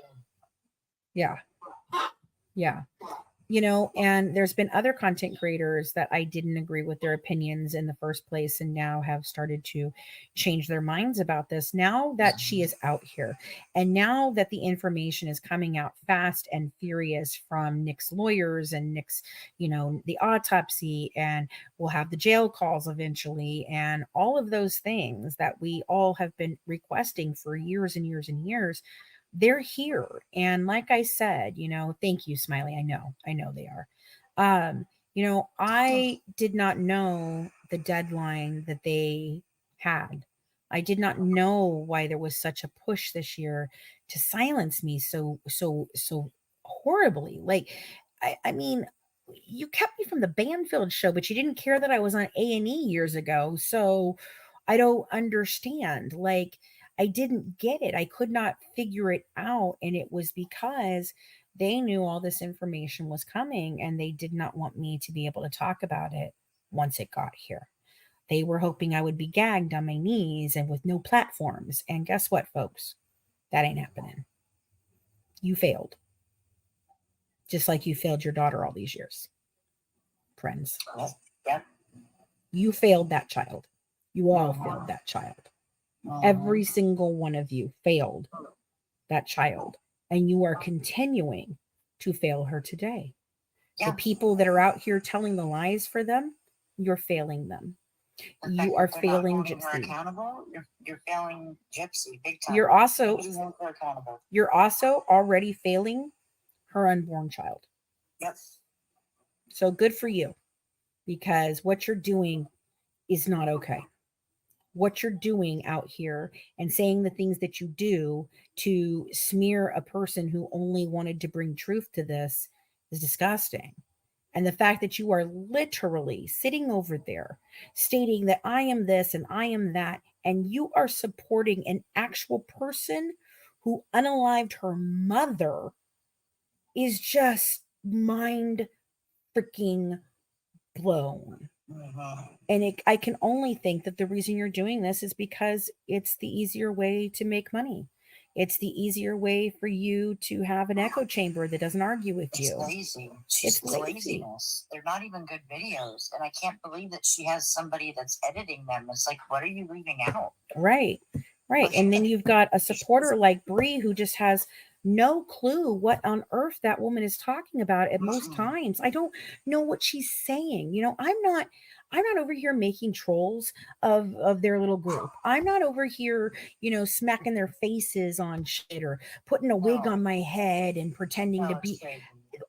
Yeah. And there's been other content creators that I didn't agree with their opinions in the first place and now have started to change their minds about this now that she is out here. And now that the information is coming out fast and furious from Nick's lawyers and Nick's, the autopsy, and we'll have the jail calls eventually, and all of those things that we all have been requesting for years and years and years. They're here. And like I said, thank you, Smiley. I know they are. I did not know the deadline that they had. I did not know why there was such a push this year to silence me so horribly. Like, I mean, you kept me from the Banfield show, but you didn't care that I was on A&E years ago. So I don't understand. Like, I didn't get it. I could not figure it out. And it was because they knew all this information was coming and they did not want me to be able to talk about it once it got here. They were hoping I would be gagged on my knees and with no platforms. And guess what, folks? That ain't happening. You failed. Just like you failed your daughter all these years. Friends. Yeah. You failed that child. You all failed that child. Every single one of you failed that child, and you are continuing to fail her today. The people that are out here telling the lies for them, you're failing them. You are failing Gypsy. You're failing Gypsy big time. You're also already failing her unborn child. Yep. So good for you, because what you're doing is not okay. What you're doing out here and saying the things that you do to smear a person who only wanted to bring truth to this is disgusting. And the fact that you are literally sitting over there stating that I am this and I am that, and you are supporting an actual person who unalived her mother is just mind freaking blown. And I can only think that the reason you're doing this is because it's the easier way to make money. It's the easier way for you to have an echo chamber that doesn't argue with you. Lazy. It's laziness. They're not even good videos. And I can't believe that she has somebody that's editing them. It's like, what are you leaving out? Right. Right. And then you've got a supporter like Bree who just has no clue what on earth that woman is talking about at most times. I don't know what she's saying. You know, I'm not over here making trolls of their little group. I'm not over here, you know, smacking their faces on shit or putting a wig on my head and pretending to be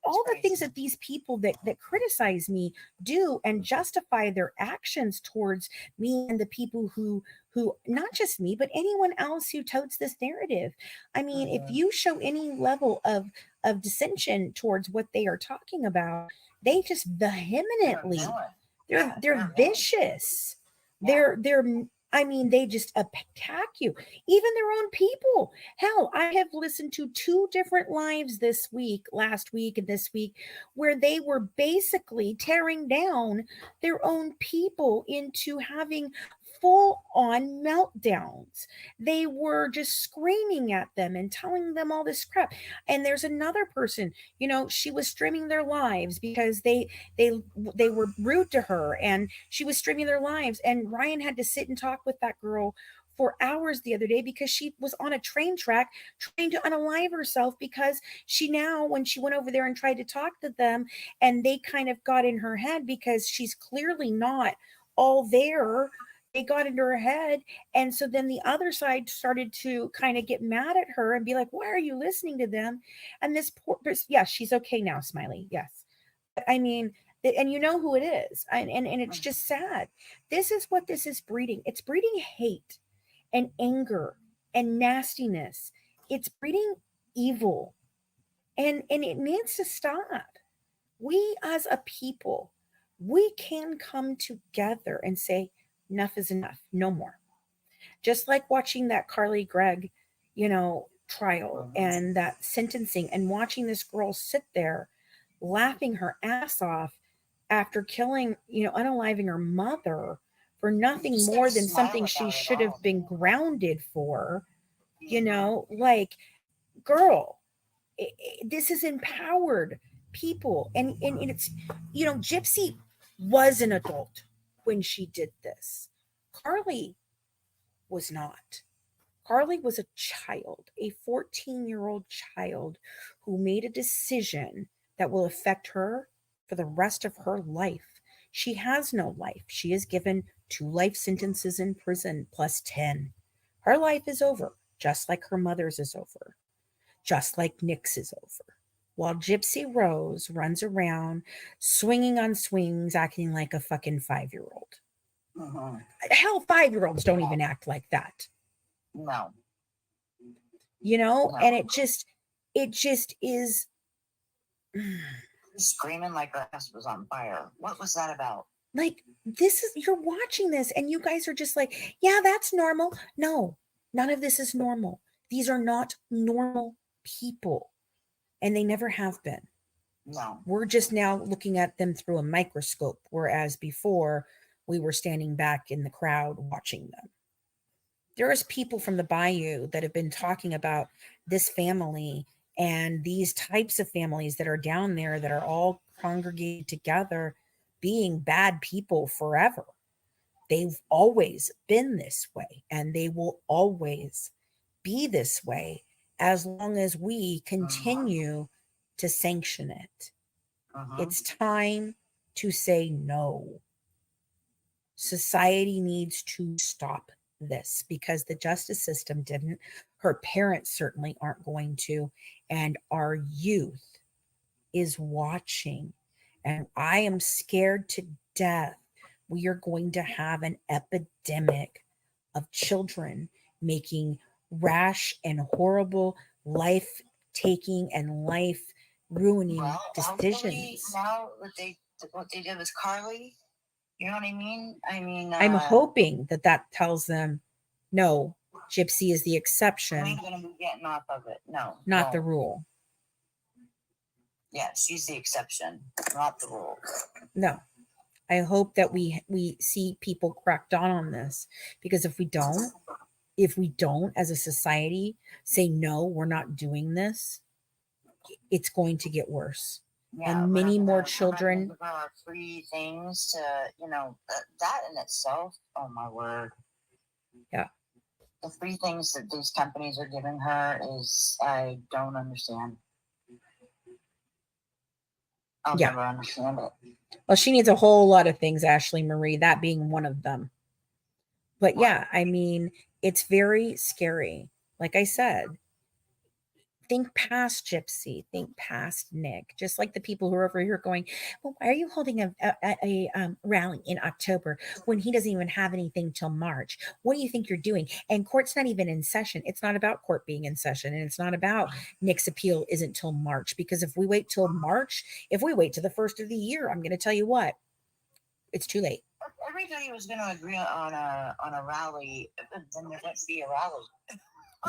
all the things that these people that criticize me do and justify their actions towards me and the people who not just me but anyone else who totes this narrative. I mean, if you show any level of dissension towards what they are talking about, they just vehemently they're vicious. They're I mean, they just attack you, even their own people. Hell, I have listened to 2 different lives last week and this week, where they were basically tearing down their own people into having full on meltdowns. They were just screaming at them and telling them all this crap. And there's another person, you know, she was streaming their lives because they were rude to her, and she was streaming their lives, and Ryan had to sit and talk with that girl for hours the other day because she was on a train track trying to unalive herself, because she now, when she went over there and tried to talk to them, and they kind of got in her head because she's clearly not all there, they got into her head. And so then the other side started to kind of get mad at her and be like, why are you listening to them? And this poor, yeah, she's okay now, Smiley. Yes. I mean, and you know who it is. And it's just sad. This is what this is breeding. It's breeding hate and anger and nastiness. It's breeding evil. And it needs to stop. We as a people, we can come together and say, enough is enough, no more. Just like watching that Carly Gregg, you know, trial and that sentencing, and watching this girl sit there laughing her ass off after killing, you know, unaliving her mother for nothing more than something she should have been grounded for, you know, like, girl, this is empowered people. And it's, you know, Gypsy was an adult when she did this. Carly was not. Carly was a child, a 14-year-old child who made a decision that will affect her for the rest of her life. She has no life. She is given 2 life sentences in prison plus 10. Her life is over, just like her mother's is over, just like Nick's is over. While Gypsy Rose runs around swinging on swings, acting like a fucking 5-year-old. Hell, 5-year-olds don't even act like that. No. You know, and it just is screaming like the house was on fire. What was that about? Like, this is, you're watching this and you guys are just like, yeah, that's normal. No, none of this is normal. These are not normal people, and they never have been. No. We're just now looking at them through a microscope, whereas before we were standing back in the crowd watching them. There's people from the bayou that have been talking about this family and these types of families that are down there that are all congregated together being bad people forever. They've always been this way, and they will always be this way as long as we continue to sanction it. It's time to say no. Society needs to stop this, because the justice system didn't. Her parents certainly aren't going to, and our youth is watching, and I am scared to death we are going to have an epidemic of children making rash and horrible life taking and life ruining decisions. Now what they did with Carly, you know what I mean? I'm hoping that tells them, no, Gypsy is the exception. We ain't gonna be getting off of it. No, not the rule. Yeah, she's the exception, not the rule. No, I hope that we see people crack down on this, because if we don't as a society say, no, we're not doing this, it's going to get worse. Yeah, and many more children. Free things to, you know, that in itself. Oh my word. Yeah. The free things that these companies are giving her is, I don't understand. I'll Yeah. never understand it. Well, she needs a whole lot of things, Ashley Marie, that being one of them. But yeah, I mean, it's very scary. Like I said, think past Gypsy, think past Nick, just like the people who are over here going, well, why are you holding a rally in October when he doesn't even have anything till March? What do you think you're doing? And court's not even in session. It's not about court being in session, and it's not about Nick's appeal isn't till March, because if we wait till March, if we wait to the first of the year, I'm going to tell you what, it's too late. Everybody was going to agree on a rally, then there wouldn't be a rally.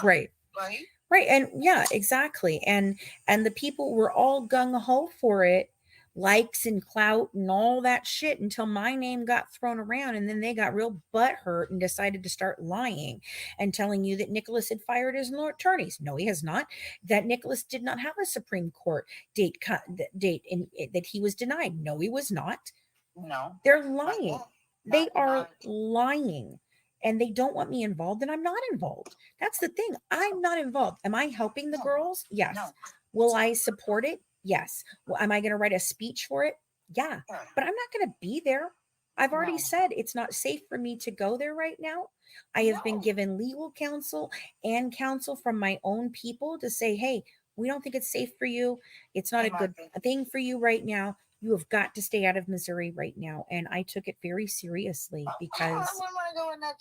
Right. Right? Right. And yeah, exactly. And the people were all gung-ho for it, likes and clout and all that shit, until my name got thrown around, and then they got real butthurt and decided to start lying and telling you that Nicholas had fired his attorneys. No, he has not. That Nicholas did not have a Supreme Court date that he was denied. No, he was not. No. They're lying. They are lying. And they don't want me involved, and I'm not involved. That's the thing. I'm not involved. Am I helping the girls? Yes. No. Will I support it? Yes. Well, am I going to write a speech for it? Yeah. But I'm not going to be there. I've already said it's not safe for me to go there right now. I have been given legal counsel and counsel from my own people to say, hey, we don't think it's safe for you. It's not a good thing for you right now. You have got to stay out of Missouri right now. And I took it very seriously because I wouldn't want to go in that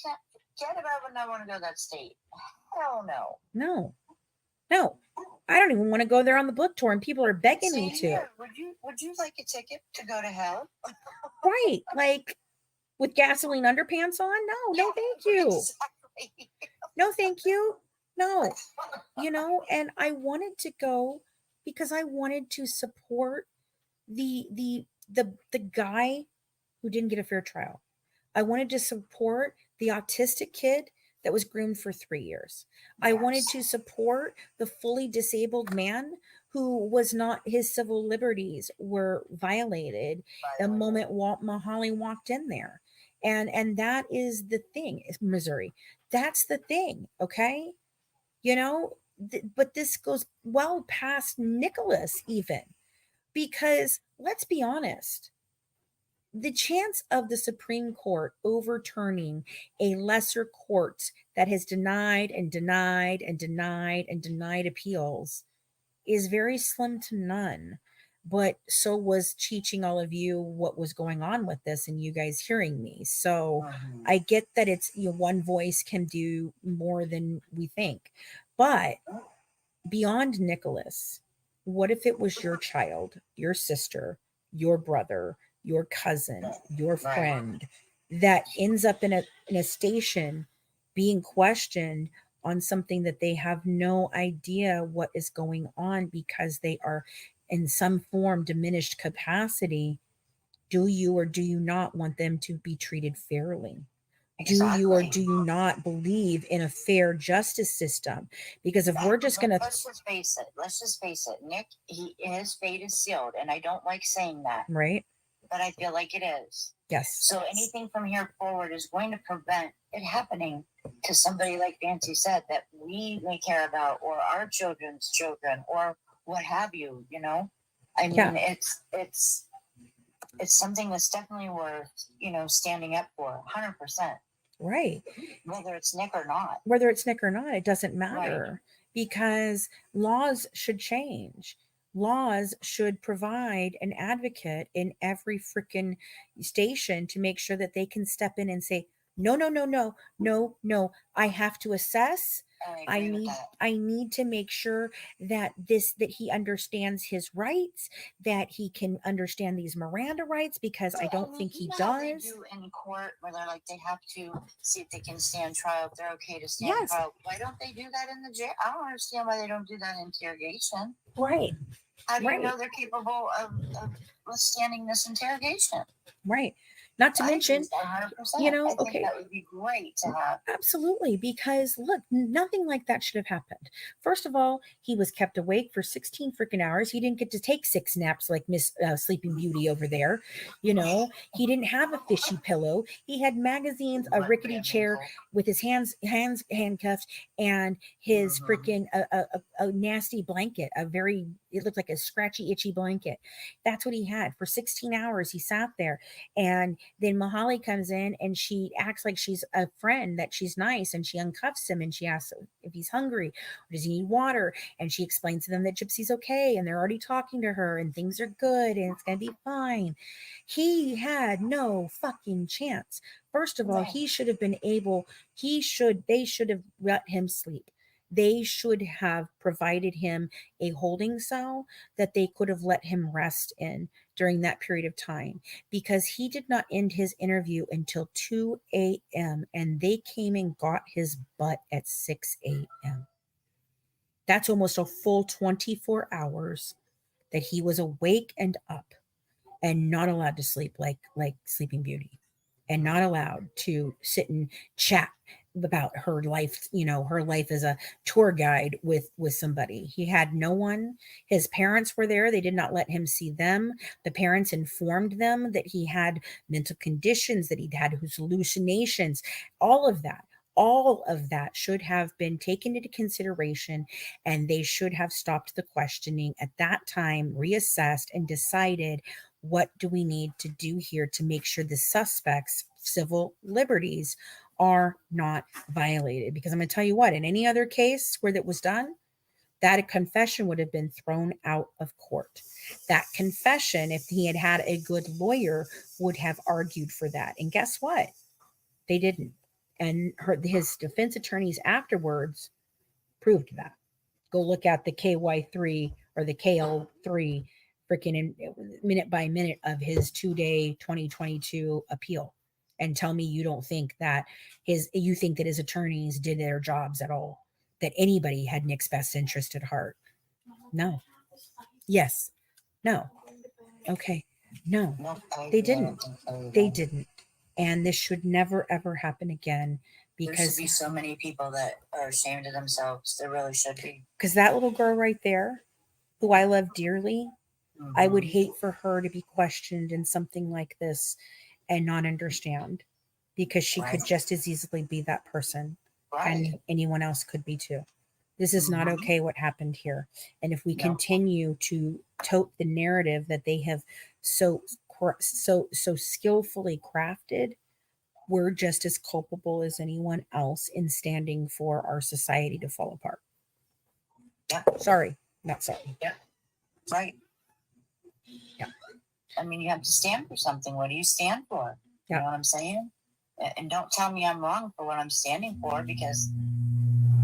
Canada. I would not want to go to that state. Hell no. No. I don't even want to go there on the book tour, and people are begging me to. Here, would you like a ticket to go to hell? Right. Like with gasoline underpants on? No, thank you. Exactly. No, thank you. No. And I wanted to go because I wanted to support the guy who didn't get a fair trial. I wanted to support the autistic kid that was groomed for 3 years. I wanted to support the fully disabled man who was not, his civil liberties were violated the moment Mahali walked in there. And that is the thing, Missouri. That's the thing, okay? But this goes well past Nicholas even. Because let's be honest, the chance of the Supreme Court overturning a lesser court that has denied and denied and denied and denied appeals is very slim to none. But so was teaching all of you what was going on with this and you guys hearing me. So I get that it's one voice can do more than we think. But beyond Nicholas, what if it was your child, your sister, your brother, your cousin, your friend that ends up in a station being questioned on something that they have no idea what is going on because they are in some form diminished capacity? Do you or do you not want them to be treated fairly? Exactly. Do you or do you not believe in a fair justice system? Because if we're just going to... Let's just face it. Nick, his fate is sealed. And I don't like saying that. Right. But I feel like it is. Yes. So anything from here forward is going to prevent it happening to somebody like Nancy said that we may care about, or our children's children, or what have you, I mean, it's something that's definitely worth, standing up for 100%. Right. Whether it's Nick or not. It doesn't matter. Right. Because laws should change. Laws should provide an advocate in every freaking station to make sure that they can step in and say, no, I have to assess. I need to make sure that he understands his rights, that he can understand these Miranda rights, because I don't think he does. They do in court where they're like, they have to see if they can stand trial, if they're okay to stand trial. Why don't they do that in the jail? I don't understand why they don't do that in interrogation. Right. How do you know they're capable of withstanding this interrogation? Right. Not to I mention, agree 100%. you know, I think okay, that would be great to have. absolutely, because look, nothing like that should have happened. First of all, he was kept awake for 16 freaking hours. He didn't get to take 6 naps like Miss Sleeping Beauty over there. You know, he didn't have a fishy pillow. He had magazines, a rickety chair with his hands handcuffed, and his freaking a nasty blanket, it looked like a scratchy, itchy blanket. That's what he had for 16 hours. He sat there, and then Mahali comes in and she acts like she's a friend, that she's nice, and she uncuffs him and she asks if he's hungry or does he need water, and she explains to them that Gypsy's okay and they're already talking to her and things are good and it's gonna be fine. He had no fucking chance. First of all, he should have been able, they should have let him sleep. They should have provided him a holding cell that they could have let him rest in during that period of time, because he did not end his interview until 2 a.m. and they came and got his butt at 6 a.m. That's almost a full 24 hours that he was awake and up and not allowed to sleep like Sleeping Beauty, and not allowed to sit and chat about her life, her life as a tour guide with somebody. He had no one. His parents were there. They did not let him see them. The parents informed them that he had mental conditions, that he'd had hallucinations. All of that should have been taken into consideration, and they should have stopped the questioning at that time, reassessed, and decided, what do we need to do here to make sure the suspect's civil liberties are not violated? Because I'm going to tell you what, in any other case where that was done, that confession would have been thrown out of court. That confession, if he had had a good lawyer, would have argued for that. And guess what? They didn't. And his defense attorneys afterwards proved that. Go look at the KY3 or the KL3 freaking minute by minute of his 2-day 2022 appeal, and tell me you don't think that you think that his attorneys did their jobs at all, that anybody had Nick's best interest at heart. No. Yes. No. Okay. No, they didn't. They didn't. And this should never, ever happen again, There because should be so many people that are ashamed of themselves. There really should be. because that little girl right there, who I love dearly, I would hate for her to be questioned in something like this and not understand, because she could just as easily be that person, and anyone else could be too. This is not okay what happened here. And if we continue to tote the narrative that they have so skillfully crafted, we're just as culpable as anyone else in standing for our society to fall apart. Yeah. Sorry, not sorry. Yeah. Right. Yeah. I mean, you have to stand for something. What do you stand for? You know what I'm saying? And don't tell me I'm wrong for what I'm standing for, because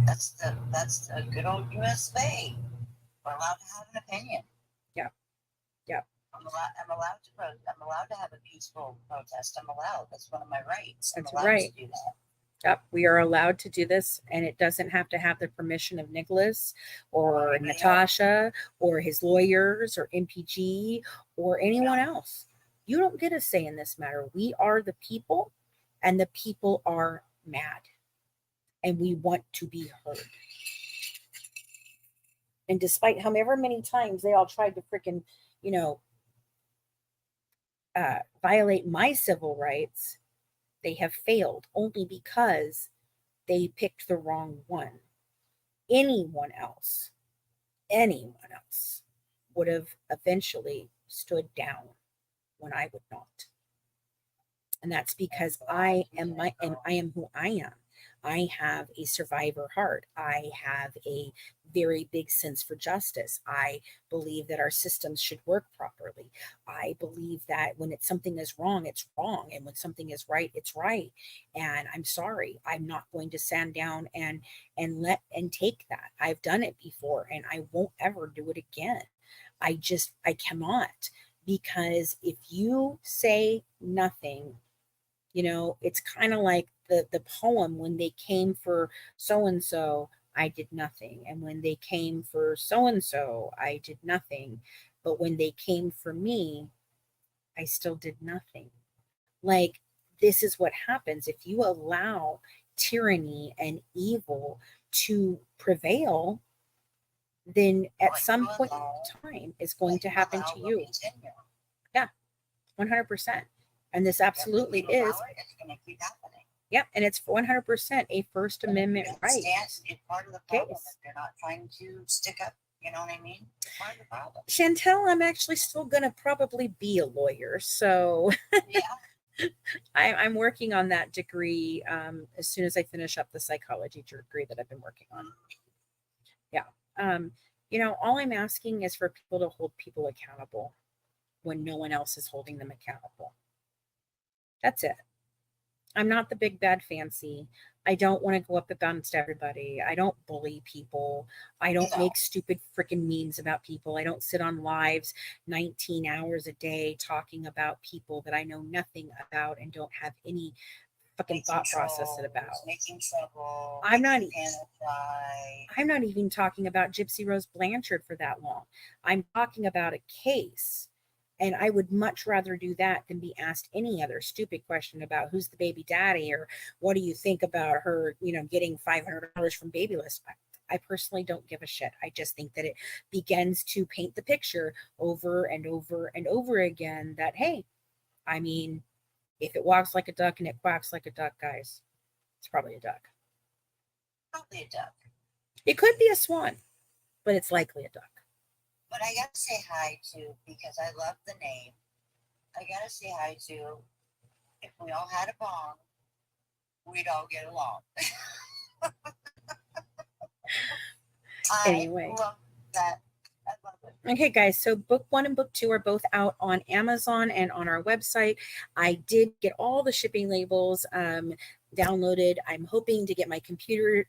that's the good old US way. We're allowed to have an opinion. Yeah. Yeah. I'm allowed to have a peaceful protest. I'm allowed. That's one of my rights. I'm That's allowed right. to do that. Yep, we are allowed to do this, and it doesn't have to have the permission of Nicholas or Natasha or his lawyers or MPG or anyone else. You don't get a say in this matter. We are the people, and the people are mad, and we want to be heard. And despite however many times they all tried to freaking, violate my civil rights, they have failed only because they picked the wrong one. Anyone else would have eventually stood down when I would not. And that's because I am who I am. I have a survivor heart. I have a very big sense for justice. I believe that our systems should work properly. I believe that when something is wrong, it's wrong. And when something is right, it's right. And I'm sorry. I'm not going to stand down and take that. I've done it before, and I won't ever do it again. I cannot, because if you say nothing, it's kind of like the poem, when they came for so-and-so, I did nothing. And when they came for so-and-so, I did nothing. But when they came for me, I still did nothing. Like, this is what happens if you allow tyranny and evil to prevail. Then at some point in time, it's going to happen to you. Yeah, 100%. And this absolutely is. It's going to keep happening. Yep, and it's 100% a First Amendment right. It's part of the problem that they're not trying to stick up. You know what I mean? It's part of the problem. Chantel, I'm actually still going to probably be a lawyer. So Yeah. I'm working on that degree as soon as I finish up the psychology degree that I've been working on. Yeah. You know, all I'm asking is for people to hold people accountable when no one else is holding them accountable. That's it. I'm not the big bad fancy. I don't want to go up against everybody. I don't bully people. I don't make stupid freaking memes about people. I don't sit on lives 19 hours a day talking about people that I know nothing about and don't have any fucking thought process about. Making trouble. I'm not even talking about Gypsy Rose Blanchard for that long. I'm talking about a case. And I would much rather do that than be asked any other stupid question about who's the baby daddy or what do you think about her, you know, getting $500 from Babylist. I personally don't give a shit. I just think that it begins to paint the picture over and over and over again that, hey, I mean, if it walks like a duck and it quacks like a duck, guys, it's probably a duck. Probably a duck. It could be a swan, but it's likely a duck. But I gotta say hi to, because I love the name, I gotta say hi to, if we all had a bong, we'd all get along. Anyway. I love that. I love it. Okay, guys, so book 1 and book 2 are both out on Amazon and on our website. I did get all the shipping labels downloaded. I'm hoping to get my computer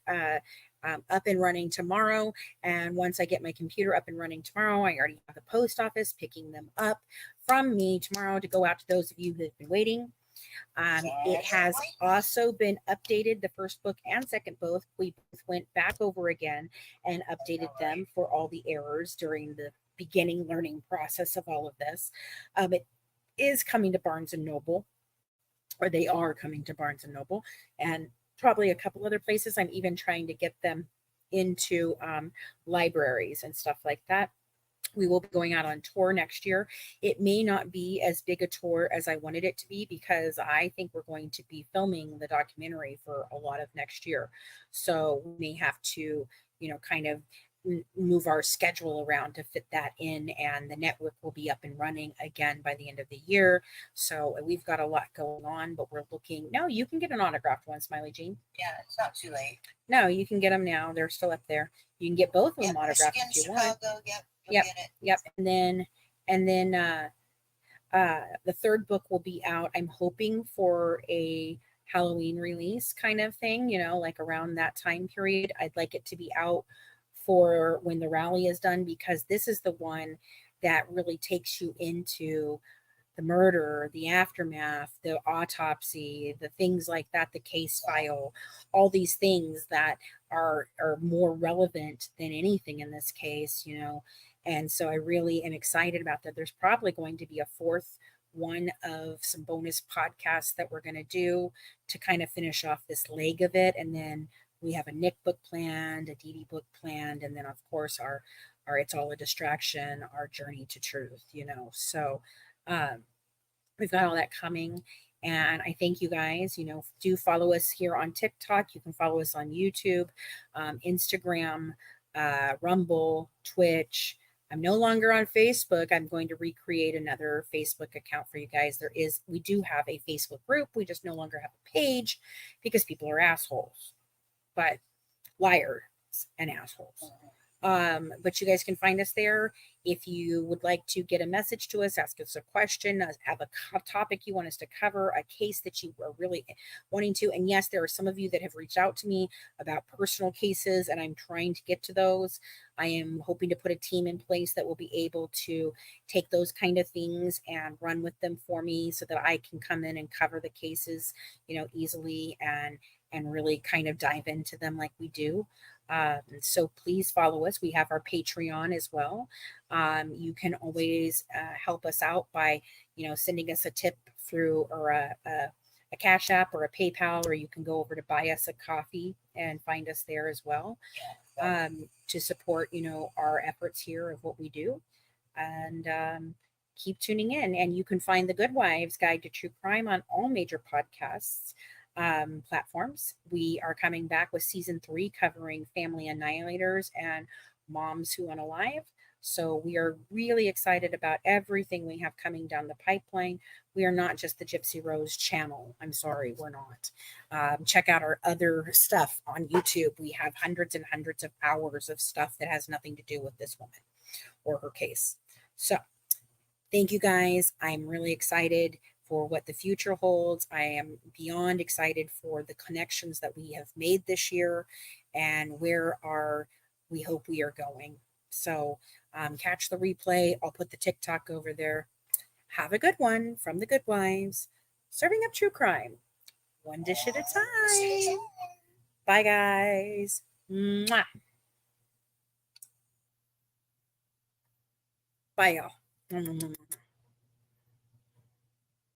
up and running tomorrow. And once I get my computer up and running tomorrow, I already have the post office picking them up from me tomorrow to go out to those of you who have been waiting. It has also been updated. The first book and second book, we both went back over again and updated them for all the errors during the beginning learning process of all of this. It is coming to Barnes and Noble, or they are coming to Barnes and Noble, and probably a couple other places. I'm even trying to get them into libraries and stuff like that. We will be going out on tour next year. It may not be as big a tour as I wanted it to be because I think we're going to be filming the documentary for a lot of next year. So we may have to, you know, kind of move our schedule around to fit that in, and the network will be up and running again by the end of the year. So we've got a lot going on, but we're looking. No, you can get an autographed one, Smiley Jean. Yeah, it's not too late. No, you can get them now. They're still up there. You can get both of them autographed if you want. Yep. And then the third book will be out. I'm hoping for a Halloween release kind of thing, you know, like around that time period. I'd like it to be out for when the rally is done, because this is the one that really takes you into the murder, the aftermath, the autopsy, the things like that, the case file, all these things that are more relevant than anything in this case, you know. And so I really am excited about that. There's probably going to be a fourth one of some bonus podcasts that we're going to do to kind of finish off this leg of it. And then we have a Nick book planned, a Dee Dee book planned, and then of course our It's All a Distraction, our Journey to Truth, you know. So we've got all that coming. And I thank you guys, you know, do follow us here on TikTok. You can follow us on YouTube, Instagram, Rumble, Twitch. I'm no longer on Facebook. I'm going to recreate another Facebook account for you guys. We do have a Facebook group. We just no longer have a page because people are assholes, but liars and assholes. But you guys can find us there. If you would like to get a message to us, ask us a question, have a topic you want us to cover, a case that you are really wanting to. And yes, there are some of you that have reached out to me about personal cases, and I'm trying to get to those. I am hoping to put a team in place that will be able to take those kind of things and run with them for me so that I can come in and cover the cases, you know, easily and really kind of dive into them like we do. So please follow us. We have our Patreon as well. You can always help us out by, you know, sending us a tip through or a Cash App or a PayPal, or you can go over to Buy Us a Coffee and find us there as well, to support, you know, our efforts here of what we do. And keep tuning in. And you can find the Good Wives Guide to True Crime on all major podcasts platforms. We are coming back with season 3 covering family annihilators and moms who unalive. So we are really excited about everything we have coming down the pipeline. We are not just the Gypsy Rose channel. I'm sorry, we're not. Check out our other stuff on YouTube. We have hundreds and hundreds of hours of stuff that has nothing to do with this woman or her case. So thank you guys. I'm really excited for what the future holds. I am beyond excited for the connections that we have made this year and where we hope we are going. So catch the replay. I'll put the TikTok over there. Have a good one from the Good Wives, serving up true crime, one dish at a time. Bye, guys. Mwah. Bye, y'all.